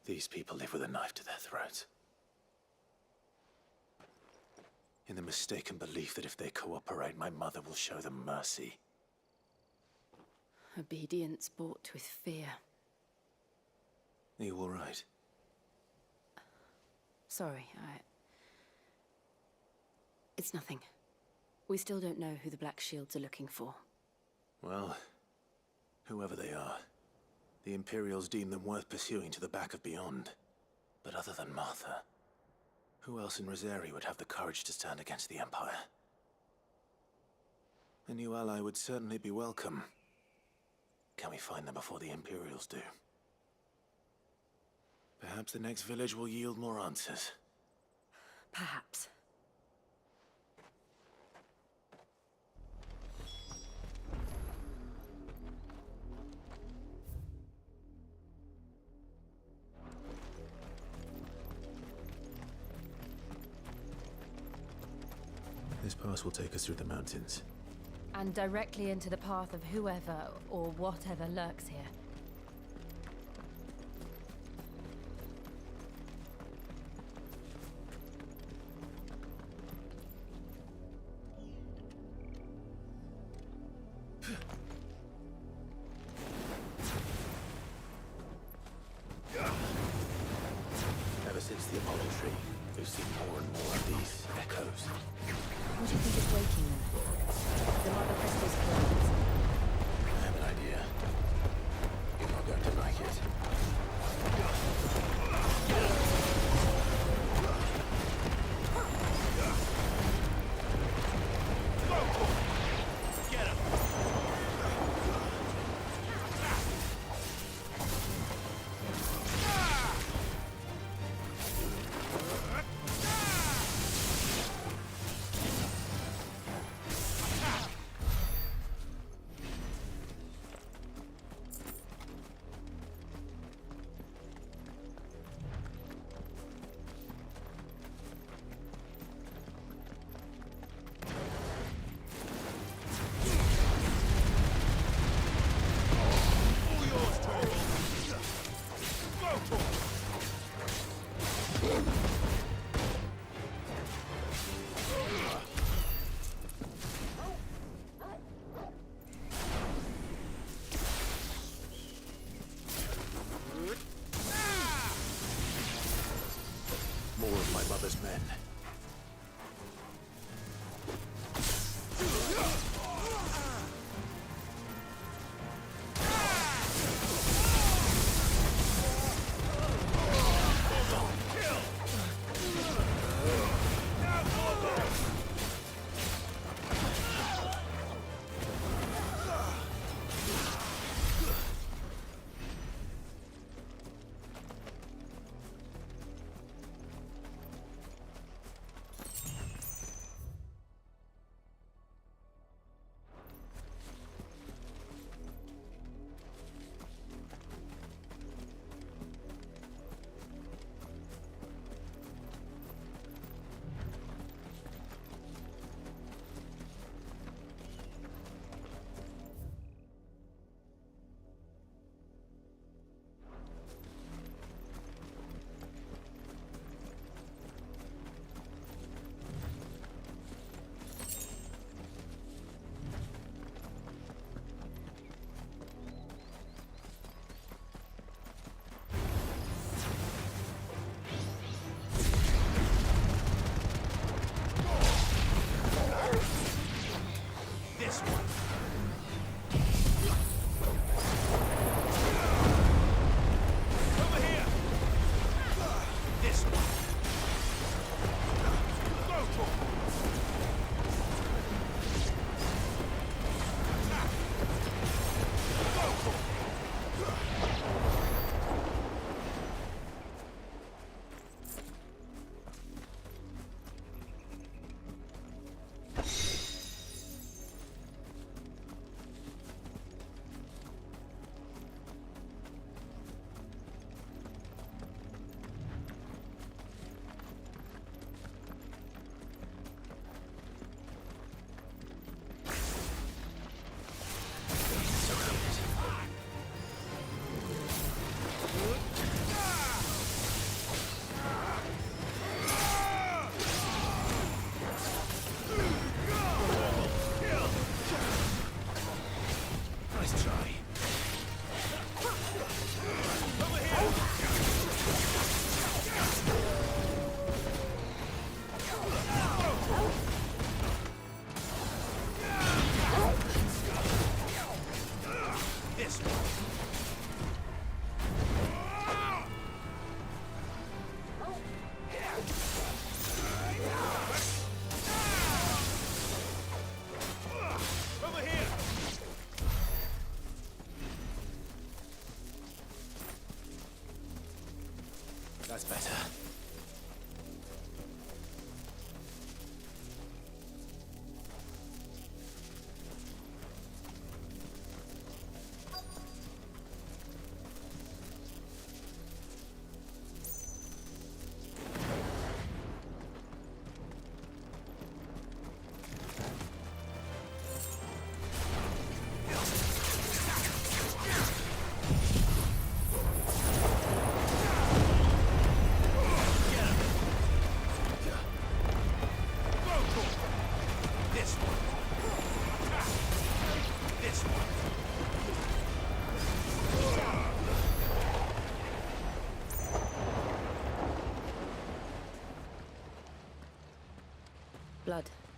S22: These people live with a knife to their throats. In the mistaken belief that if they cooperate, my mother will show them mercy.
S14: Obedience bought with fear.
S22: Are you all right?
S14: Sorry, It's nothing. We still don't know who the Black Shields are looking for.
S22: Well, whoever they are, the Imperials deem them worth pursuing to the back of beyond. But other than Martha, who else in Rosari would have the courage to stand against the Empire? A new ally would certainly be welcome. Can we find them before the Imperials do? Perhaps the next village will yield more answers.
S14: Perhaps.
S22: This pass will take us through the mountains.
S14: And directly into the path of whoever or whatever lurks here.
S22: Ever since the Apollo tree, we've seen more and more of these echoes.
S14: What do you think is waking them? The Mothercrystals' clones?
S22: I have an idea.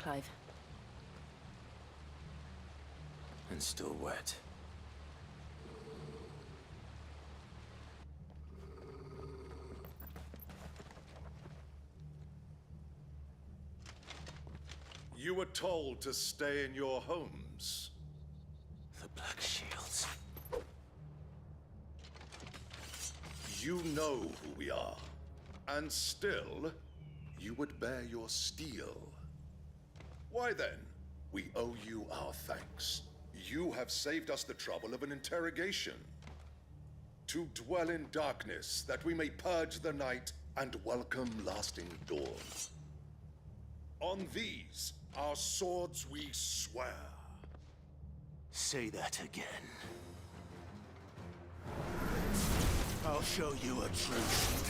S14: Clive.
S22: And still wet.
S2: You were told to stay in your homes.
S22: The Black Shields.
S2: You know who we are. And still, you would bear your steel. Why then? We owe you our thanks. You have saved us the trouble of an interrogation. To dwell in darkness, that we may purge the night and welcome lasting dawn. On these, our swords we swear.
S7: Say that again. I'll show you a truth.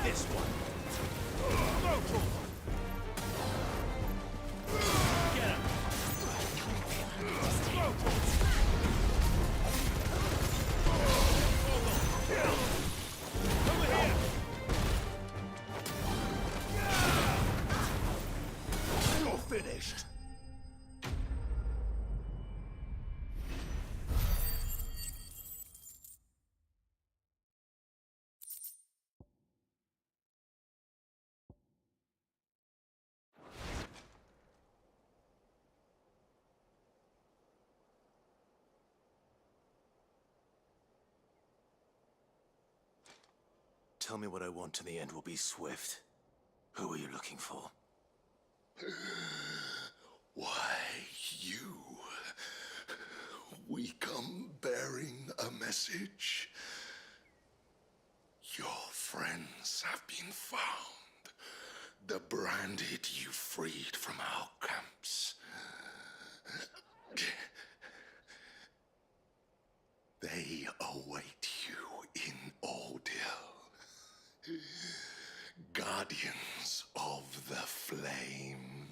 S22: This one. Get him. Over here.
S7: You're finished.
S22: Tell me what I want and the end will be swift. Who are you looking for?
S2: Why, you. We come bearing a message. Your friends have been found. The branded you freed from our camps. They await you in Ordeal. Guardians of the Flame.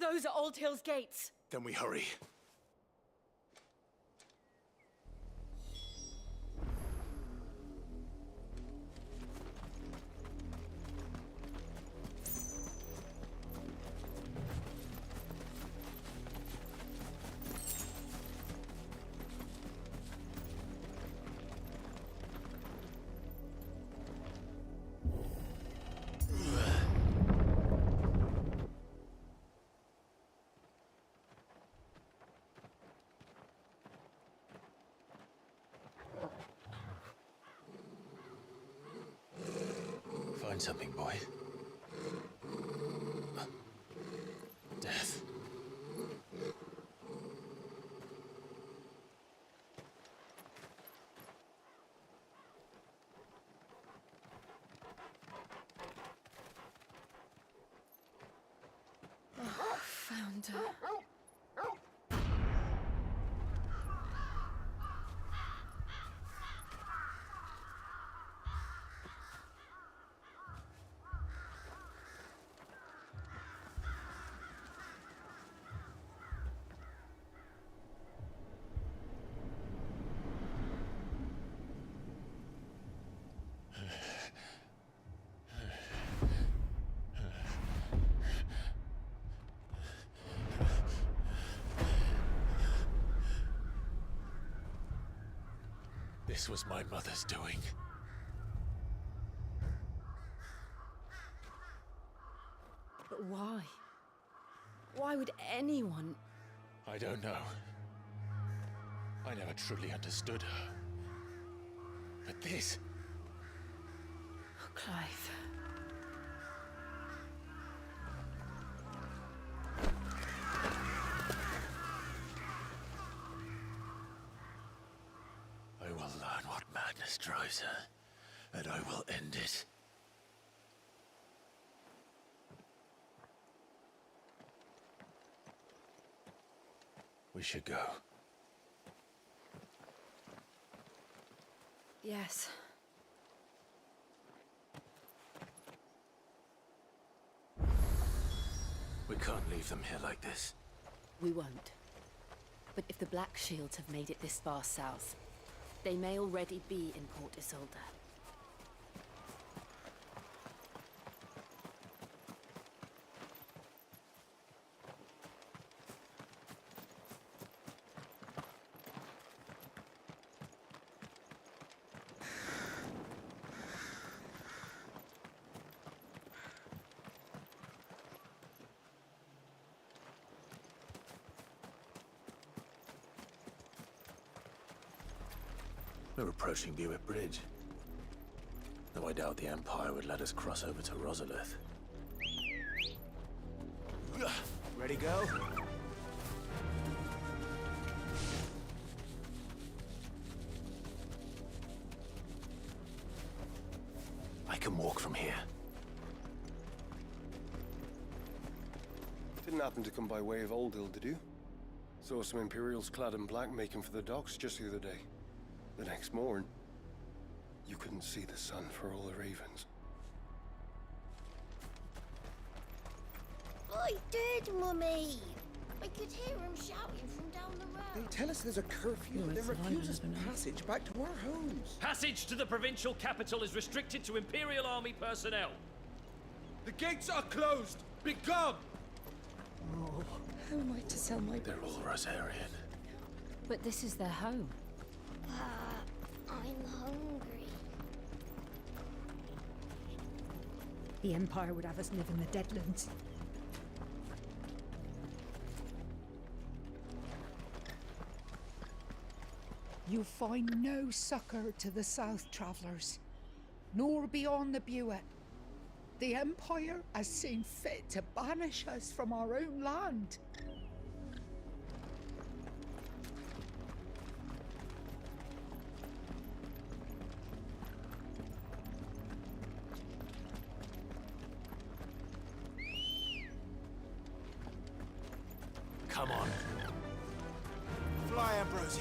S1: Those are Old Hill's gates.
S22: Then we hurry. Find something, boy. Death.
S14: Found her.
S22: This was my mother's doing.
S14: But why? Why would anyone?
S22: I don't know. I never truly understood her. But this...
S14: Oh, Clive.
S22: I will learn what madness drives her, and I will end it. We should go.
S19: Yes.
S22: We can't leave them here like this.
S14: We won't. But if the Black Shields have made it this far south, they may already be in Port Isolde.
S22: We're approaching Buick Bridge. Though I doubt the Empire would let us cross over to Rosalith.
S4: Ready, go?
S22: I can walk from here.
S11: Didn't happen to come by way of Oldhill, did you? Saw some Imperials clad in black making for the docks just the other day. The next morn, you couldn't see the sun for all the ravens.
S8: I did, Mummy. I could hear him shouting from down the road.
S13: They tell us there's a curfew, but they refuse us passage back to our homes.
S20: Passage to the provincial capital is restricted to Imperial Army personnel.
S13: The gates are closed! Be gone!
S19: Oh, how am I to sell my...
S22: They're all Rosarian.
S14: But this is their home.
S8: I'm hungry.
S21: The Empire would have us live in the Deadlands. You'll find no succor to the South travellers, nor beyond the Buet. The Empire has seen fit to banish us from our own land.
S4: Come on. Fly, Ambrosia.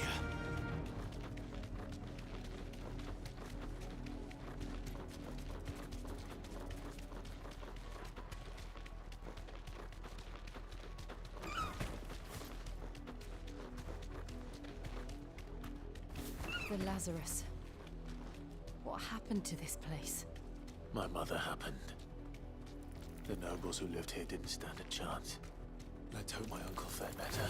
S14: The Lazarus. What happened to this place?
S22: My mother happened. The nobles who lived here didn't stand a chance. Let's hope my uncle fared better.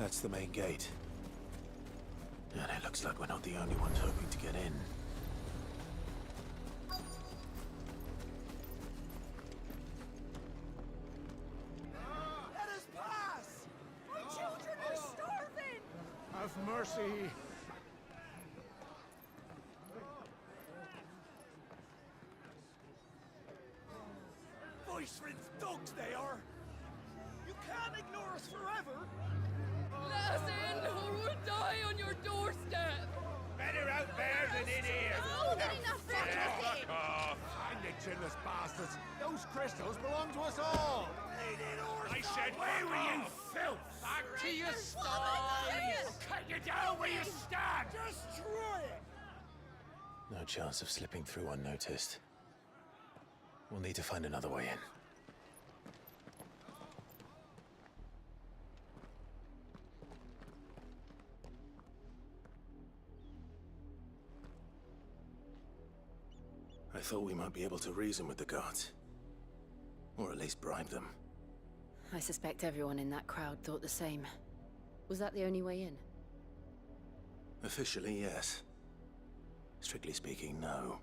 S22: That's the main gate. And it looks like we're not the only ones hoping to get in.
S7: Let us pass! My children are starving!
S12: Have mercy!
S7: Voice-rinsed dogs they are! You can't ignore us forever!
S10: Let us in, or we'll die on your doorstep!
S15: Better out there than in here.
S8: Oh, get enough
S15: Fuck off.
S12: Find the chinless bastards! Those crystals belong to us all!
S15: I said, where were you, filth?
S10: Back to your
S8: What am
S10: sties!
S8: I
S15: Cut you down where you stand!
S7: Destroy it!
S22: No chance of slipping through unnoticed. We'll need to find another way in. I thought we might be able to reason with the guards. Or at least bribe them.
S14: I suspect everyone in that crowd thought the same. Was that the only way in?
S22: Officially, yes. Strictly speaking, no.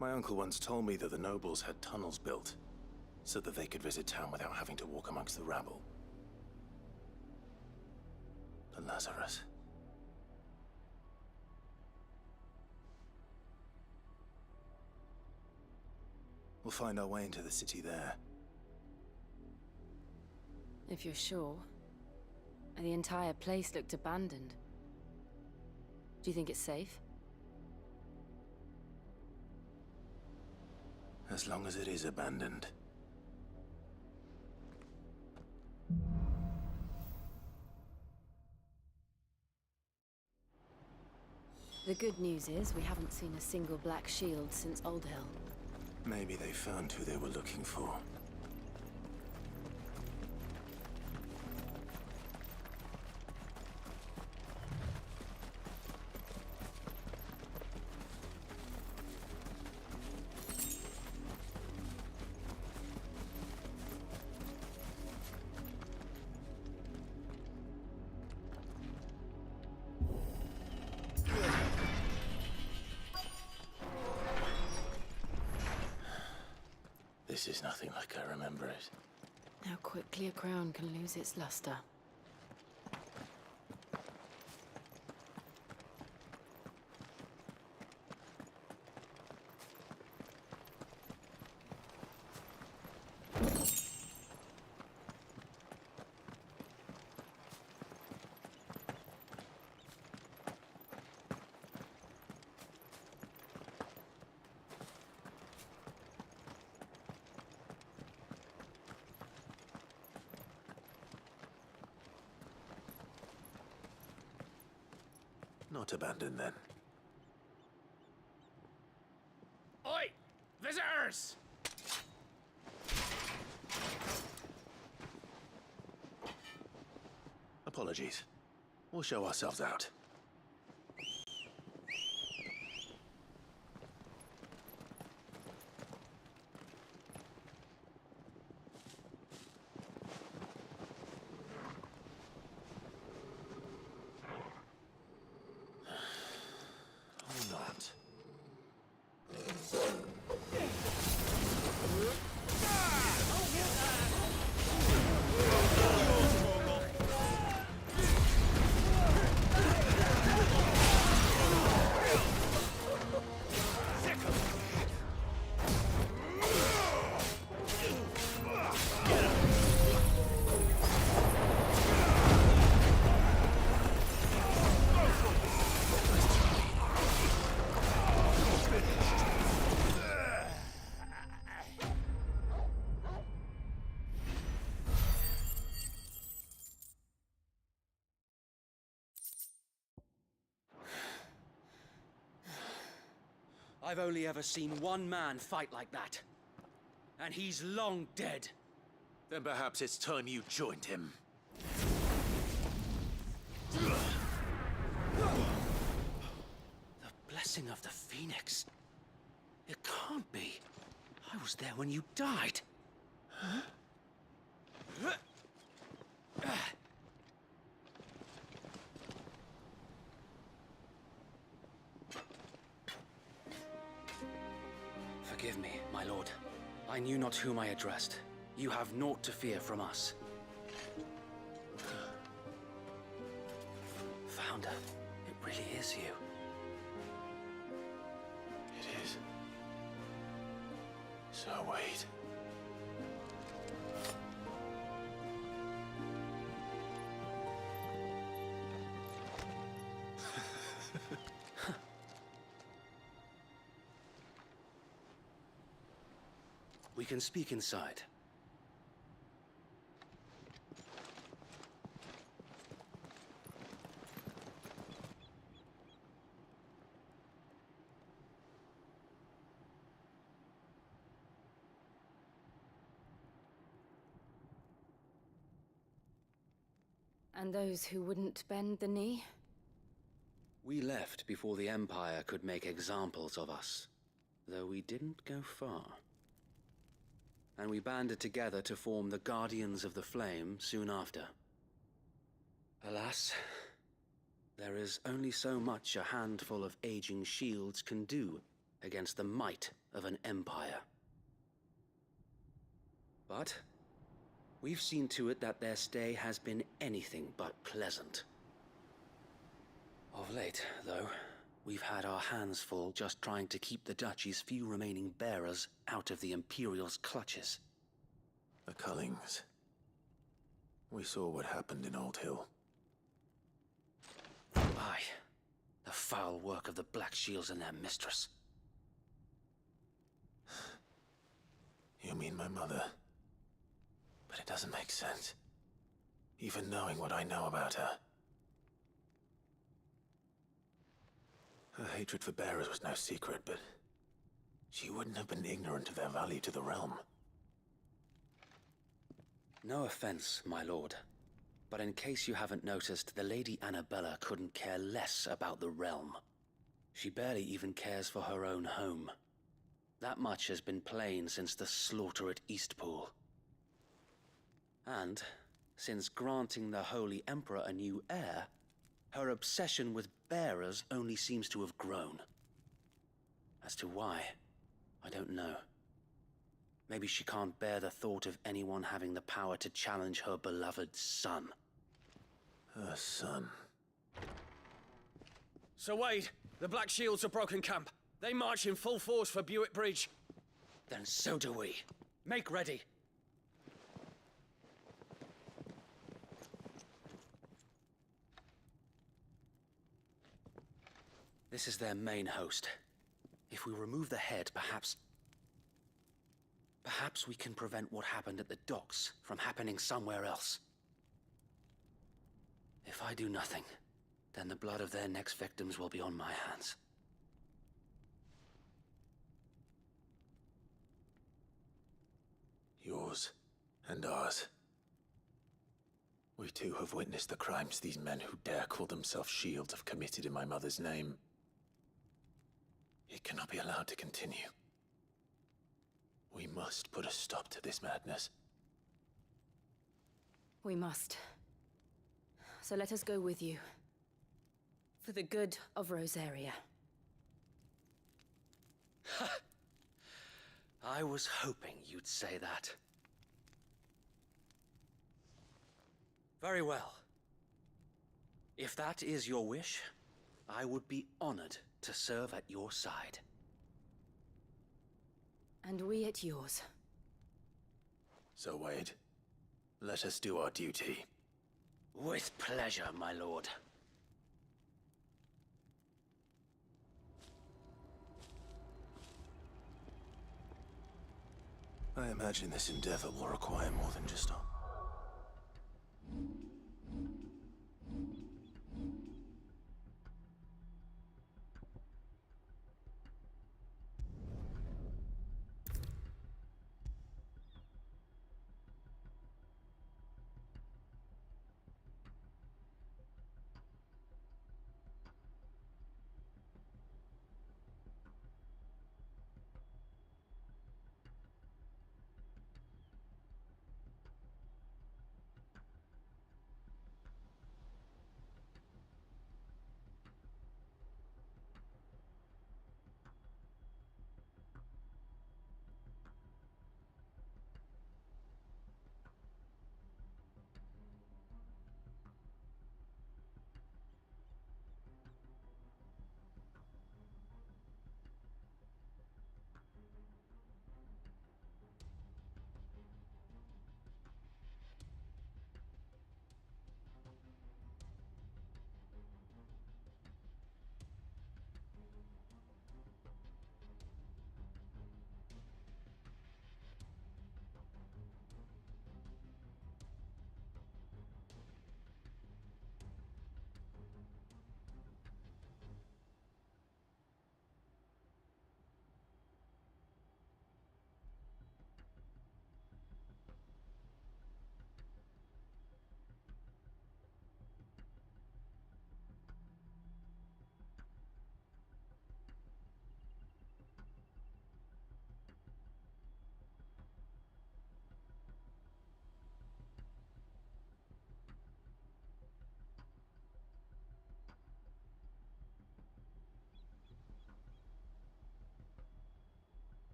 S22: My uncle once told me that the nobles had tunnels built, so that they could visit town without having to walk amongst the rabble. But Lazarus... We'll find our way into the city there.
S14: If you're sure. The entire place looked abandoned. Do you think it's safe?
S22: As long as it is abandoned.
S14: The good news is we haven't seen a single black shield since Old Hill.
S22: Maybe they found who they were looking for. This is nothing like I remember it.
S14: How quickly a crown can lose its luster.
S22: Not abandoned, then.
S15: Oi! Visitors!
S22: Apologies. We'll show ourselves out. Or not.
S16: I've only ever seen one man fight like that. And he's long dead.
S22: Then perhaps it's time you joined him.
S16: The blessing of the Phoenix. It can't be. I was there when you died. Forgive me, my lord. I knew not whom I addressed. You have naught to fear from us. Founder, it really is you.
S22: It is. So wait.
S16: We can speak inside.
S3: And those who wouldn't bend the knee?
S16: We left before the Empire could make examples of us, though we didn't go far. And we banded together to form the Guardians of the Flame soon after. Alas, there is only so much a handful of aging shields can do against the might of an empire. But we've seen to it that their stay has been anything but pleasant. Of late, though, we've had our hands full just trying to keep the Duchy's few remaining bearers out of the Imperial's clutches.
S22: The Cullings. We saw what happened in Old Hill.
S16: Aye. The foul work of the Black Shields and their mistress.
S22: You mean my mother? But it doesn't make sense. Even knowing what I know about her. Her hatred for bearers was no secret, but she wouldn't have been ignorant of their value to the realm.
S16: No offense, my lord, but in case you haven't noticed, the Lady Annabella couldn't care less about the realm. She barely even cares for her own home. That much has been plain since the slaughter at Eastpool. And, since granting the Holy Emperor a new heir, her obsession with bearers only seems to have grown. As to why, I don't know. Maybe she can't bear the thought of anyone having the power to challenge her beloved son.
S22: Her son.
S20: Sir Wade, the Black Shields have broken camp. They march in full force for Buick Bridge.
S16: Then so do we.
S20: Make ready.
S16: This is their main host. If we remove the head, perhaps we can prevent what happened at the docks from happening somewhere else. If I do nothing, then the blood of their next victims will be on my hands.
S22: Yours and ours. We too have witnessed the crimes these men who dare call themselves shields have committed in my mother's name. It cannot be allowed to continue. We must put a stop to this madness.
S3: We must. So let us go with you. For the good of Rosaria.
S16: I was hoping you'd say that. Very well. If that is your wish, I would be honored to serve at your side.
S3: And we at yours.
S22: So, Wade, let us do our duty.
S16: With pleasure, my lord.
S22: I imagine this endeavor will require more than just our...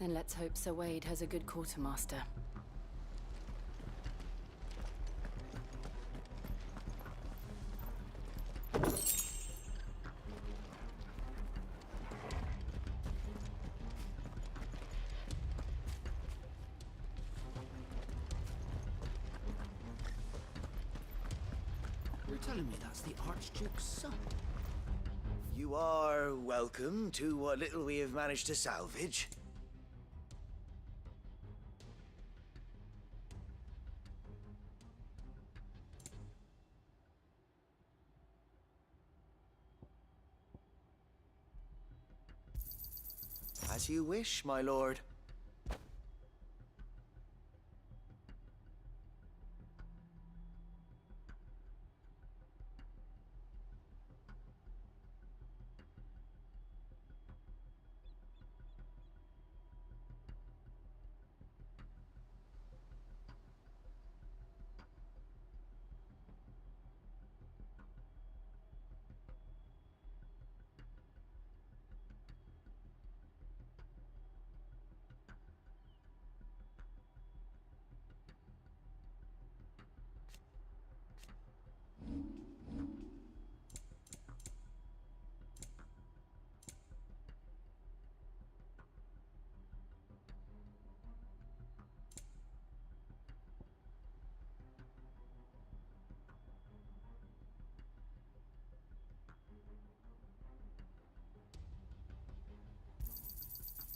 S14: Then let's hope Sir Wade has a good quartermaster.
S13: You're telling me that's the Archduke's son?
S9: You are welcome to what little we have managed to salvage. As you wish, my lord.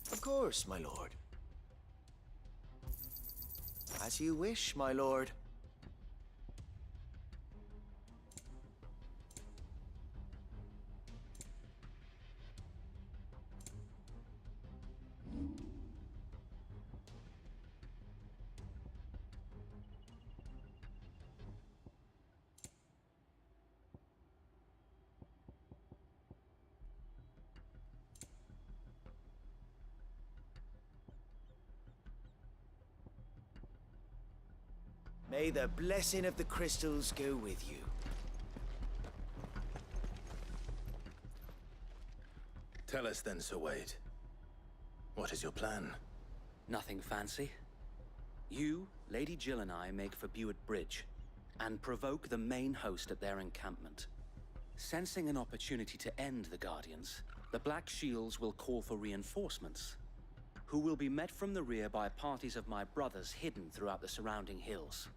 S9: Of course, my lord. As you wish, my lord. May the blessing of the crystals go with you.
S22: Tell us then, Sir Wade. What is your plan?
S16: Nothing fancy. You, Lady Jill and I make for Buett Bridge, and provoke the main host at their encampment. Sensing an opportunity to end the Guardians, the Black Shields will call for reinforcements, who will be met from the rear by parties of my brothers hidden throughout the surrounding hills.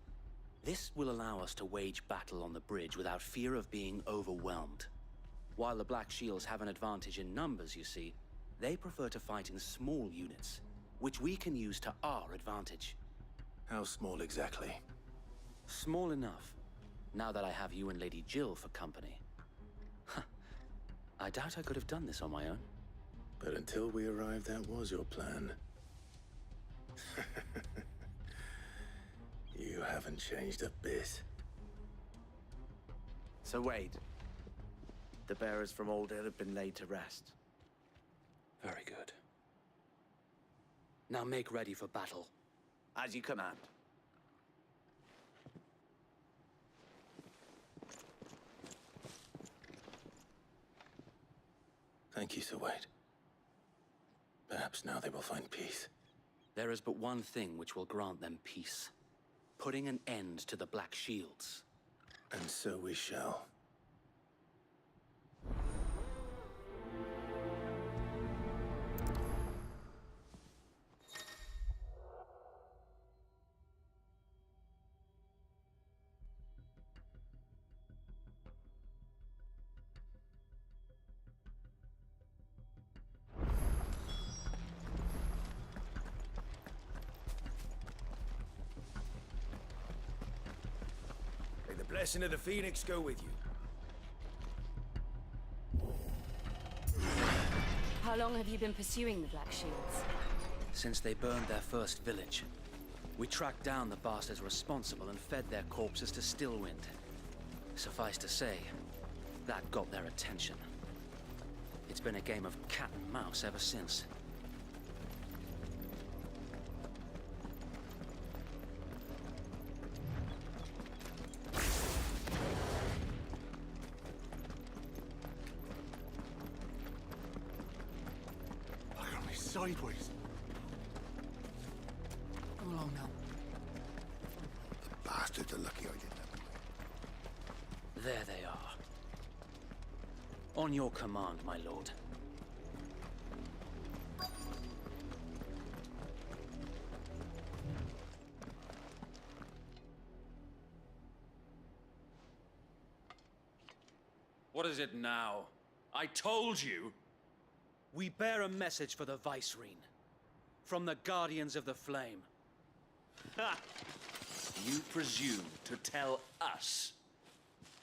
S16: This will allow us to wage battle on the bridge without fear of being overwhelmed. While the Black Shields have an advantage in numbers, you see, they prefer to fight in small units, which we can use to our advantage.
S22: How small exactly?
S16: Small enough, now that I have you and Lady Jill for company. I doubt I could have done this on my own.
S22: But until we arrived, that was your plan. You haven't changed a bit.
S9: Sir Wade, the bearers from Oldale have been laid to rest.
S16: Very good. Now make ready for battle.
S9: As you command.
S22: Thank you, Sir Wade. Perhaps now they will find peace.
S16: There is but one thing which will grant them peace. Putting an end to the Black Shields.
S22: And so we shall.
S9: May the blessing of the Phoenix go with you.
S14: How long have you been pursuing the Black Shields?
S16: Since they burned their first village. We tracked down the bastards responsible and fed their corpses to Stillwind. Suffice to say, that got their attention. It's been a game of cat and mouse ever since.
S12: Look at me sideways.
S16: On your command, my lord.
S17: What is it now? I told you!
S18: We bear a message for the Vicereine. From the Guardians of the Flame.
S17: Ha! You presume to tell us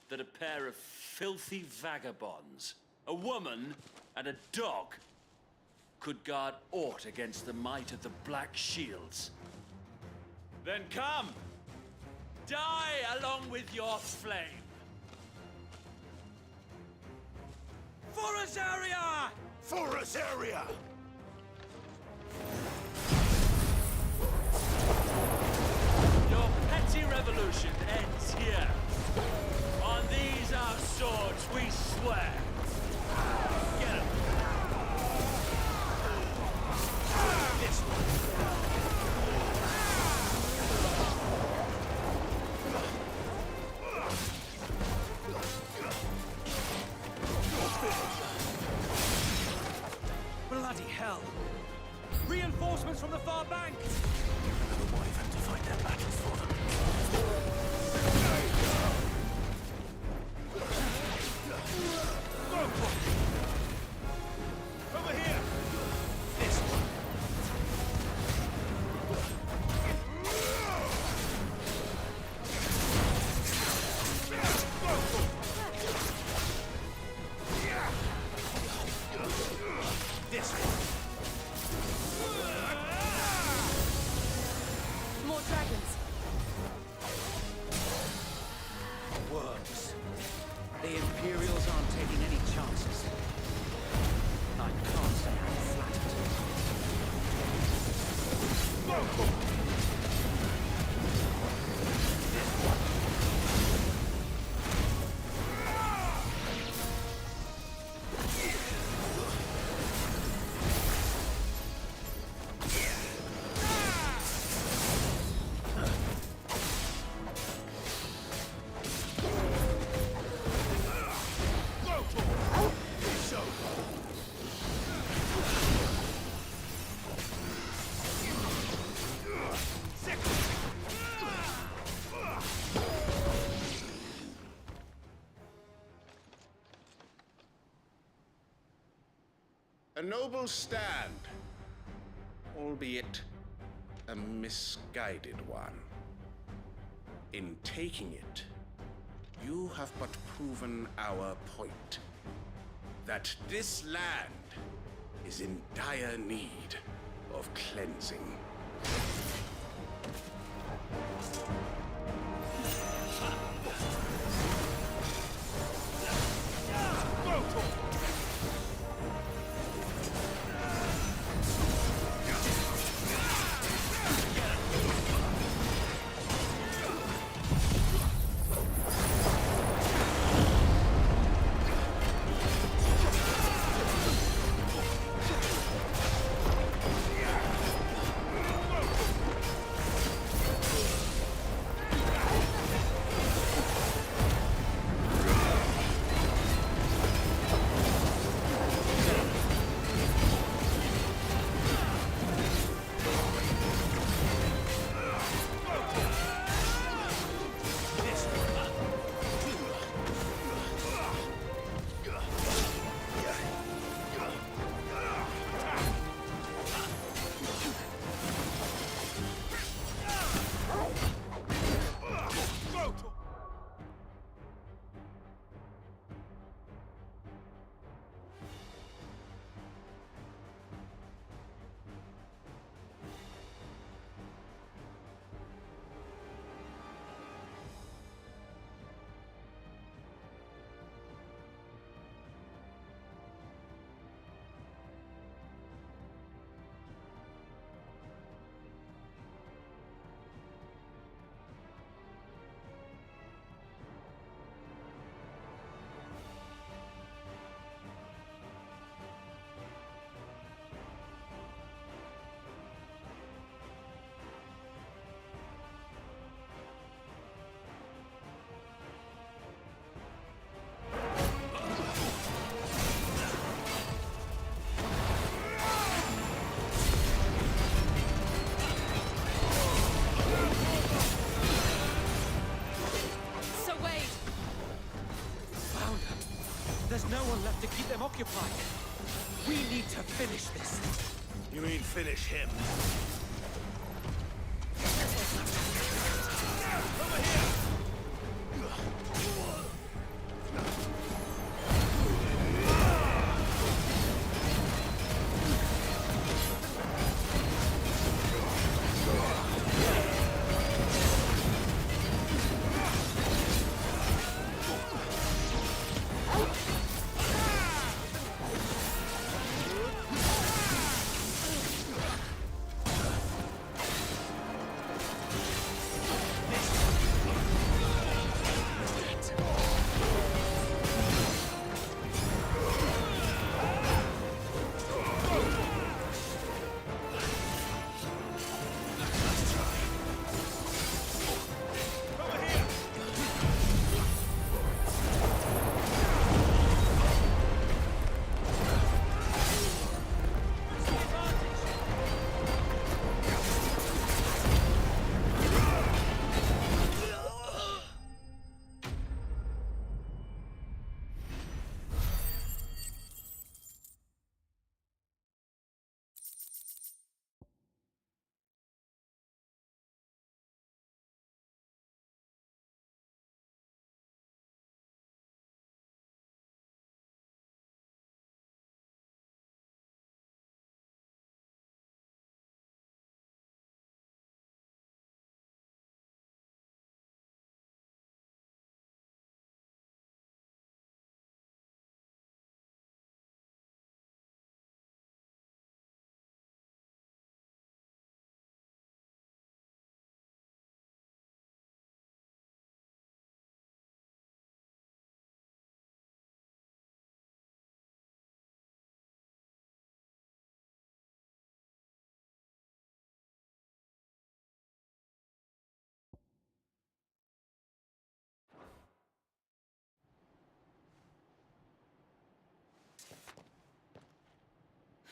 S17: that a pair of filthy vagabonds, a woman and a dog, could guard aught against the might of the Black Shields? Then come! Die along with your flame! For Azaria!
S12: For Azaria!
S17: Your petty revolution ends here. On these our swords we swear. Get him. This
S18: Bloody hell! Reinforcements from the far bank!
S22: Another wyvern to fight their battles for them.
S17: Over here! This one. This one.
S14: More dragons.
S18: Worms. The Imperials aren't taking any chances. I can't say I'm flattered.
S2: A noble stand, albeit a misguided one. In taking it, you have but proven our point, that this land is in dire need of cleansing.
S18: there's no one left to keep them occupied. We need to finish this.
S22: You mean finish him?
S18: Over here!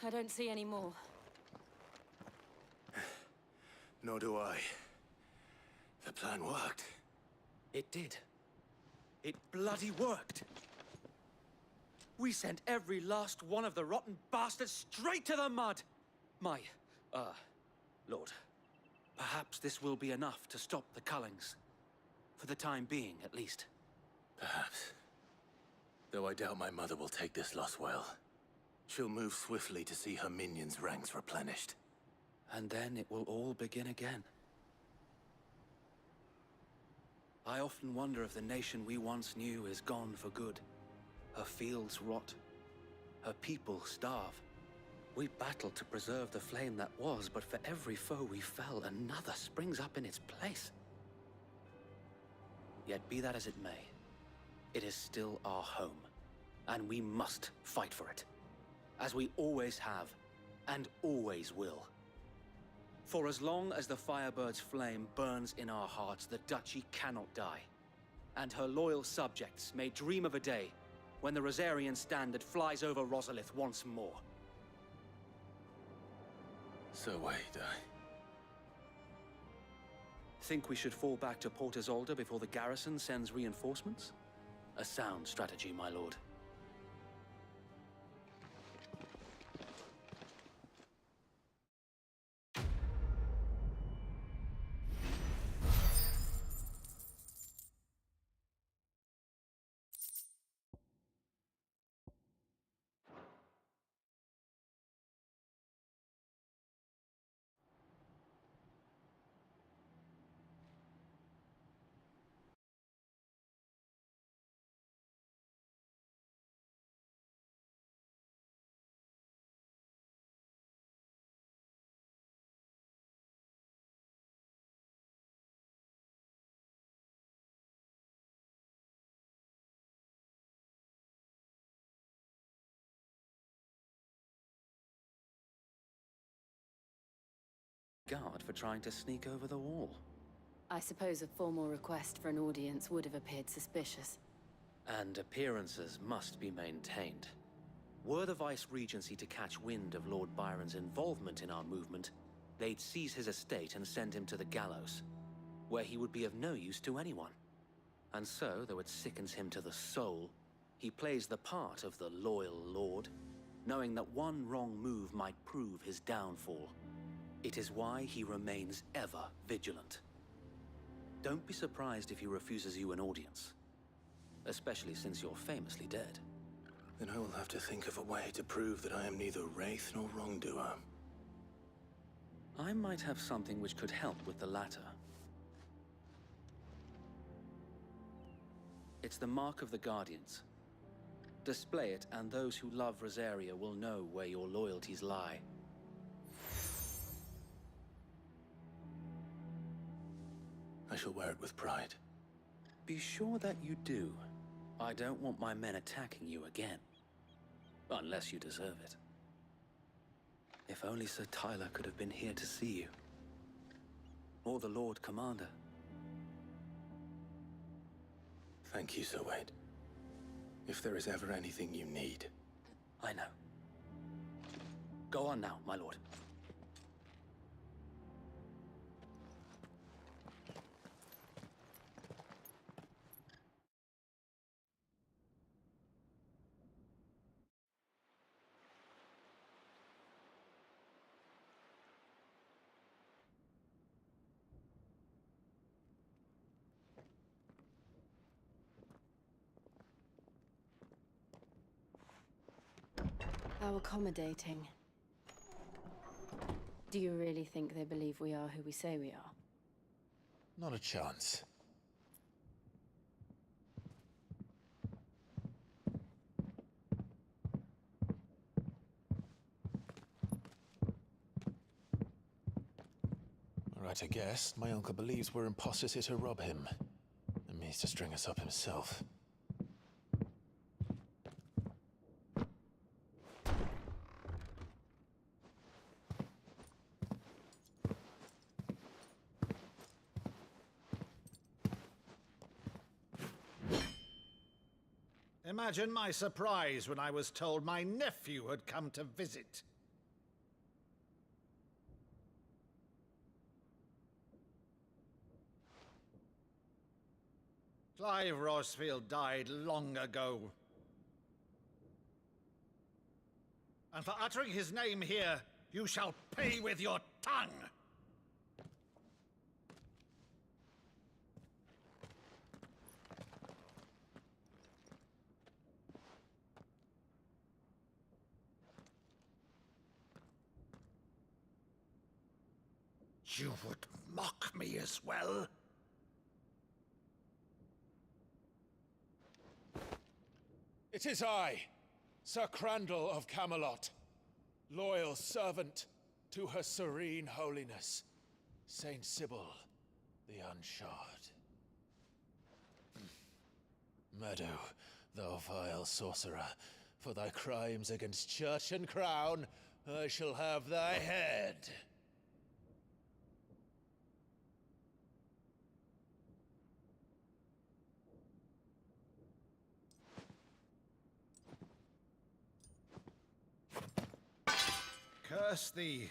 S3: I don't see any more.
S22: Nor do I. The plan worked.
S18: It did. It bloody worked. We sent every last one of the rotten bastards straight to the mud! My, Lord, perhaps this will be enough to stop the Cullings. For the time being, at least.
S22: Perhaps. Though I doubt my mother will take this loss well. She'll move swiftly to see her minions' ranks replenished.
S18: And then it will all begin again. I often wonder if the nation we once knew is gone for good. Her fields rot. Her people starve. We battled to preserve the flame that was, but for every foe we fell, another springs up in its place. Yet be that as it may, it is still our home, and we must fight for it. As we always have, and always will. For as long as the Firebird's flame burns in our hearts, the Duchy cannot die. And her loyal subjects may dream of a day when the Rosarian standard flies over Rosalith once more.
S22: So wait,
S18: Think we should fall back to Port Isolde before the garrison sends reinforcements? A sound strategy, my lord. Guard for trying to sneak over the wall.
S3: I suppose a formal request for an audience would have appeared suspicious.
S18: And appearances must be maintained. Were the Vice-Regency to catch wind of Lord Byron's involvement in our movement, they'd seize his estate and send him to the gallows, where he would be of no use to anyone. And so, though it sickens him to the soul, He plays the part of the loyal lord, knowing that one wrong move might prove his downfall. It is why he remains ever vigilant. Don't be surprised if he refuses you an audience, especially since you're famously dead.
S22: Then I will have to think of a way to prove that I am neither wraith nor wrongdoer.
S18: I might have something which could help with the latter. It's the Mark of the Guardians. Display it, and those who love Rosaria will know where your loyalties lie.
S22: I shall wear it with pride.
S18: Be sure that you do. I don't want my men attacking you again. Unless you deserve it. If only Sir Tyler could have been here to see you. Or the Lord Commander.
S22: Thank you, Sir Wade. If there is ever anything you need.
S18: I know. Go on now, my lord.
S14: How accommodating. Do you really think they believe we are who we say we are?
S4: Not a chance. Right, I guess. My uncle believes we're imposters here to rob him. And means to string us up himself.
S5: Imagine my surprise when I was told my nephew had come to visit. Clive Rosfield died long ago. And for uttering his name here, you shall pay with your tongue! You would mock me as well?
S4: It is I, Sir Crandall of Camelot, loyal servant to Her Serene Holiness, Saint Sybil the Unshod. Meadow, thou vile sorcerer, for thy crimes against church and crown, I shall have thy head.
S5: Curse thee,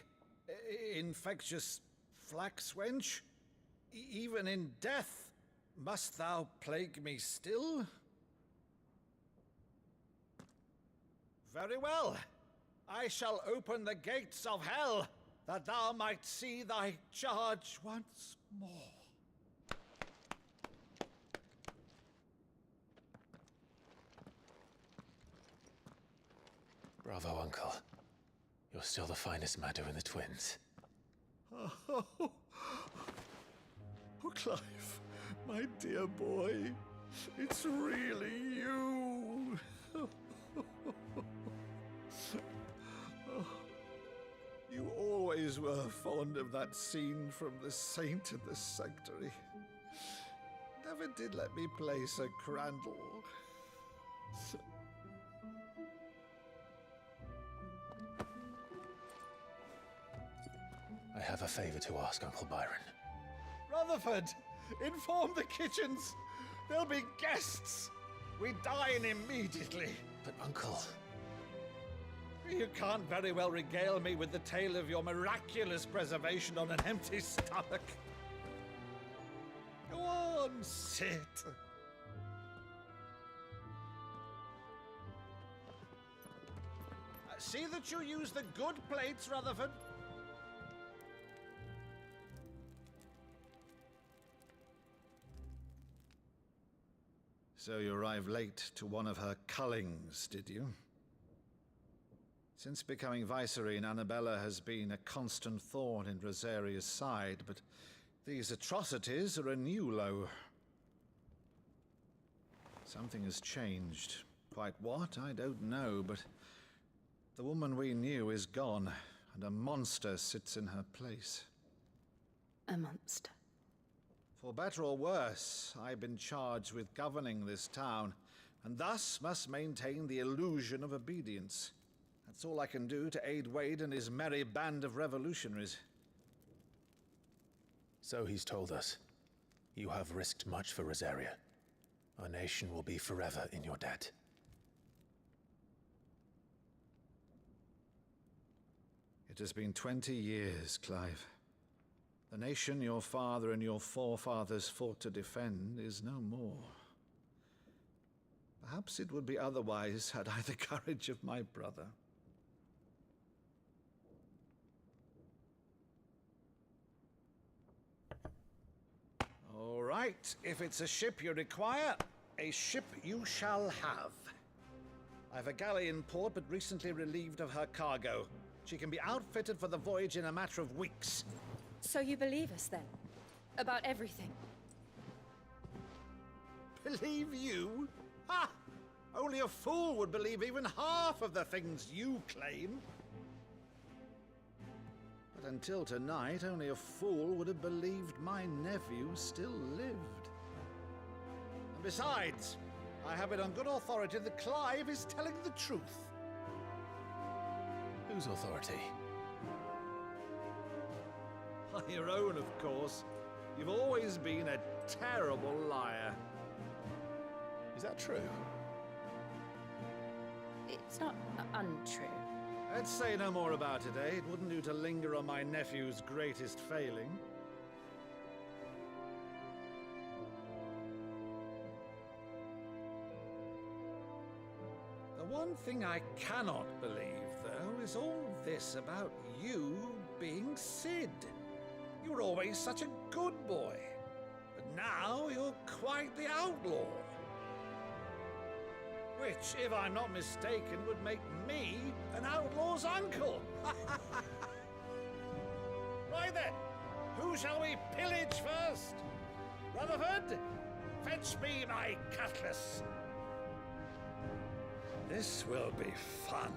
S5: infectious flax wench. Even in death, must thou plague me still? Very well. I shall open the gates of hell, that thou might see thy charge once more.
S4: Bravo, Uncle. You're still the finest Maddo in the twins.
S5: Oh, Clive, my dear boy, it's really you. You always were fond of that scene from The Saint in the Sanctuary. Never did let me play Sir Crandall.
S4: I have a favor to ask, Uncle Byron.
S5: Rutherford, inform the kitchens. There'll be guests. We dine immediately.
S4: But, Uncle...
S5: You can't very well regale me with the tale of your miraculous preservation on an empty stomach. Go on, sit. See that you use the good plates, Rutherford. So you arrived late to one of her cullings, did you? Since becoming Vicereine, Annabella has been a constant thorn in Rosaria's side, but these atrocities are a new low. Something has changed. Quite what, I don't know, but the woman we knew is gone, and a monster sits in her place.
S14: A monster.
S5: For better or worse, I've been charged with governing this town, and thus must maintain the illusion of obedience. That's all I can do to aid Wade and his merry band of revolutionaries.
S4: So he's told us. You have risked much for Rosaria. Our nation will be forever in your debt.
S5: It has been 20 years, Clive. The nation your father and your forefathers fought to defend is no more. Perhaps it would be otherwise had I the courage of my brother. All right, if it's a ship you require, a ship you shall have. I've a galley in port, but recently relieved of her cargo. She can be outfitted for the voyage in a matter of weeks.
S14: So you believe us then? About everything?
S5: Believe you? Ha! Only a fool would believe even half of the things you claim. But until tonight, only a fool would have believed my nephew still lived. And besides, I have it on good authority that Clive is telling the truth.
S4: Whose authority?
S5: Your own, of course. You've always been a terrible liar.
S4: Is that true?
S14: It's not untrue.
S5: Let's say no more about it, eh? It wouldn't do to linger on my nephew's greatest failing. The one thing I cannot believe, though, is all this about you being Sid. You were always such a good boy, but now you're quite the outlaw. Which, if I'm not mistaken, would make me an outlaw's uncle. Right then, who shall we pillage first? Rutherford, fetch me my cutlass. This will be fun.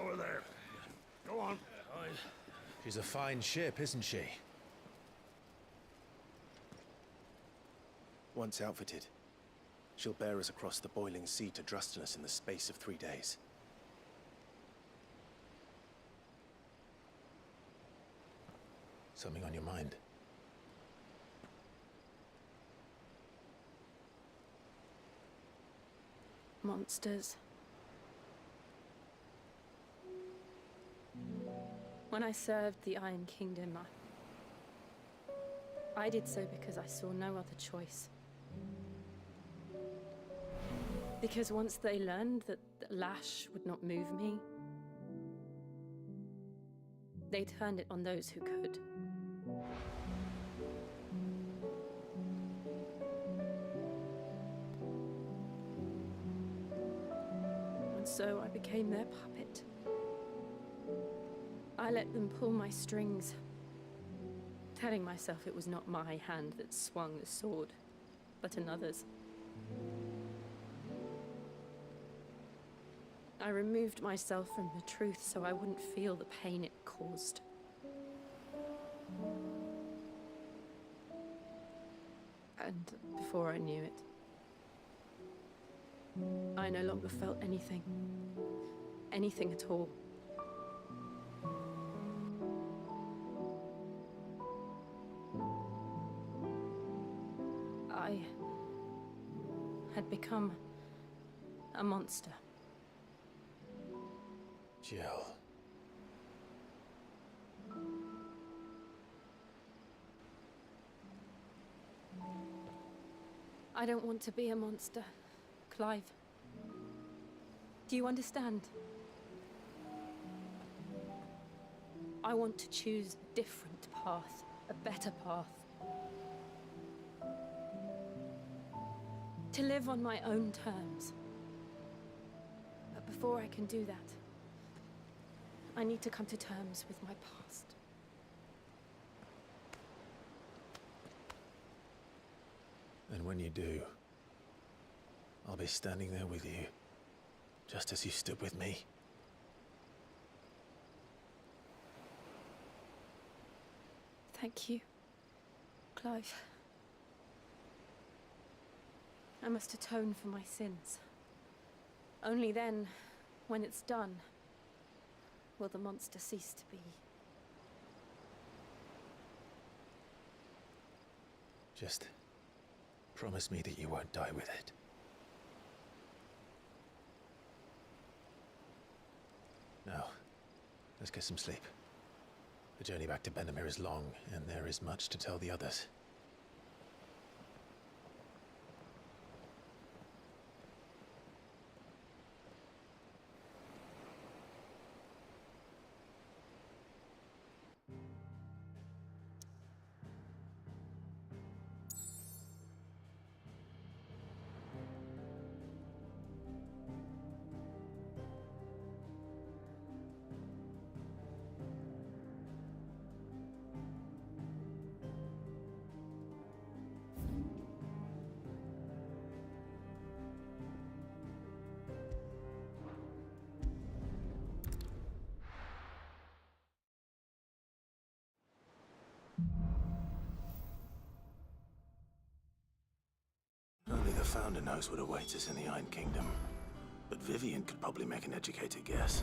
S15: Over there. Go on.
S4: She's a fine ship, isn't she? Once outfitted, she'll bear us across the boiling sea to Drustinus in the space of 3 days. Something on your mind?
S14: Monsters. When I served the Iron Kingdom, I did so because I saw no other choice. Because once they learned that the lash would not move me, they turned it on those who could. And so I became their puppet. I let them pull my strings, telling myself it was not my hand that swung the sword, but another's. I removed myself from the truth so I wouldn't feel the pain it caused. And before I knew it, I no longer felt anything. Anything at all. had become a monster.
S4: Jill.
S14: I don't want to be a monster, Clive. Do you understand? I want to choose a different path, a better path. To live on my own terms. But before I can do that, I need to come to terms with my past.
S4: And when you do, I'll be standing there with you, just as you stood with me.
S14: Thank you, Clive. I must atone for my sins. Only then, when it's done, will the monster cease to be.
S4: Just promise me that you won't die with it. Now, let's get some sleep. The journey back to Benamir is long, and there is much to tell the others.
S22: Only the Founder knows what awaits us in the Iron Kingdom. But Vivian could probably make an educated guess.